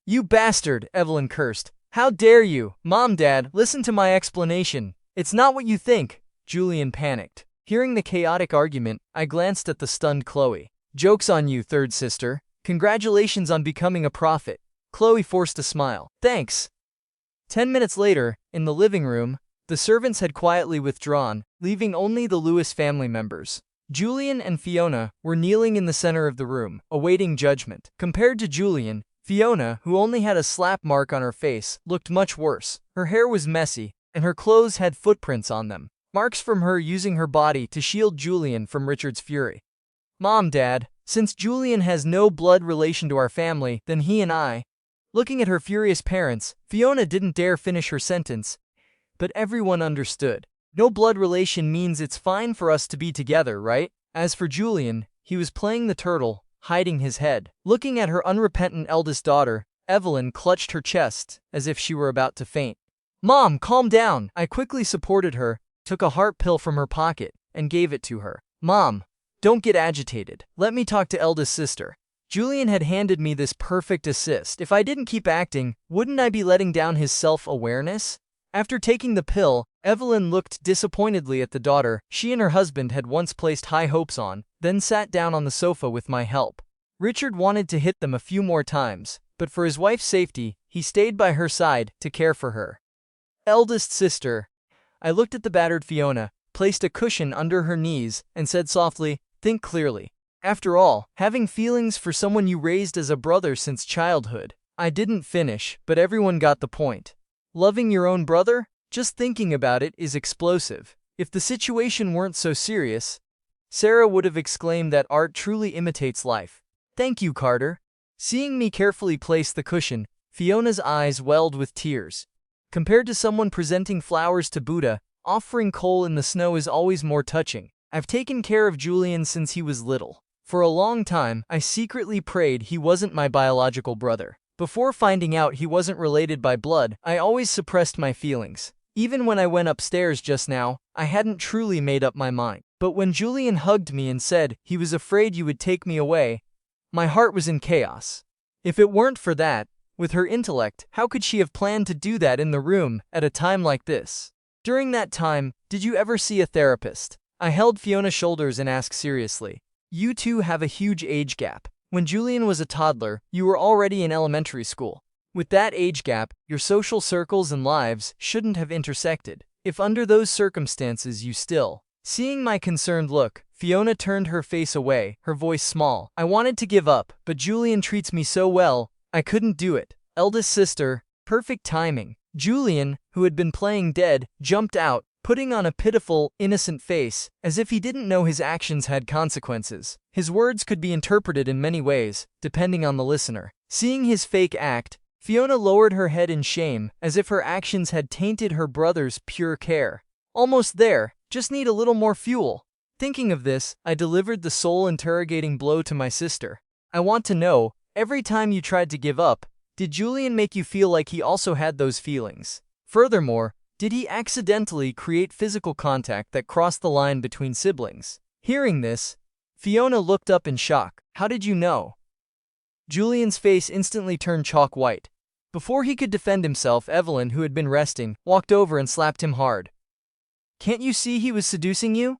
"You bastard," Evelyn cursed. "How dare you? Mom, Dad, listen to my explanation. It's not what you think." Julian panicked. Hearing the chaotic argument, I glanced at the stunned Chloe. "Joke's on you, third sister. Congratulations on becoming a prophet." Chloe forced a smile. "Thanks." 10 minutes later, in the living room, the servants had quietly withdrawn, leaving only the Lewis family members. Julian and Fiona were kneeling in the center of the room, awaiting judgment. Compared to Julian, Fiona, who only had a slap mark on her face, looked much worse. Her hair was messy, and her clothes had footprints on them. Marks from her using her body to shield Julian from Richard's fury. "Mom, Dad, since Julian has no blood relation to our family, then he and I..." Looking at her furious parents, Fiona didn't dare finish her sentence. But everyone understood. No blood relation means it's fine for us to be together, right? As for Julian, he was playing the turtle, hiding his head. Looking at her unrepentant eldest daughter, Evelyn clutched her chest, as if she were about to faint. "Mom, calm down!" I quickly supported her, took a heart pill from her pocket, and gave it to her. "Mom, don't get agitated. Let me talk to eldest sister." Julian had handed me this perfect assist. If I didn't keep acting, wouldn't I be letting down his self-awareness? After taking the pill, Evelyn looked disappointedly at the daughter she and her husband had once placed high hopes on, then sat down on the sofa with my help. Richard wanted to hit them a few more times, but for his wife's safety, he stayed by her side to care for her. "Eldest sister." I looked at the battered Fiona, placed a cushion under her knees, and said softly, "Think clearly. After all, having feelings for someone you raised as a brother since childhood." I didn't finish, but everyone got the point. Loving your own brother? Just thinking about it is explosive. If the situation weren't so serious, Sarah would have exclaimed that art truly imitates life. Thank you, Carter. Seeing me carefully place the cushion, Fiona's eyes welled with tears. Compared to someone presenting flowers to Buddha, offering coal in the snow is always more touching. I've taken care of Julian since he was little. For a long time, I secretly prayed he wasn't my biological brother. Before finding out he wasn't related by blood, I always suppressed my feelings. Even when I went upstairs just now, I hadn't truly made up my mind. But when Julian hugged me and said he was afraid you would take me away, my heart was in chaos. If it weren't for that, with her intellect, how could she have planned to do that in the room at a time like this? During that time, did you ever see a therapist? I held Fiona's shoulders and asked seriously. You two have a huge age gap. When Julian was a toddler, you were already in elementary school. With that age gap, your social circles and lives shouldn't have intersected. If under those circumstances you still... Seeing my concerned look, Fiona turned her face away, her voice small. I wanted to give up, but Julian treats me so well, I couldn't do it. Eldest sister, perfect timing. Julian, who had been playing dead, jumped out, putting on a pitiful, innocent face, as if he didn't know his actions had consequences. His words could be interpreted in many ways, depending on the listener. Seeing his fake act, Fiona lowered her head in shame, as if her actions had tainted her brother's pure care. Almost there, just need a little more fuel. Thinking of this, I delivered the soul-interrogating blow to my sister. I want to know, every time you tried to give up, did Julian make you feel like he also had those feelings? Furthermore, did he accidentally create physical contact that crossed the line between siblings? Hearing this, Fiona looked up in shock. How did you know? Julian's face instantly turned chalk white. Before he could defend himself, Evelyn, who had been resting, walked over and slapped him hard. Can't you see he was seducing you?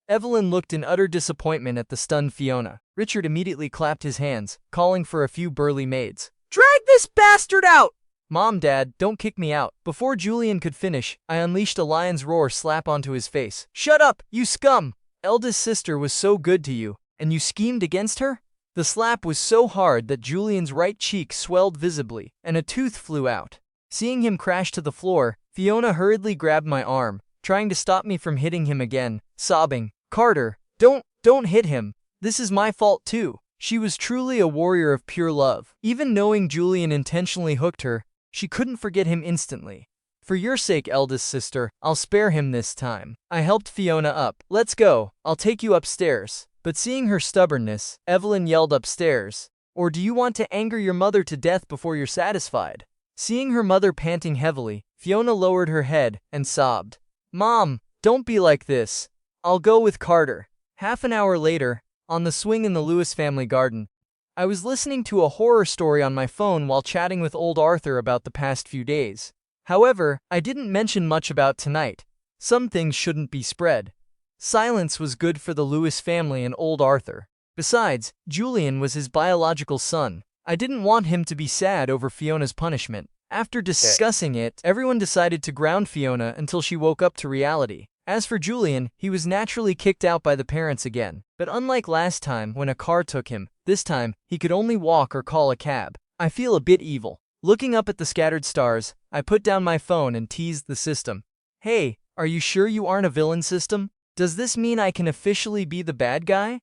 Evelyn looked in utter disappointment at the stunned Fiona. Richard immediately clapped his hands, calling for a few burly maids. Drag this bastard out! Mom, Dad, don't kick me out. Before Julian could finish, I unleashed a lion's roar slap onto his face. Shut up, you scum! Eldest sister was so good to you, and you schemed against her? The slap was so hard that Julian's right cheek swelled visibly, and a tooth flew out. Seeing him crash to the floor, Fiona hurriedly grabbed my arm, trying to stop me from hitting him again, sobbing, Carter, don't hit him. This is my fault too. She was truly a warrior of pure love. Even knowing Julian intentionally hooked her, she couldn't forget him instantly. For your sake, eldest sister, I'll spare him this time. I helped Fiona up. Let's go, I'll take you upstairs. But seeing her stubbornness, Evelyn yelled upstairs. Or do you want to anger your mother to death before you're satisfied? Seeing her mother panting heavily, Fiona lowered her head and sobbed. Mom, don't be like this. I'll go with Carter. Half an hour later, on the swing in the Lewis family garden, I was listening to a horror story on my phone while chatting with old Arthur about the past few days. However, I didn't mention much about tonight. Some things shouldn't be spread. Silence was good for the Lewis family and old Arthur. Besides, Julian was his biological son. I didn't want him to be sad over Fiona's punishment. After discussing it, everyone decided to ground Fiona until she woke up to reality. As for Julian, he was naturally kicked out by the parents again. But unlike last time when a car took him, this time he could only walk or call a cab. I feel a bit evil. Looking up at the scattered stars, I put down my phone and teased the system. Hey, are you sure you aren't a villain, system? Does this mean I can officially be the bad guy?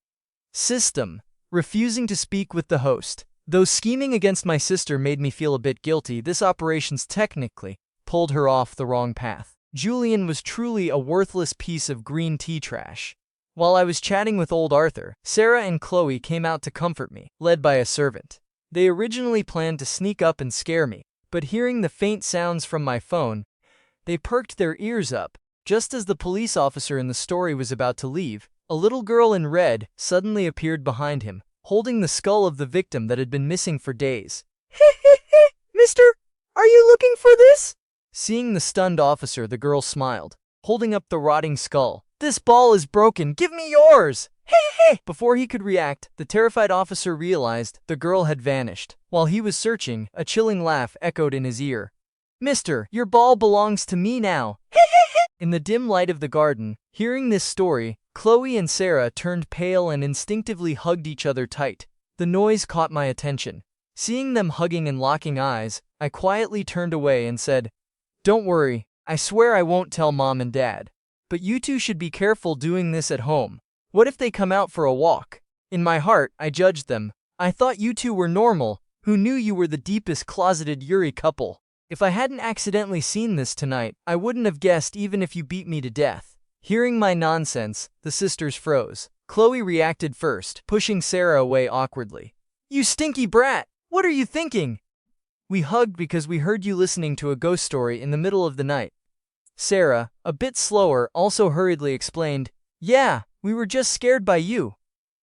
System. Refusing to speak with the host. Though scheming against my sister made me feel a bit guilty, this operation's technically pulled her off the wrong path. Julian was truly a worthless piece of green tea trash. While I was chatting with old Arthur, Sarah and Chloe came out to comfort me, led by a servant. They originally planned to sneak up and scare me, but hearing the faint sounds from my phone, they perked their ears up. Just as the police officer in the story was about to leave, a little girl in red suddenly appeared behind him, holding the skull of the victim that had been missing for days. Mister, are you looking for this? Seeing the stunned officer, the girl smiled, holding up the rotting skull. This ball is broken, give me yours! Before he could react, the terrified officer realized the girl had vanished. While he was searching, a chilling laugh echoed in his ear. Mister, your ball belongs to me now. In the dim light of the garden, hearing this story, Chloe and Sarah turned pale and instinctively hugged each other tight. The noise caught my attention. Seeing them hugging and locking eyes, I quietly turned away and said, Don't worry, I swear I won't tell mom and dad. But you two should be careful doing this at home. What if they come out for a walk? In my heart, I judged them. I thought you two were normal. Who knew you were the deepest closeted Yuri couple? If I hadn't accidentally seen this tonight, I wouldn't have guessed even if you beat me to death. Hearing my nonsense, the sisters froze. Chloe reacted first, pushing Sarah away awkwardly. You stinky brat! What are you thinking? We hugged because we heard you listening to a ghost story in the middle of the night. Sarah, a bit slower, also hurriedly explained, yeah, we were just scared by you.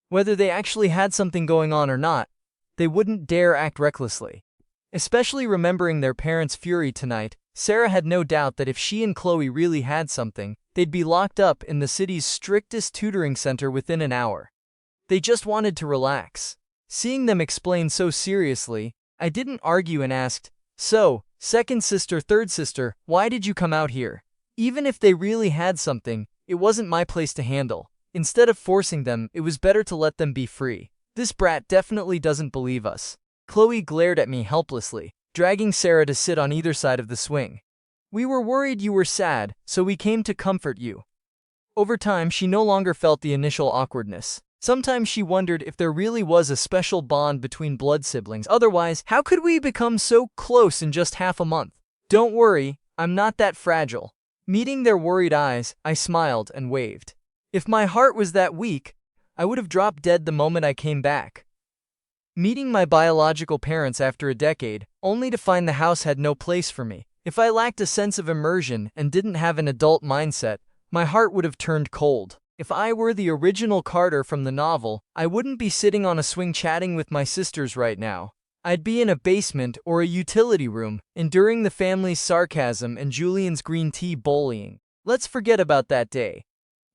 Whether they actually had something going on or not, they wouldn't dare act recklessly. Especially remembering their parents' fury tonight, Sarah had no doubt that if she and Chloe really had something, they'd be locked up in the city's strictest tutoring center within an hour. They just wanted to relax. Seeing them explain so seriously, I didn't argue and asked, so, second sister, third sister, why did you come out here? Even if they really had something, it wasn't my place to handle. Instead of forcing them, it was better to let them be free. This brat definitely doesn't believe us. Chloe glared at me helplessly, dragging Sarah to sit on either side of the swing. We were worried you were sad, so we came to comfort you. Over time, she no longer felt the initial awkwardness. Sometimes she wondered if there really was a special bond between blood siblings. Otherwise, how could we become so close in just half a month? Don't worry, I'm not that fragile. Meeting their worried eyes, I smiled and waved. If my heart was that weak, I would have dropped dead the moment I came back. Meeting my biological parents after a decade, only to find the house had no place for me. If I lacked a sense of immersion and didn't have an adult mindset, my heart would have turned cold. If I were the original Carter from the novel, I wouldn't be sitting on a swing chatting with my sisters right now. I'd be in a basement or a utility room, enduring the family's sarcasm and Julian's green tea bullying. Let's forget about that day.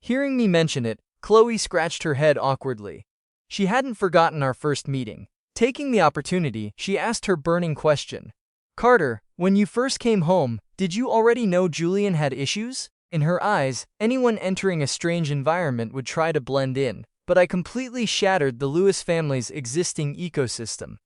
Hearing me mention it, Chloe scratched her head awkwardly. She hadn't forgotten our first meeting. Taking the opportunity, she asked her burning question. Carter, when you first came home, did you already know Julian had issues? In her eyes, anyone entering a strange environment would try to blend in, but I completely shattered the Lewis family's existing ecosystem.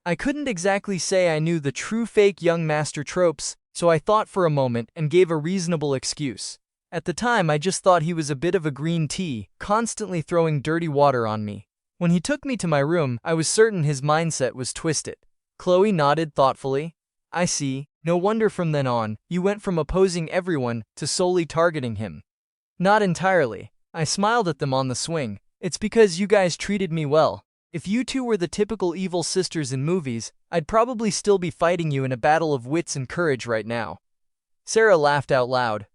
I couldn't exactly say I knew the true fake young master tropes, so I thought for a moment and gave a reasonable excuse. At the time, I just thought he was a bit of a green tea, constantly throwing dirty water on me. When he took me to my room, I was certain his mindset was twisted. Chloe nodded thoughtfully. I see. No wonder from then on, you went from opposing everyone to solely targeting him. Not entirely. I smiled at them on the swing. It's because you guys treated me well. If you two were the typical evil sisters in movies, I'd probably still be fighting you in a battle of wits and courage right now. Sarah laughed out loud.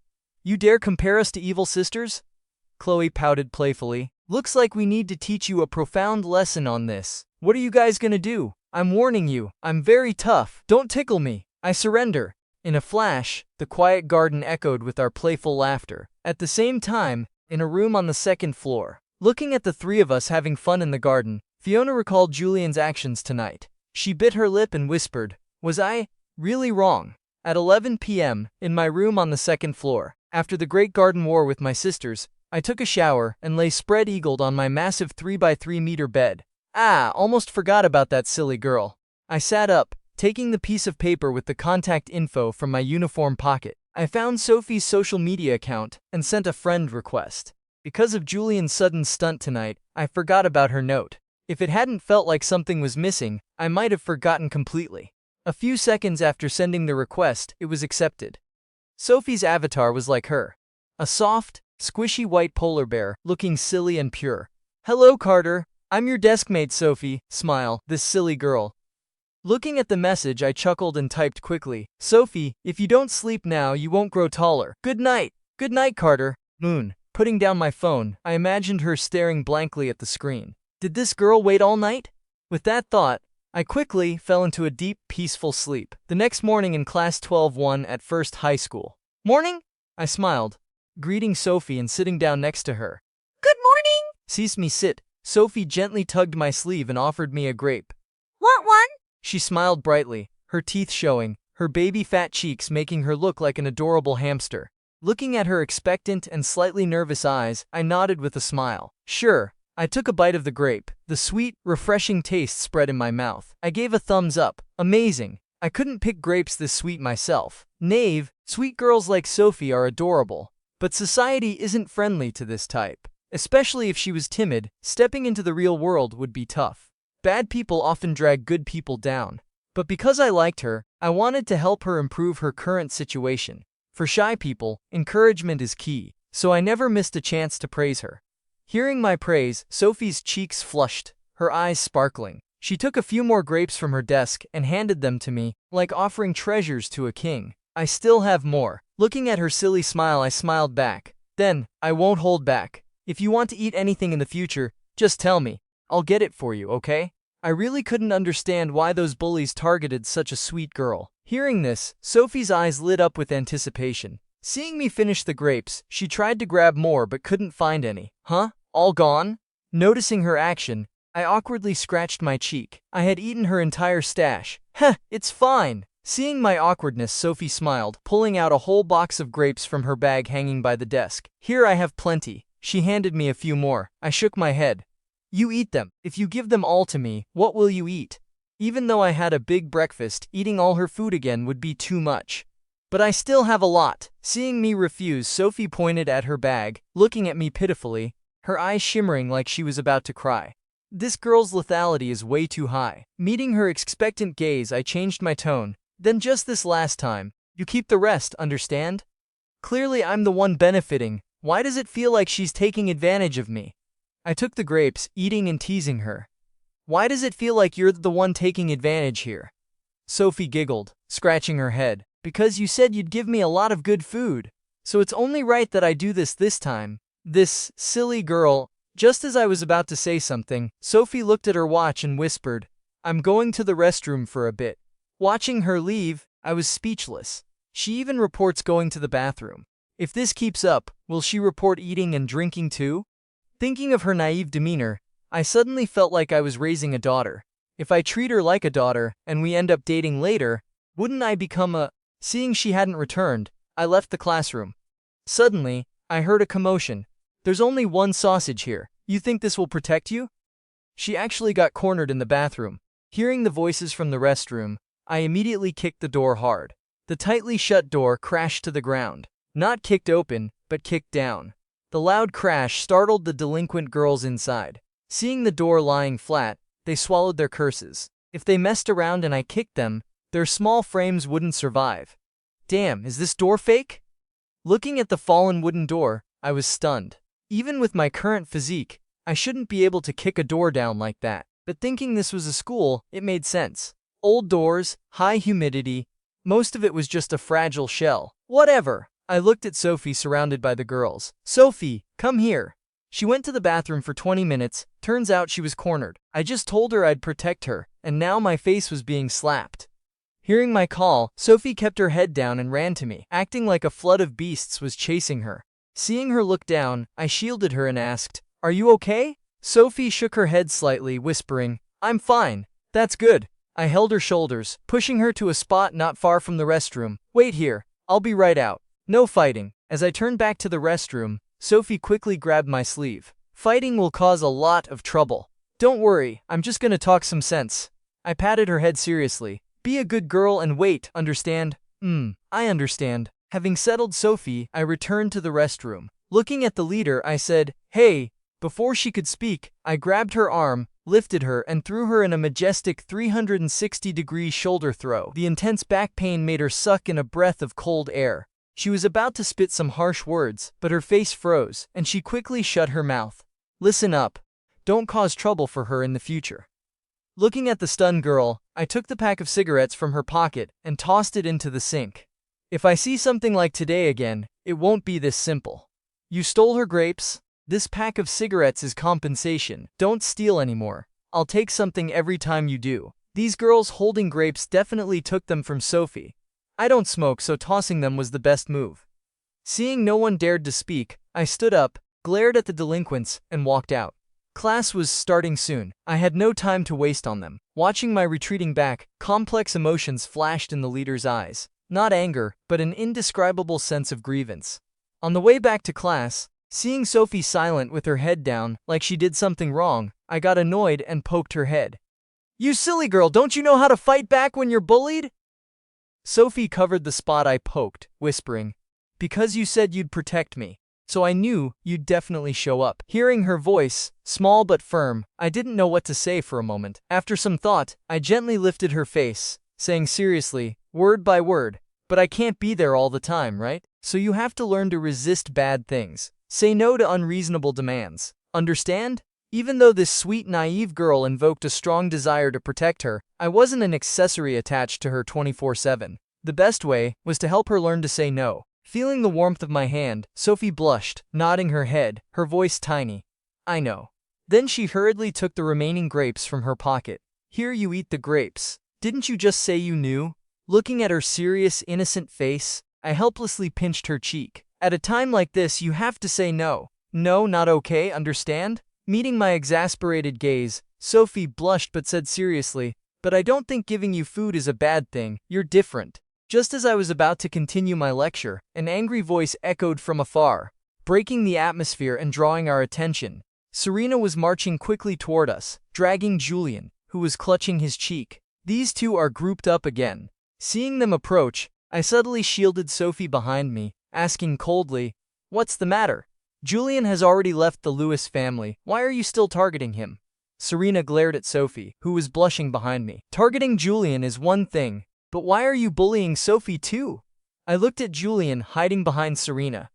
You dare compare us to evil sisters? Chloe pouted playfully. Looks like we need to teach you a profound lesson on this. What are you guys gonna do? I'm warning you, I'm very tough. Don't tickle me. I surrender. In a flash, the quiet garden echoed with our playful laughter. At the same time, in a room on the second floor, looking at the three of us having fun in the garden, Fiona recalled Julian's actions tonight. She bit her lip and whispered, was I really wrong? At 11 p.m., in my room on the second floor, after the great garden war with my sisters, I took a shower and lay spread-eagled on my massive 3x3-meter bed. Almost forgot about that silly girl. I sat up, taking the piece of paper with the contact info from my uniform pocket. I found Sophie's social media account and sent a friend request. Because of Julian's sudden stunt tonight, I forgot about her note. If it hadn't felt like something was missing, I might have forgotten completely. A few seconds after sending the request, it was accepted. Sophie's avatar was like her. A soft, squishy white polar bear, looking silly and pure. Hello, Carter. I'm your deskmate, Sophie. Smile, this silly girl. Looking at the message, I chuckled and typed quickly. Sophie, if you don't sleep now, you won't grow taller. Good night. Good night, Carter. Moon. Putting down my phone, I imagined her staring blankly at the screen. Did this girl wait all night? With that thought, I quickly fell into a deep, peaceful sleep. The next morning in class 12-1 at First High School. Morning? I smiled, greeting Sophie and sitting down next to her. Good morning. Cease me sit. Sophie gently tugged my sleeve and offered me a grape. Want one? She smiled brightly, her teeth showing, her baby fat cheeks making her look like an adorable hamster. Looking at her expectant and slightly nervous eyes, I nodded with a smile. Sure. I took a bite of the grape. The sweet, refreshing taste spread in my mouth. I gave a thumbs up. Amazing. I couldn't pick grapes this sweet myself. Knave, sweet girls like Sophie are adorable. But society isn't friendly to this type. Especially if she was timid, stepping into the real world would be tough. Bad people often drag good people down. But because I liked her, I wanted to help her improve her current situation. For shy people, encouragement is key, so I never missed a chance to praise her. Hearing my praise, Sophie's cheeks flushed, her eyes sparkling. She took a few more grapes from her desk and handed them to me, like offering treasures to a king. I still have more. Looking at her silly smile, I smiled back. Then, I won't hold back. If you want to eat anything in the future, just tell me. I'll get it for you, okay? I really couldn't understand why those bullies targeted such a sweet girl. Hearing this, Sophie's eyes lit up with anticipation. Seeing me finish the grapes, she tried to grab more but couldn't find any. Huh? All gone? Noticing her action, I awkwardly scratched my cheek. I had eaten her entire stash. Heh, it's fine. Seeing my awkwardness, Sophie smiled, pulling out a whole box of grapes from her bag hanging by the desk. Here, I have plenty. She handed me a few more. I shook my head. You eat them. If you give them all to me, what will you eat? Even though I had a big breakfast, eating all her food again would be too much. But I still have a lot. Seeing me refuse, Sophie pointed at her bag, looking at me pitifully, her eyes shimmering like she was about to cry. This girl's lethality is way too high. Meeting her expectant gaze, I changed my tone. Then just this last time, you keep the rest, understand? Clearly I'm the one benefiting. Why does it feel like she's taking advantage of me? I took the grapes, eating and teasing her. Why does it feel like you're the one taking advantage here? Sophie giggled, scratching her head. Because you said you'd give me a lot of good food. So it's only right that I do this time. This silly girl. Just as I was about to say something, Sophie looked at her watch and whispered, I'm going to the restroom for a bit. Watching her leave, I was speechless. She even reports going to the bathroom. If this keeps up, will she report eating and drinking too? Thinking of her naive demeanor, I suddenly felt like I was raising a daughter. If I treat her like a daughter, and we end up dating later, wouldn't I become a... Seeing she hadn't returned, I left the classroom. Suddenly, I heard a commotion. There's only one sausage here. You think this will protect you? She actually got cornered in the bathroom. Hearing the voices from the restroom, I immediately kicked the door hard. The tightly shut door crashed to the ground. Not kicked open, but kicked down. The loud crash startled the delinquent girls inside. Seeing the door lying flat, they swallowed their curses. If they messed around and I kicked them, their small frames wouldn't survive. Damn, is this door fake? Looking at the fallen wooden door, I was stunned. Even with my current physique, I shouldn't be able to kick a door down like that. But thinking this was a school, it made sense. Old doors, high humidity, most of it was just a fragile shell. Whatever. I looked at Sophie surrounded by the girls. Sophie, come here. She went to the bathroom for 20 minutes, turns out she was cornered. I just told her I'd protect her, and now my face was being slapped. Hearing my call, Sophie kept her head down and ran to me, acting like a flood of beasts was chasing her. Seeing her look down, I shielded her and asked, Are you okay? Sophie shook her head slightly, whispering, I'm fine. That's good. I held her shoulders, pushing her to a spot not far from the restroom. Wait here. I'll be right out. No fighting. As I turned back to the restroom, Sophie quickly grabbed my sleeve. Fighting will cause a lot of trouble. Don't worry, I'm just gonna talk some sense. I patted her head seriously. Be a good girl and wait, understand? I understand. Having settled Sophie, I returned to the restroom. Looking at the leader, I said, Hey. Before she could speak, I grabbed her arm, lifted her and threw her in a majestic 360-degree shoulder throw. The intense back pain made her suck in a breath of cold air. She was about to spit some harsh words, but her face froze, and she quickly shut her mouth. Listen up. Don't cause trouble for her in the future. Looking at the stunned girl, I took the pack of cigarettes from her pocket and tossed it into the sink. If I see something like today again, it won't be this simple. You stole her grapes? This pack of cigarettes is compensation. Don't steal anymore. I'll take something every time you do. These girls holding grapes definitely took them from Sophie. I don't smoke, so tossing them was the best move. Seeing no one dared to speak, I stood up, glared at the delinquents, and walked out. Class was starting soon. I had no time to waste on them. Watching my retreating back, complex emotions flashed in the leader's eyes. Not anger, but an indescribable sense of grievance. On the way back to class, seeing Sophie silent with her head down, like she did something wrong, I got annoyed and poked her head. You silly girl, don't you know how to fight back when you're bullied? Sophie covered the spot I poked, whispering, "Because you said you'd protect me. So I knew you'd definitely show up." Hearing her voice, small but firm, I didn't know what to say for a moment. After some thought, I gently lifted her face, saying seriously, word by word, "But I can't be there all the time, right? So you have to learn to resist bad things. Say no to unreasonable demands. Understand?" Even though this sweet, naive girl invoked a strong desire to protect her, I wasn't an accessory attached to her 24/7. The best way was to help her learn to say no. Feeling the warmth of my hand, Sophie blushed, nodding her head, her voice tiny. "I know." Then she hurriedly took the remaining grapes from her pocket. "Here, you eat the grapes. Didn't you just say you knew?" Looking at her serious, innocent face, I helplessly pinched her cheek. At a time like this, you have to say no. "No, not okay, understand?" Meeting my exasperated gaze, Sophie blushed but said seriously, "But I don't think giving you food is a bad thing. You're different." Just as I was about to continue my lecture, an angry voice echoed from afar, breaking the atmosphere and drawing our attention. Serena was marching quickly toward us, dragging Julian, who was clutching his cheek. These two are grouped up again. Seeing them approach, I subtly shielded Sophie behind me, asking coldly, "What's the matter? Julian has already left the Lewis family. Why are you still targeting him?" Serena glared at Sophie, who was blushing behind me. "Targeting Julian is one thing, but why are you bullying Sophie too?" I looked at Julian hiding behind Serena.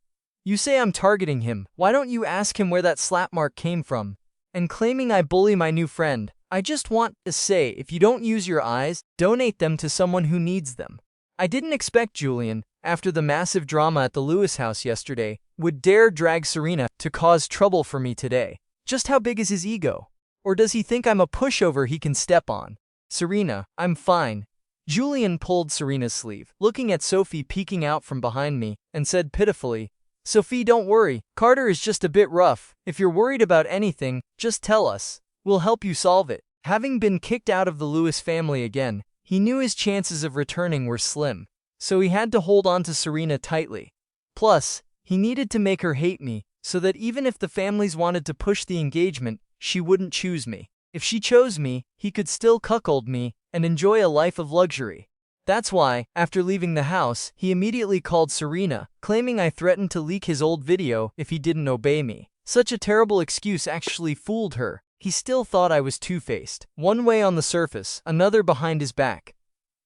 "You say I'm targeting him. Why don't you ask him where that slap mark came from? And claiming I bully my new friend. I just want to say, if you don't use your eyes, donate them to someone who needs them." I didn't expect Julian, after the massive drama at the Lewis house yesterday, would dare drag Serena to cause trouble for me today. Just how big is his ego? Or does he think I'm a pushover he can step on? "Serena, I'm fine." Julian pulled Serena's sleeve, looking at Sophie peeking out from behind me, and said pitifully, "Sophie, don't worry. Carter is just a bit rough. If you're worried about anything, just tell us. We'll help you solve it." Having been kicked out of the Lewis family again, he knew his chances of returning were slim, so he had to hold on to Serena tightly. Plus, he needed to make her hate me, so that even if the families wanted to push the engagement, she wouldn't choose me. If she chose me, he could still cuckold me and enjoy a life of luxury. That's why, after leaving the house, he immediately called Serena, claiming I threatened to leak his old video if he didn't obey me. Such a terrible excuse actually fooled her. He still thought I was two-faced, one way on the surface, another behind his back.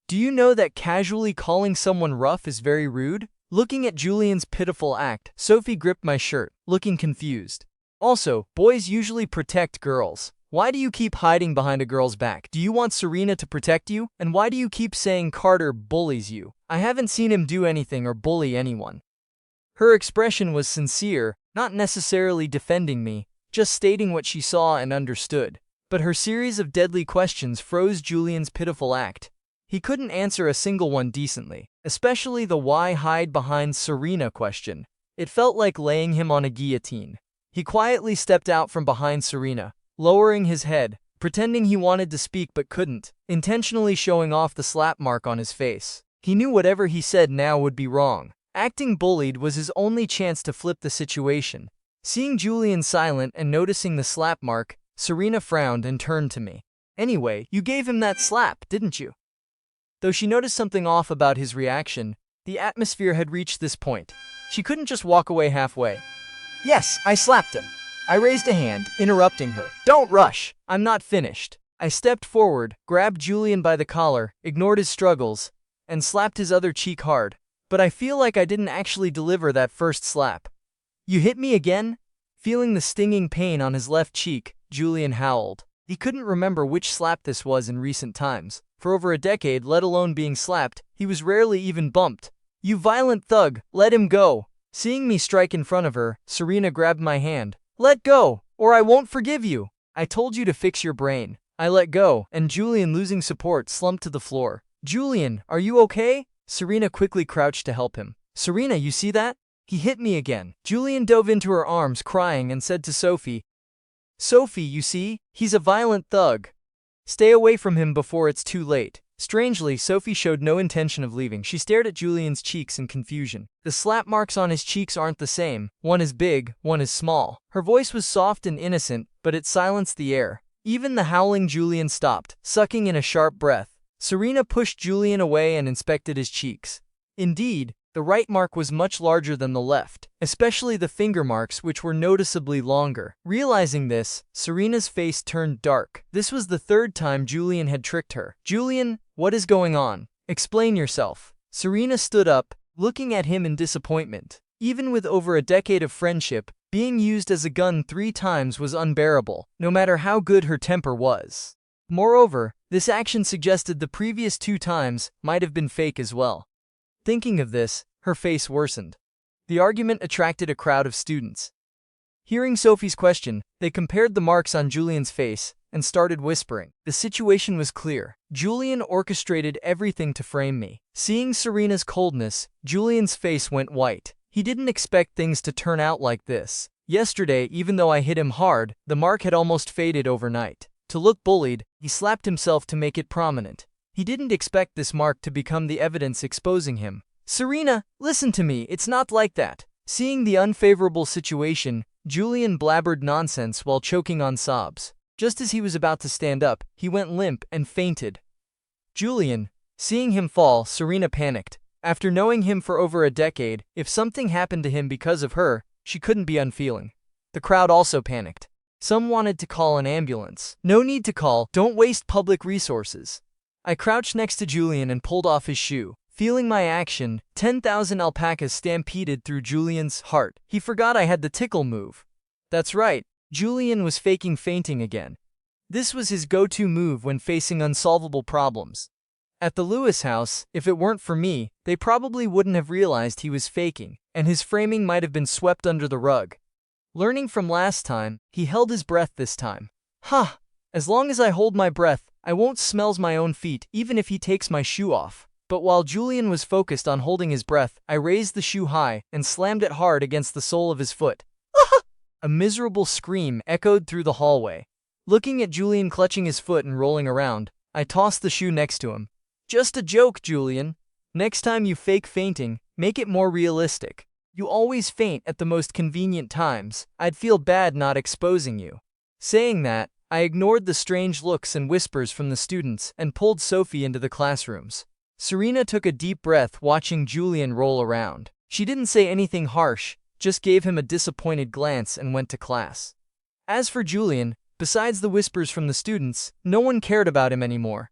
Do you know that casually calling someone rough is very rude? Looking at Julian's pitiful act, Sophie gripped my shirt, looking confused. Also, boys usually protect girls. Why do you keep hiding behind a girl's back? Do you want Serena to protect you? And why do you keep saying Carter bullies you? I haven't seen him do anything or bully anyone. Her expression was sincere, not necessarily defending me, just stating what she saw and understood. But her series of deadly questions froze Julian's pitiful act. He couldn't answer a single one decently, especially the why hide behind Serena question. It felt like laying him on a guillotine. He quietly stepped out from behind Serena, lowering his head, pretending he wanted to speak but couldn't, intentionally showing off the slap mark on his face. He knew whatever he said now would be wrong. Acting bullied was his only chance to flip the situation. Seeing Julian silent and noticing the slap mark, Serena frowned and turned to me. "Anyway, you gave him that slap, didn't you?" Though she noticed something off about his reaction, the atmosphere had reached this point. She couldn't just walk away halfway. "Yes, I slapped him." I raised a hand, interrupting her. "Don't rush. I'm not finished." I stepped forward, grabbed Julian by the collar, ignored his struggles, and slapped his other cheek hard. But I feel like I didn't actually deliver that first slap. "You hit me again?" Feeling the stinging pain on his left cheek, Julian howled. He couldn't remember which slap this was in recent times. For over a decade, let alone being slapped, he was rarely even bumped. "You violent thug, let him go." Seeing me strike in front of her, Serena grabbed my hand. "Let go, or I won't forgive you." "I told you to fix your brain." I let go, and Julian, losing support, slumped to the floor. "Julian, are you okay?" Serena quickly crouched to help him. "Serena, you see that? He hit me again." Julian dove into her arms crying and said to Sophie, "Sophie, you see, he's a violent thug. Stay away from him before it's too late." Strangely, Sophie showed no intention of leaving. She stared at Julian's cheeks in confusion. The slap marks on his cheeks aren't the same. One is big, one is small. Her voice was soft and innocent, but it silenced the air. Even the howling Julian stopped, sucking in a sharp breath. Serena pushed Julian away and inspected his cheeks. Indeed, the right mark was much larger than the left, especially the finger marks, which were noticeably longer. Realizing this, Serena's face turned dark. This was the third time Julian had tricked her. "Julian, what is going on? Explain yourself." Serena stood up, looking at him in disappointment. Even with over a decade of friendship, being used as a gun 3 times was unbearable, no matter how good her temper was. Moreover, this action suggested the previous 2 times might have been fake as well. Thinking of this, her face worsened. The argument attracted a crowd of students. Hearing Sophie's question, they compared the marks on Julian's face and started whispering. The situation was clear. Julian orchestrated everything to frame me. Seeing Serena's coldness, Julian's face went white. He didn't expect things to turn out like this. Yesterday, even though I hit him hard, the mark had almost faded overnight. To look bullied, he slapped himself to make it prominent. He didn't expect this mark to become the evidence exposing him. "Serena, listen to me, it's not like that." Seeing the unfavorable situation, Julian blabbered nonsense while choking on sobs. Just as he was about to stand up, he went limp and fainted. Julian. Seeing him fall, Serena panicked. After knowing him for over a decade, if something happened to him because of her, she couldn't be unfeeling. The crowd also panicked. Some wanted to call an ambulance. "No need to call, don't waste public resources." I crouched next to Julian and pulled off his shoe. Feeling my action, 10,000 alpacas stampeded through Julian's heart. He forgot I had the tickle move. That's right, Julian was faking fainting again. This was his go-to move when facing unsolvable problems. At the Lewis house, if it weren't for me, they probably wouldn't have realized he was faking, and his framing might have been swept under the rug. Learning from last time, he held his breath this time. "Ha! As long as I hold my breath, I won't smells my own feet even if he takes my shoe off." But while Julian was focused on holding his breath, I raised the shoe high and slammed it hard against the sole of his foot. A miserable scream echoed through the hallway. Looking at Julian clutching his foot and rolling around, I tossed the shoe next to him. "Just a joke, Julian. Next time you fake fainting, make it more realistic. You always faint at the most convenient times. I'd feel bad not exposing you." Saying that, I ignored the strange looks and whispers from the students and pulled Sophie into the classrooms. Serena took a deep breath watching Julian roll around. She didn't say anything harsh, just gave him a disappointed glance and went to class. As for Julian, besides the whispers from the students, no one cared about him anymore.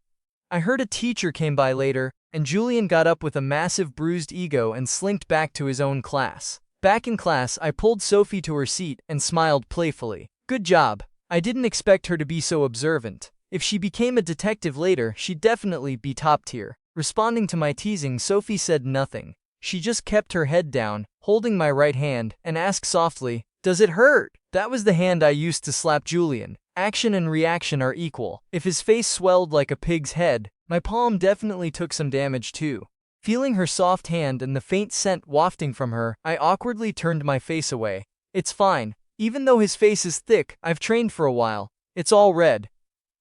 I heard a teacher came by later, and Julian got up with a massive bruised ego and slinked back to his own class. Back in class, I pulled Sophie to her seat and smiled playfully. "Good job. I didn't expect her to be so observant. If she became a detective later, she'd definitely be top tier." Responding to my teasing, Sophie said nothing. She just kept her head down, holding my right hand, and asked softly, "Does it hurt?" That was the hand I used to slap Julian. Action and reaction are equal. If his face swelled like a pig's head, my palm definitely took some damage too. Feeling her soft hand and the faint scent wafting from her, I awkwardly turned my face away. "It's fine. Even though his face is thick, I've trained for a while. It's all red."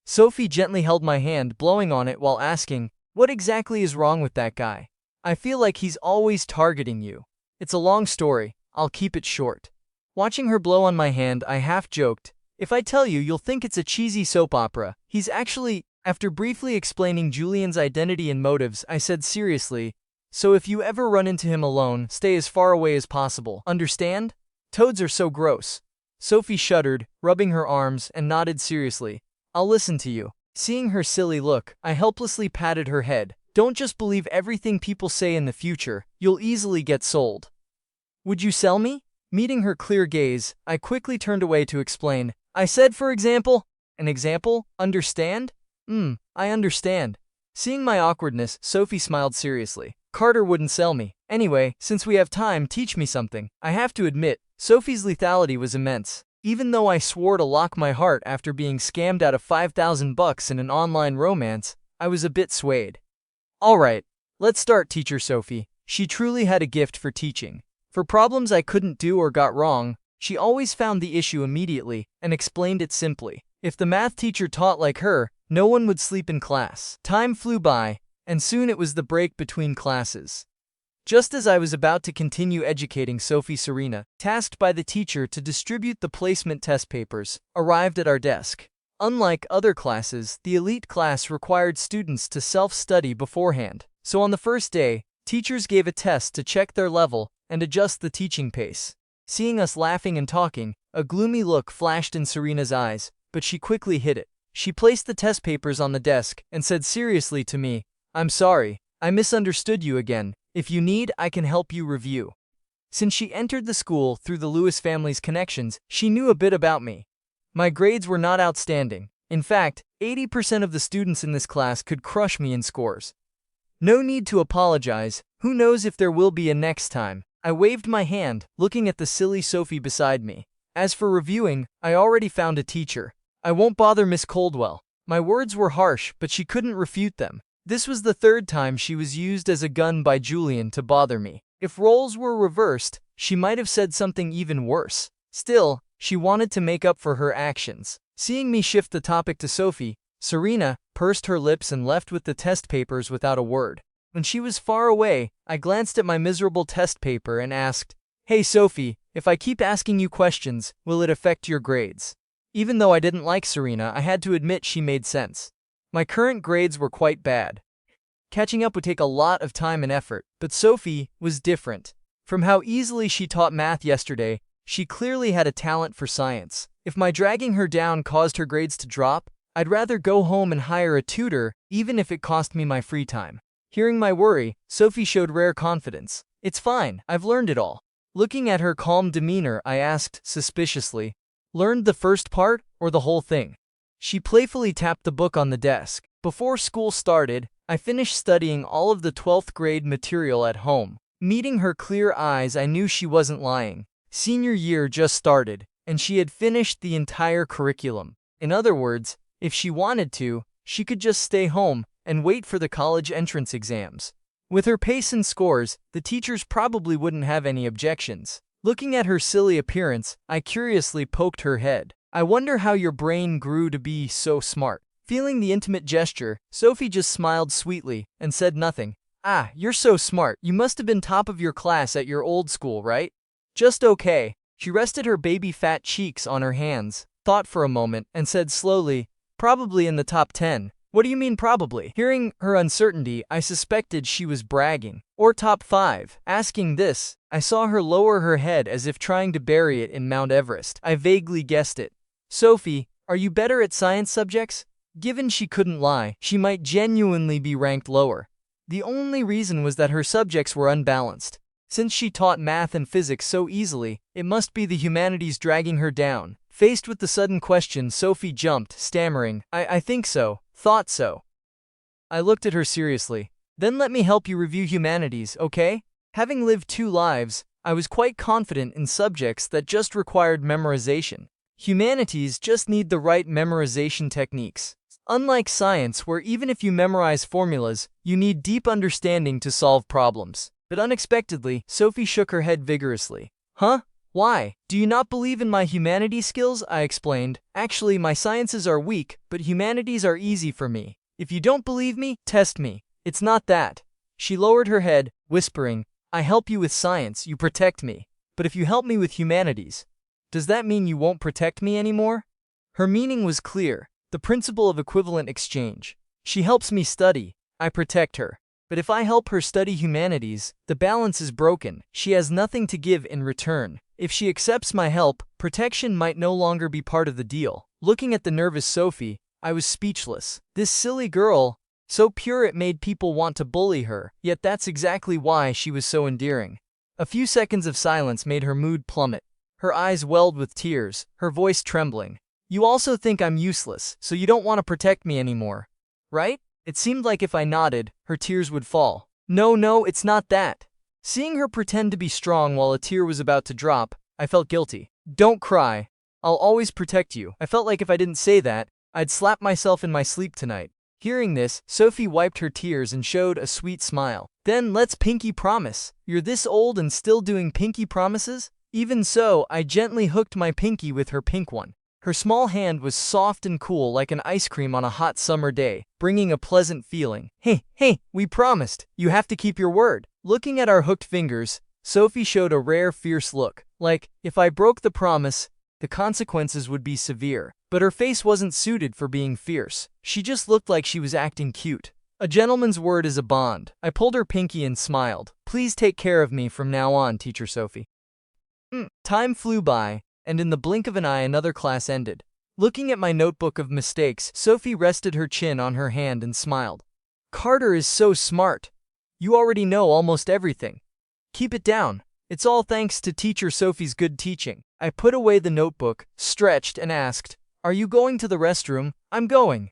Sophie gently held my hand, blowing on it while asking, "What exactly is wrong with that guy? I feel like he's always targeting you." "It's a long story. I'll keep it short." Watching her blow on my hand, I half joked, "If I tell you, you'll think it's a cheesy soap opera. He's actually..." After briefly explaining Julian's identity and motives, I said seriously, "So if you ever run into him alone, stay as far away as possible. Understand? Toads are so gross." Sophie shuddered, rubbing her arms, and nodded seriously. "I'll listen to you." Seeing her silly look, I helplessly patted her head. "Don't just believe everything people say in the future. You'll easily get sold." "Would you sell me?" Meeting her clear gaze, I quickly turned away to explain. "I said for example." "An example? Understand?" I understand." Seeing my awkwardness, Sophie smiled seriously. "Carter wouldn't sell me. Anyway, since we have time, teach me something." I have to admit, Sophie's lethality was immense. Even though I swore to lock my heart after being scammed out of $5,000 in an online romance, I was a bit swayed. "Alright, let's start, Teacher Sophie." She truly had a gift for teaching. For problems I couldn't do or got wrong, she always found the issue immediately and explained it simply. If the math teacher taught like her, no one would sleep in class. Time flew by, and soon it was the break between classes. Just as I was about to continue educating, Sophie Serena, tasked by the teacher to distribute the placement test papers, arrived at our desk. Unlike other classes, the elite class required students to self-study beforehand. So on the first day, teachers gave a test to check their level and adjust the teaching pace. Seeing us laughing and talking, a gloomy look flashed in Serena's eyes, but she quickly hid it. She placed the test papers on the desk and said seriously to me, "I'm sorry, I misunderstood you again. If you need, I can help you review." Since she entered the school through the Lewis family's connections, she knew a bit about me. My grades were not outstanding. In fact, 80% of the students in this class could crush me in scores. No need to apologize. Who knows if there will be a next time. I waved my hand, looking at the silly Sophie beside me. As for reviewing, I already found a teacher. I won't bother Miss Coldwell. My words were harsh, but she couldn't refute them. This was the third time she was used as a gun by Julian to bother me. If roles were reversed, she might have said something even worse. Still, she wanted to make up for her actions. Seeing me shift the topic to Sophie, Serena pursed her lips and left with the test papers without a word. When she was far away, I glanced at my miserable test paper and asked, "Hey Sophie, if I keep asking you questions, will it affect your grades?" Even though I didn't like Serena, I had to admit she made sense. My current grades were quite bad. Catching up would take a lot of time and effort, but Sophie was different. From how easily she taught math yesterday, she clearly had a talent for science. If my dragging her down caused her grades to drop, I'd rather go home and hire a tutor, even if it cost me my free time. Hearing my worry, Sophie showed rare confidence. "It's fine, I've learned it all." Looking at her calm demeanor, I asked, suspiciously, "Learned the first part, or the whole thing?" She playfully tapped the book on the desk. Before school started, I finished studying all of the 12th grade material at home. Meeting her clear eyes, I knew she wasn't lying. Senior year just started, and she had finished the entire curriculum. In other words, if she wanted to, she could just stay home and wait for the college entrance exams. With her pace and scores, the teachers probably wouldn't have any objections. Looking at her silly appearance, I curiously poked her head. "I wonder how your brain grew to be so smart." Feeling the intimate gesture, Sophie just smiled sweetly and said nothing. "Ah, you're so smart. You must have been top of your class at your old school, right?" "Just okay." She rested her baby fat cheeks on her hands, thought for a moment, and said slowly, "Probably in the top 10. "What do you mean probably?" Hearing her uncertainty, I suspected she was bragging. "Or top 5. Asking this, I saw her lower her head as if trying to bury it in Mount Everest. I vaguely guessed it. "Sophie, are you better at science subjects?" Given she couldn't lie, she might genuinely be ranked lower. The only reason was that her subjects were unbalanced. Since she taught math and physics so easily, it must be the humanities dragging her down. Faced with the sudden question, Sophie jumped, stammering, I think so, thought so." I looked at her seriously. "Then let me help you review humanities, okay?" Having lived 2 lives, I was quite confident in subjects that just required memorization. Humanities just need the right memorization techniques. Unlike science, where even if you memorize formulas, you need deep understanding to solve problems. But unexpectedly, Sophie shook her head vigorously. "Huh? Why? Do you not believe in my humanities skills?" I explained. "Actually, my sciences are weak, but humanities are easy for me. If you don't believe me, test me. It's not that." She lowered her head, whispering, "I help you with science, you protect me. But if you help me with humanities, does that mean you won't protect me anymore?" Her meaning was clear. The principle of equivalent exchange. She helps me study, I protect her. But if I help her study humanities, the balance is broken. She has nothing to give in return. If she accepts my help, protection might no longer be part of the deal. Looking at the nervous Sophie, I was speechless. This silly girl, so pure it made people want to bully her, yet that's exactly why she was so endearing. A few seconds of silence made her mood plummet. Her eyes welled with tears, her voice trembling. "You also think I'm useless, so you don't want to protect me anymore, right?" It seemed like if I nodded, her tears would fall. No, it's not that." Seeing her pretend to be strong while a tear was about to drop, I felt guilty. "Don't cry. I'll always protect you." I felt like if I didn't say that, I'd slap myself in my sleep tonight. Hearing this, Sophie wiped her tears and showed a sweet smile. "Then let's pinky promise. You're this old and still doing pinky promises?" Even so, I gently hooked my pinky with her pink one. Her small hand was soft and cool like an ice cream on a hot summer day, bringing a pleasant feeling. Hey, we promised. You have to keep your word." Looking at our hooked fingers, Sophie showed a rare fierce look. Like, if I broke the promise, the consequences would be severe. But her face wasn't suited for being fierce. She just looked like she was acting cute. A gentleman's word is a bond. I pulled her pinky and smiled. Please take care of me from now on, Teacher Sophie. Time flew by, and in the blink of an eye another class ended. Looking at my notebook of mistakes, Sophie rested her chin on her hand and smiled. Carter is so smart. You already know almost everything. Keep it down. It's all thanks to Teacher Sophie's good teaching. I put away the notebook, stretched, and asked, Are you going to the restroom? I'm going.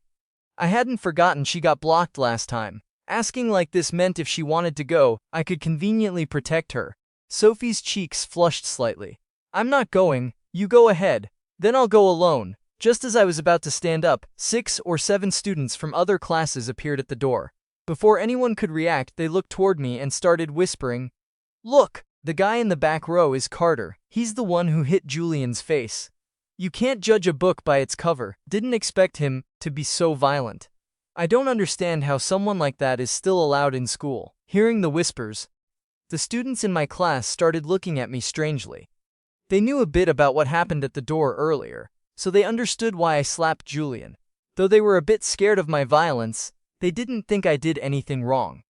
I hadn't forgotten she got blocked last time. Asking like this meant if she wanted to go, I could conveniently protect her. Sophie's cheeks flushed slightly. I'm not going, you go ahead. Then I'll go alone. Just as I was about to stand up, 6 or 7 students from other classes appeared at the door. Before anyone could react, they looked toward me and started whispering, Look! The guy in the back row is Carter. He's the one who hit Julian's face. You can't judge a book by its cover. Didn't expect him to be so violent. I don't understand how someone like that is still allowed in school. Hearing the whispers, the students in my class started looking at me strangely. They knew a bit about what happened at the door earlier, so they understood why I slapped Julian. Though they were a bit scared of my violence, they didn't think I did anything wrong.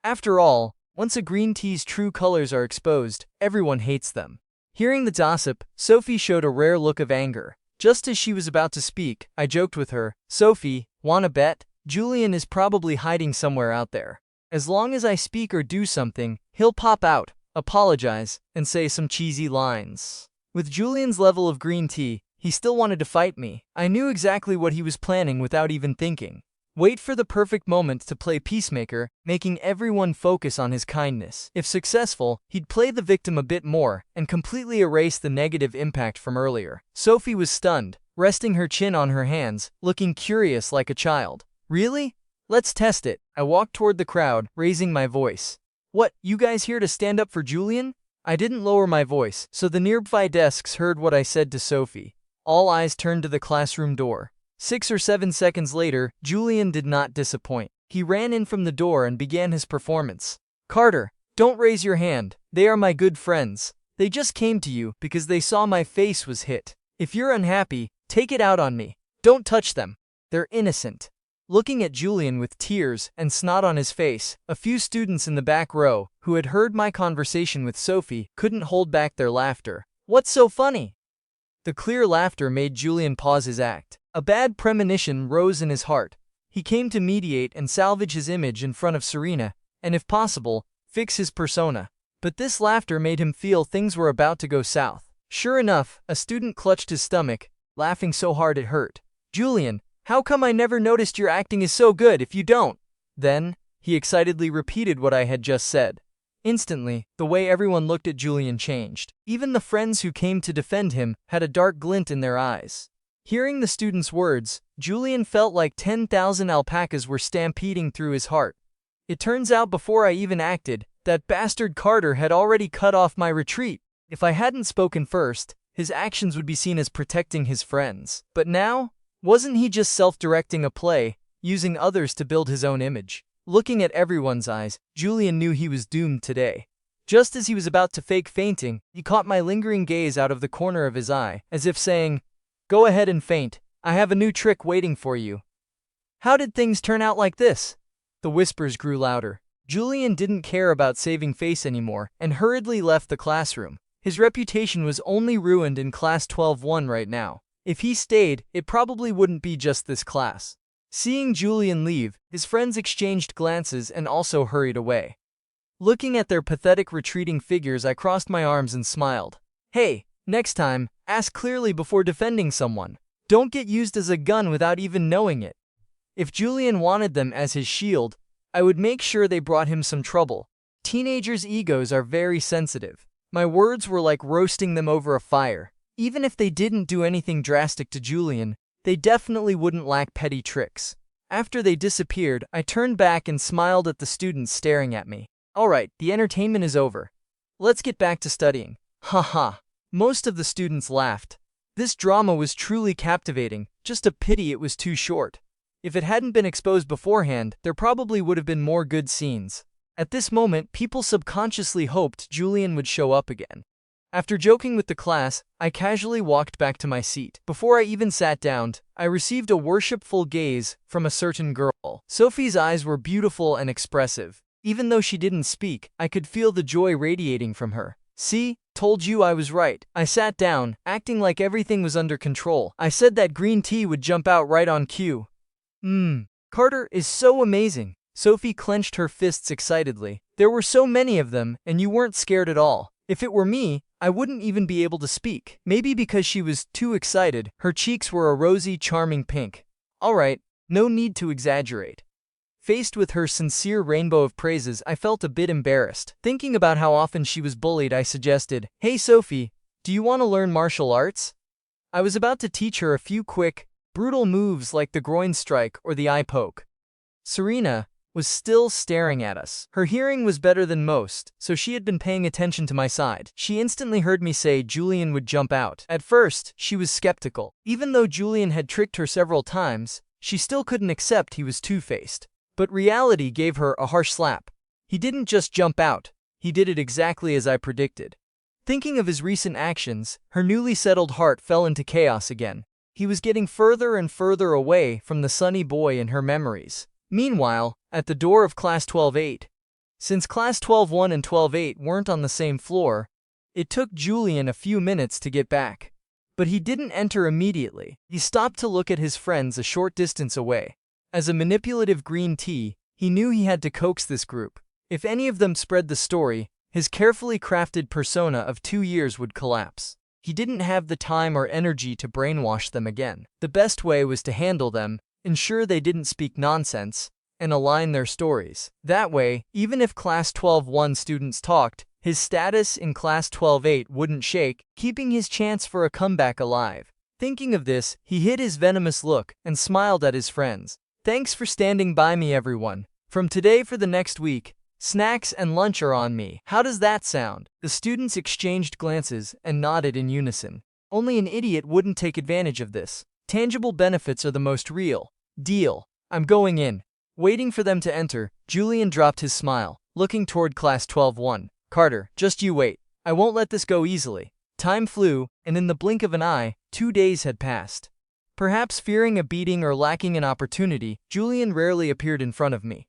After all, once a green tea's true colors are exposed, everyone hates them. Hearing the gossip, Sophie showed a rare look of anger. Just as she was about to speak, I joked with her, Sophie, wanna bet? Julian is probably hiding somewhere out there. As long as I speak or do something, he'll pop out, apologize, and say some cheesy lines. With Julian's level of green tea, he still wanted to fight me. I knew exactly what he was planning without even thinking. Wait for the perfect moment to play peacemaker, making everyone focus on his kindness. If successful, he'd play the victim a bit more and completely erase the negative impact from earlier. Sophie was stunned, resting her chin on her hands, looking curious like a child. Really? Let's test it. I walked toward the crowd, raising my voice. What, you guys here to stand up for Julian? I didn't lower my voice, so the nearby desks heard what I said to Sophie. All eyes turned to the classroom door. 6 or 7 seconds later, Julian did not disappoint. He ran in from the door and began his performance. Carter, don't raise your hand. They are my good friends. They just came to you because they saw my face was hit. If you're unhappy, take it out on me. Don't touch them. They're innocent. Looking at Julian with tears and snot on his face, a few students in the back row, who had heard my conversation with Sophie, couldn't hold back their laughter. What's so funny? The clear laughter made Julian pause his act. A bad premonition rose in his heart. He came to mediate and salvage his image in front of Serena, and if possible, fix his persona. But this laughter made him feel things were about to go south. Sure enough, a student clutched his stomach, laughing so hard it hurt. Julian, how come I never noticed your acting is so good if you don't? Then, he excitedly repeated what I had just said. Instantly, the way everyone looked at Julian changed. Even the friends who came to defend him had a dark glint in their eyes. Hearing the student's words, Julian felt like 10,000 alpacas were stampeding through his heart. It turns out before I even acted, that bastard Carter had already cut off my retreat. If I hadn't spoken first, his actions would be seen as protecting his friends. But now, wasn't he just self-directing a play, using others to build his own image? Looking at everyone's eyes, Julian knew he was doomed today. Just as he was about to fake fainting, he caught my lingering gaze out of the corner of his eye, as if saying, Go ahead and faint. I have a new trick waiting for you. How did things turn out like this? The whispers grew louder. Julian didn't care about saving face anymore and hurriedly left the classroom. His reputation was only ruined in class 12-1 right now. If he stayed, it probably wouldn't be just this class. Seeing Julian leave, his friends exchanged glances and also hurried away. Looking at their pathetic retreating figures, I crossed my arms and smiled. Hey, next time, ask clearly before defending someone. Don't get used as a gun without even knowing it. If Julian wanted them as his shield, I would make sure they brought him some trouble. Teenagers' egos are very sensitive. My words were like roasting them over a fire. Even if they didn't do anything drastic to Julian, they definitely wouldn't lack petty tricks. After they disappeared, I turned back and smiled at the students staring at me. Alright, the entertainment is over. Let's get back to studying. Haha. Most of the students laughed. This drama was truly captivating, just a pity it was too short. If it hadn't been exposed beforehand, there probably would have been more good scenes. At this moment, people subconsciously hoped Julian would show up again. After joking with the class, I casually walked back to my seat. Before I even sat down, I received a worshipful gaze from a certain girl. Sophie's eyes were beautiful and expressive. Even though she didn't speak, I could feel the joy radiating from her. See? Told you I was right. I sat down, acting like everything was under control. I said that green tea would jump out right on cue. Carter is so amazing. Sophie clenched her fists excitedly. There were so many of them, and you weren't scared at all. If it were me, I wouldn't even be able to speak. Maybe because she was too excited, her cheeks were a rosy, charming pink. Alright, no need to exaggerate. Faced with her sincere rainbow of praises, I felt a bit embarrassed. Thinking about how often she was bullied, I suggested, "Hey Sophie, do you want to learn martial arts?" I was about to teach her a few quick, brutal moves like the groin strike or the eye poke. Serena was still staring at us. Her hearing was better than most, so she had been paying attention to my side. She instantly heard me say Julian would jump out. At first, she was skeptical. Even though Julian had tricked her several times, she still couldn't accept he was two-faced. But reality gave her a harsh slap. He didn't just jump out, he did it exactly as I predicted. Thinking of his recent actions, her newly settled heart fell into chaos again. He was getting further and further away from the sunny boy in her memories. Meanwhile, at the door of Class 12-8, since Class 12-1 and 12-8 weren't on the same floor, it took Julian a few minutes to get back. But he didn't enter immediately. He stopped to look at his friends a short distance away. As a manipulative green tea, he knew he had to coax this group. If any of them spread the story, his carefully crafted persona of 2 years would collapse. He didn't have the time or energy to brainwash them again. The best way was to handle them, ensure they didn't speak nonsense, and align their stories. That way, even if Class 12-1 students talked, his status in Class 12-8 wouldn't shake, keeping his chance for a comeback alive. Thinking of this, he hid his venomous look and smiled at his friends. "Thanks for standing by me, everyone. From today for the next week, snacks and lunch are on me. How does that sound?" The students exchanged glances and nodded in unison. Only an idiot wouldn't take advantage of this. Tangible benefits are the most real. Deal. I'm going in. Waiting for them to enter, Julian dropped his smile, looking toward Class 12-1. "Carter, just you wait. I won't let this go easily." Time flew, and in the blink of an eye, 2 days had passed. Perhaps fearing a beating or lacking an opportunity, Julian rarely appeared in front of me.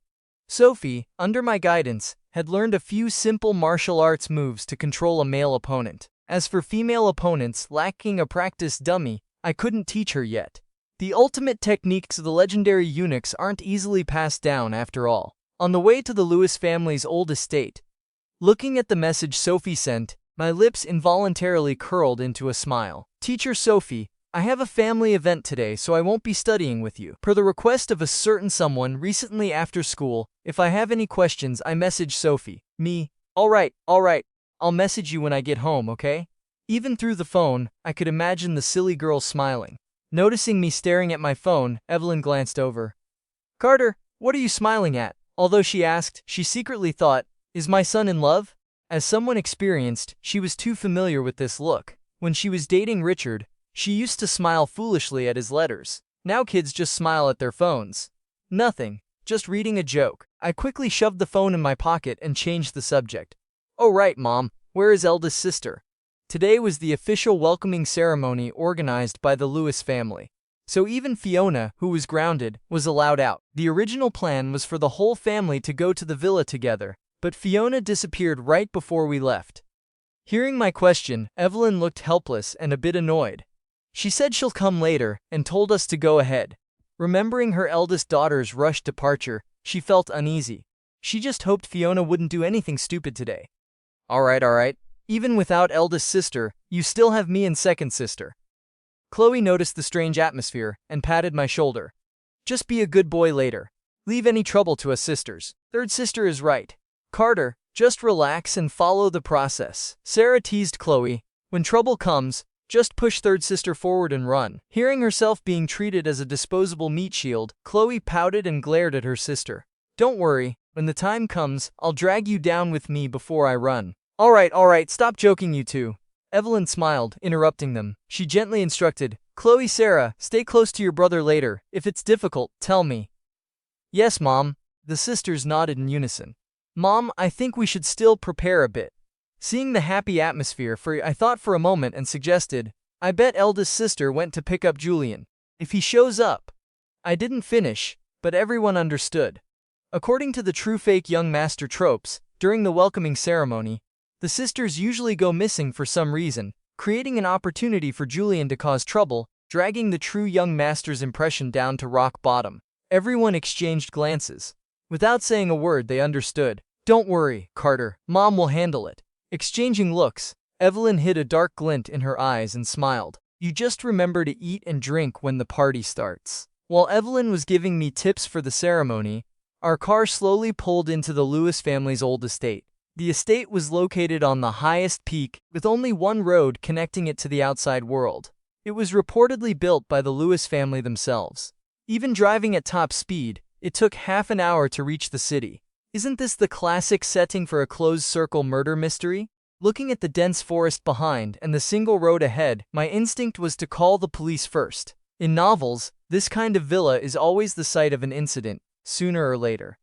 Sophie, under my guidance, had learned a few simple martial arts moves to control a male opponent. As for female opponents lacking a practice dummy, I couldn't teach her yet. The ultimate techniques of the legendary eunuchs aren't easily passed down after all. On the way to the Lewis family's old estate, looking at the message Sophie sent, my lips involuntarily curled into a smile. "Teacher Sophie, I have a family event today, so I won't be studying with you. Per the request of a certain someone recently after school, if I have any questions, I message Sophie. Me. Alright, I'll message you when I get home, okay?" Even through the phone, I could imagine the silly girl smiling. Noticing me staring at my phone, Evelyn glanced over. "Carter, what are you smiling at?" Although she asked, she secretly thought, "Is my son in love?" As someone experienced, she was too familiar with this look. When she was dating Richard, she used to smile foolishly at his letters. Now kids just smile at their phones. Nothing, just reading a joke. I quickly shoved the phone in my pocket and changed the subject. "Oh right, Mom, where is eldest sister?" Today was the official welcoming ceremony organized by the Lewis family. So even Fiona, who was grounded, was allowed out. The original plan was for the whole family to go to the villa together, but Fiona disappeared right before we left. Hearing my question, Evelyn looked helpless and a bit annoyed. She said she'll come later, and told us to go ahead. Remembering her eldest daughter's rushed departure, she felt uneasy. She just hoped Fiona wouldn't do anything stupid today. Alright. Even without eldest sister, you still have me and second sister." Chloe noticed the strange atmosphere, and patted my shoulder. "Just be a good boy later. Leave any trouble to us sisters. Third sister is right. Carter, just relax and follow the process." Sarah teased Chloe. "When trouble comes, just push third sister forward and run." Hearing herself being treated as a disposable meat shield, Chloe pouted and glared at her sister. "Don't worry, when the time comes, I'll drag you down with me before I run." Alright, stop joking you two." Evelyn smiled, interrupting them. She gently instructed, "Chloe, Sarah, stay close to your brother later. If it's difficult, tell me." "Yes, Mom." The sisters nodded in unison. "Mom, I think we should still prepare a bit." Seeing the happy atmosphere, I thought for a moment and suggested, I bet eldest sister went to pick up Julian. If he shows up. I didn't finish, but everyone understood. According to the true-fake young master tropes, during the welcoming ceremony, the sisters usually go missing for some reason, creating an opportunity for Julian to cause trouble, dragging the true young master's impression down to rock bottom. Everyone exchanged glances. Without saying a word, they understood. Don't worry, Carter, Mom will handle it. Exchanging looks, Evelyn hid a dark glint in her eyes and smiled. You just remember to eat and drink when the party starts. While Evelyn was giving me tips for the ceremony, our car slowly pulled into the Lewis family's old estate. The estate was located on the highest peak, with only one road connecting it to the outside world. It was reportedly built by the Lewis family themselves. Even driving at top speed, it took half an hour to reach the city. Isn't this the classic setting for a closed-circle murder mystery? Looking at the dense forest behind and the single road ahead, my instinct was to call the police first. In novels, this kind of villa is always the site of an incident, sooner or later.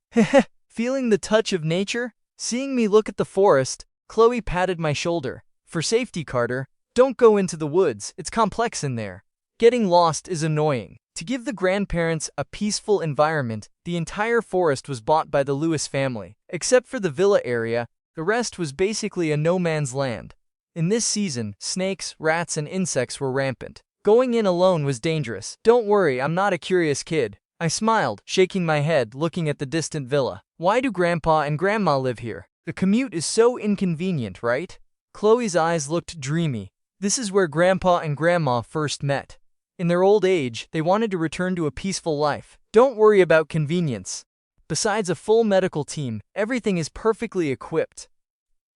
Feeling the touch of nature? Seeing me look at the forest, Chloe patted my shoulder. For safety, Carter, don't go into the woods, it's complex in there. Getting lost is annoying. To give the grandparents a peaceful environment, the entire forest was bought by the Lewis family. Except for the villa area, the rest was basically a no-man's land. In this season, snakes, rats, and insects were rampant. Going in alone was dangerous. Don't worry, I'm not a curious kid. I smiled, shaking my head, looking at the distant villa. Why do Grandpa and Grandma live here? The commute is so inconvenient, right? Chloe's eyes looked dreamy. This is where Grandpa and Grandma first met. In their old age, they wanted to return to a peaceful life. Don't worry about convenience. Besides a full medical team, everything is perfectly equipped.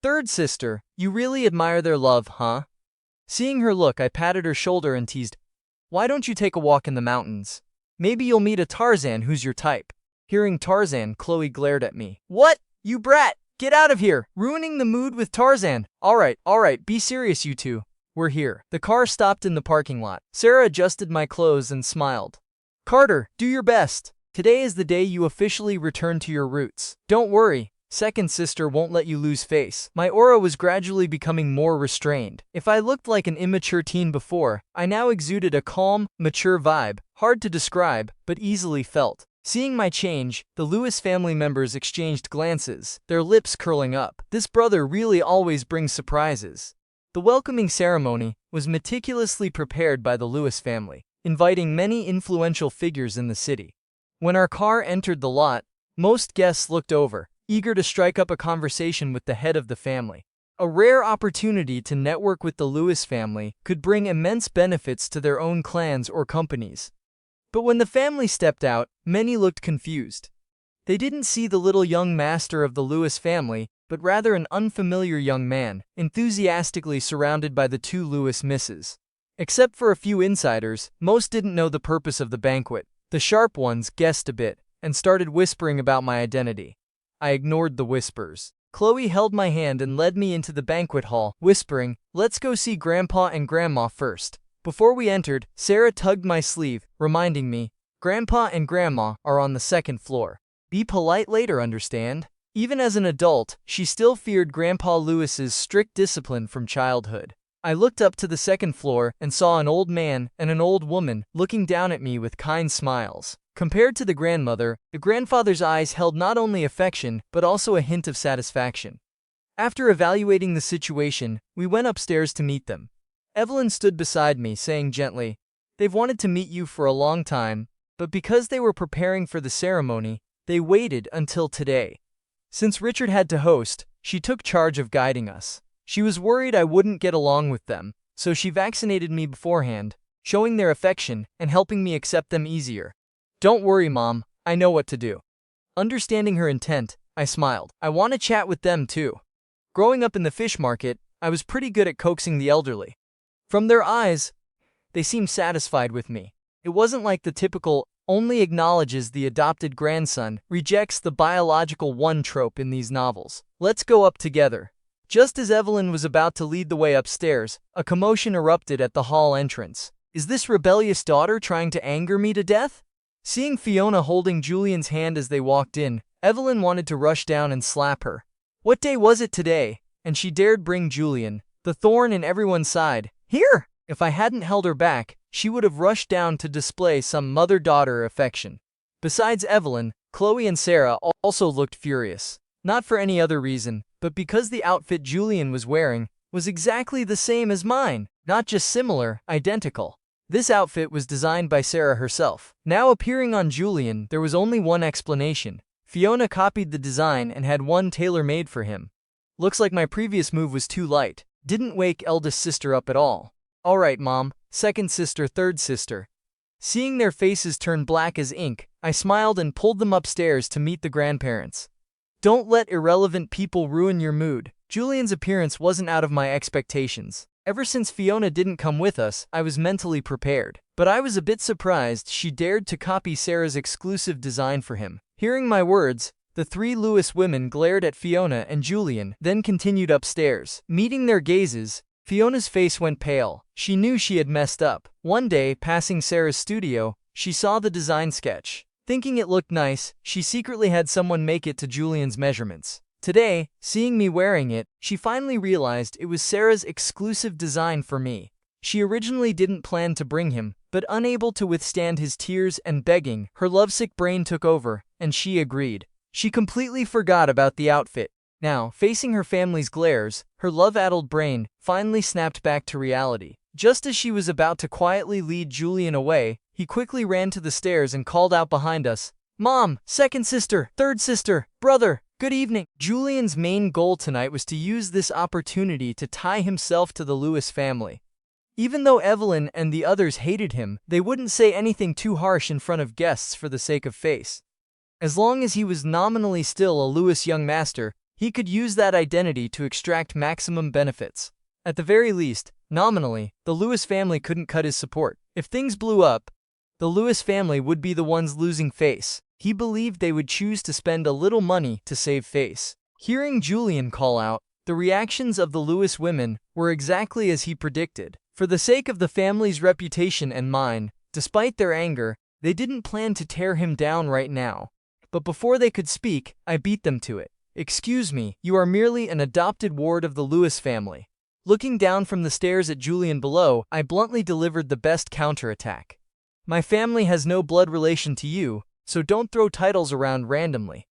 Third sister, you really admire their love, huh? Seeing her look, I patted her shoulder and teased, why don't you take a walk in the mountains? Maybe you'll meet a Tarzan who's your type. Hearing Tarzan, Chloe glared at me. What? You brat! Get out of here! Ruining the mood with Tarzan! Alright, be serious you two. We're here. The car stopped in the parking lot. Sarah adjusted my clothes and smiled. Carter, do your best. Today is the day you officially return to your roots. Don't worry, second sister won't let you lose face. My aura was gradually becoming more restrained. If I looked like an immature teen before, I now exuded a calm, mature vibe, hard to describe, but easily felt. Seeing my change, the Lewis family members exchanged glances, their lips curling up. This brother really always brings surprises. The welcoming ceremony was meticulously prepared by the Lewis family, inviting many influential figures in the city. When our car entered the lot, most guests looked over, eager to strike up a conversation with the head of the family. A rare opportunity to network with the Lewis family could bring immense benefits to their own clans or companies. But when the family stepped out, many looked confused. They didn't see the little young master of the Lewis family, but rather an unfamiliar young man, enthusiastically surrounded by the two Lewis misses. Except for a few insiders, most didn't know the purpose of the banquet. The sharp ones guessed a bit, and started whispering about my identity. I ignored the whispers. Chloe held my hand and led me into the banquet hall, whispering, let's go see Grandpa and Grandma first. Before we entered, Sarah tugged my sleeve, reminding me, Grandpa and Grandma are on the second floor. Be polite later, understand? Even as an adult, she still feared Grandpa Lewis's strict discipline from childhood. I looked up to the second floor and saw an old man and an old woman looking down at me with kind smiles. Compared to the grandmother, the grandfather's eyes held not only affection but also a hint of satisfaction. After evaluating the situation, we went upstairs to meet them. Evelyn stood beside me, saying gently, they've wanted to meet you for a long time, but because they were preparing for the ceremony, they waited until today. Since Richard had to host, she took charge of guiding us. She was worried I wouldn't get along with them, so she vaccinated me beforehand, showing their affection and helping me accept them easier. Don't worry, Mom, I know what to do. Understanding her intent, I smiled. I want to chat with them too. Growing up in the fish market, I was pretty good at coaxing the elderly. From their eyes, they seemed satisfied with me. It wasn't like the typical, only acknowledges the adopted grandson, rejects the biological one trope in these novels. Let's go up together. Just as Evelyn was about to lead the way upstairs, a commotion erupted at the hall entrance. Is this rebellious daughter trying to anger me to death? Seeing Fiona holding Julian's hand as they walked in, Evelyn wanted to rush down and slap her. What day was it today? and she dared bring Julian, the thorn in everyone's side, here. If I hadn't held her back, she would have rushed down to display some mother-daughter affection. Besides Evelyn, Chloe and Sarah also looked furious. Not for any other reason, but because the outfit Julian was wearing was exactly the same as mine, not just similar, identical. This outfit was designed by Sarah herself. Now appearing on Julian, there was only one explanation. Fiona copied the design and had one tailor-made for him. Looks like my previous move was too light. Didn't wake eldest sister up at all. Alright mom, second sister, third sister. Seeing their faces turn black as ink, I smiled and pulled them upstairs to meet the grandparents. Don't let irrelevant people ruin your mood. Julian's appearance wasn't out of my expectations. Ever since Fiona didn't come with us, I was mentally prepared. But I was a bit surprised she dared to copy Sarah's exclusive design for him. Hearing my words, the three Lewis women glared at Fiona and Julian, then continued upstairs. Meeting their gazes, Fiona's face went pale. She knew she had messed up. One day, passing Sarah's studio, she saw the design sketch. Thinking it looked nice, she secretly had someone make it to Julian's measurements. Today, seeing me wearing it, she finally realized it was Sarah's exclusive design for me. She originally didn't plan to bring him, but unable to withstand his tears and begging, her lovesick brain took over, and she agreed. She completely forgot about the outfit. Now, facing her family's glares, her love-addled brain finally snapped back to reality. Just as she was about to quietly lead Julian away, he quickly ran to the stairs and called out behind us, "Mom, second sister, third sister, brother, good evening." Julian's main goal tonight was to use this opportunity to tie himself to the Lewis family. Even though Evelyn and the others hated him, they wouldn't say anything too harsh in front of guests for the sake of face. As long as he was nominally still a Lewis young master, he could use that identity to extract maximum benefits. At the very least, nominally, the Lewis family couldn't cut his support. If things blew up, the Lewis family would be the ones losing face. He believed they would choose to spend a little money to save face. Hearing Julian call out, the reactions of the Lewis women were exactly as he predicted. For the sake of the family's reputation and mine, despite their anger, they didn't plan to tear him down right now. But before they could speak, I beat them to it. "Excuse me, you are merely an adopted ward of the Lewis family." Looking down from the stairs at Julian below, I bluntly delivered the best counterattack. "My family has no blood relation to you, so don't throw titles around randomly.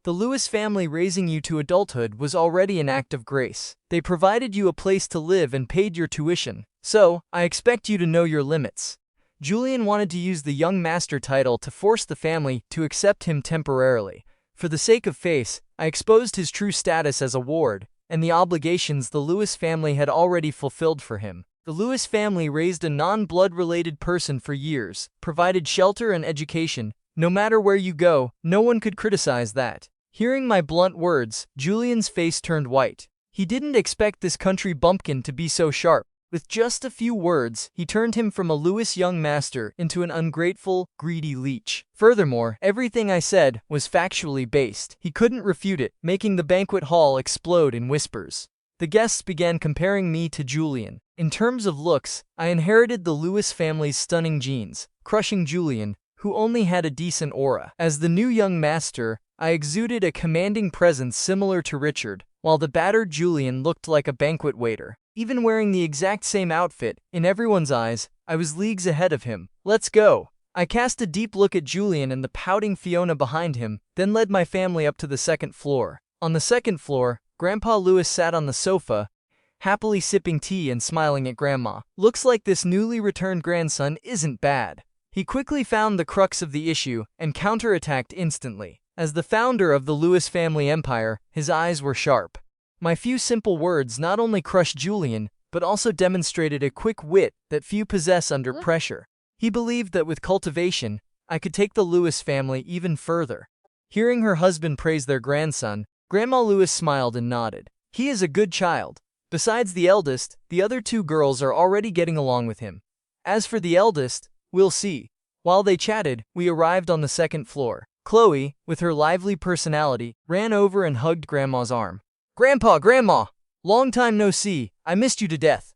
The Lewis family raising you to adulthood was already an act of grace. They provided you a place to live and paid your tuition, so I expect you to know your limits." Julian wanted to use the young master title to force the family to accept him temporarily. For the sake of face, I exposed his true status as a ward, and the obligations the Lewis family had already fulfilled for him. The Lewis family raised a non-blood-related person for years, provided shelter and education. No matter where you go, no one could criticize that. Hearing my blunt words, Julian's face turned white. He didn't expect this country bumpkin to be so sharp. With just a few words, he turned him from a Lewis young master into an ungrateful, greedy leech. Furthermore, everything I said was factually based. He couldn't refute it, making the banquet hall explode in whispers. The guests began comparing me to Julian. In terms of looks, I inherited the Lewis family's stunning genes, crushing Julian, who only had a decent aura. As the new young master, I exuded a commanding presence similar to Richard, while the battered Julian looked like a banquet waiter. Even wearing the exact same outfit, in everyone's eyes, I was leagues ahead of him. "Let's go." I cast a deep look at Julian and the pouting Fiona behind him, then led my family up to the second floor. On the second floor, Grandpa Lewis sat on the sofa, happily sipping tea and smiling at Grandma. "Looks like this newly returned grandson isn't bad." He quickly found the crux of the issue and counterattacked instantly. As the founder of the Lewis family empire, his eyes were sharp. My few simple words not only crushed Julian, but also demonstrated a quick wit that few possess under pressure. He believed that with cultivation, I could take the Lewis family even further. Hearing her husband praise their grandson, Grandma Lewis smiled and nodded. "He is a good child. Besides the eldest, the other two girls are already getting along with him. As for the eldest, we'll see." While they chatted, we arrived on the second floor. Chloe, with her lively personality, ran over and hugged Grandma's arm. "Grandpa, Grandma! Long time no see, I missed you to death."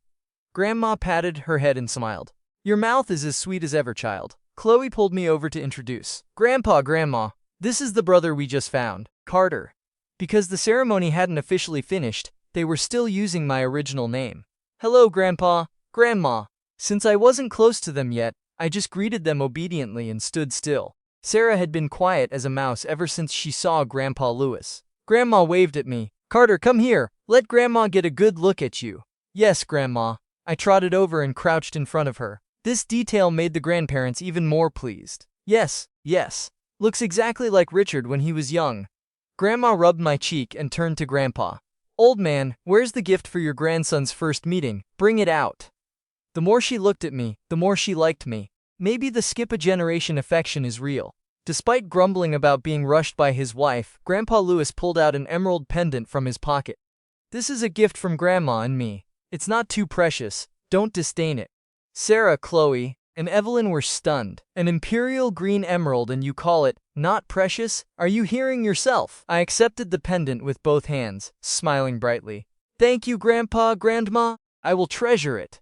Grandma patted her head and smiled. "Your mouth is as sweet as ever, child." Chloe pulled me over to introduce. "Grandpa, Grandma, this is the brother we just found, Carter." Because the ceremony hadn't officially finished, they were still using my original name. Hello, Grandpa, Grandma. Since I wasn't close to them yet, I just greeted them obediently and stood still. Sarah had been quiet as a mouse ever since she saw Grandpa Lewis. Grandma waved at me. Carter, come here. Let Grandma get a good look at you. Yes, Grandma. I trotted over and crouched in front of her. This detail made the grandparents even more pleased. Yes, yes. Looks exactly like Richard when he was young. Grandma rubbed my cheek and turned to Grandpa. Old man, where's the gift for your grandson's first meeting? Bring it out. The more she looked at me, the more she liked me. Maybe the skip-a-generation affection is real. Despite grumbling about being rushed by his wife, Grandpa Lewis pulled out an emerald pendant from his pocket. This is a gift from Grandma and me. It's not too precious. Don't disdain it. Sarah, Chloe, and Evelyn were stunned. An imperial green emerald and you call it not precious? Are you hearing yourself? I accepted the pendant with both hands, smiling brightly. Thank you, Grandpa, Grandma. I will treasure it.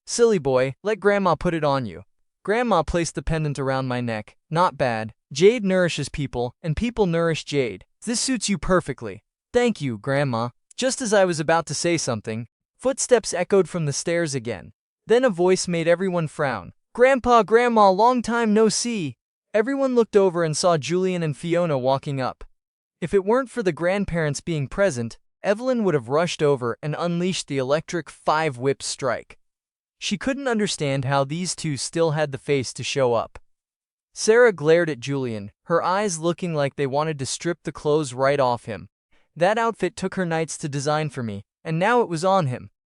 Silly boy, let Grandma put it on you. Grandma placed the pendant around my neck. Not bad. Jade nourishes people, and people nourish Jade. This suits you perfectly. Thank you, Grandma. Just as I was about to say something, footsteps echoed from the stairs again. Then a voice made everyone frown. Grandpa, Grandma, long time no see. Everyone looked over and saw Julian and Fiona walking up. If it weren't for the grandparents being present, Evelyn would have rushed over and unleashed the electric 5-whip strike. She couldn't understand how these two still had the face to show up. Sarah glared at Julian, her eyes looking like they wanted to strip the clothes right off him. That outfit took her nights to design for me, and now it was on him.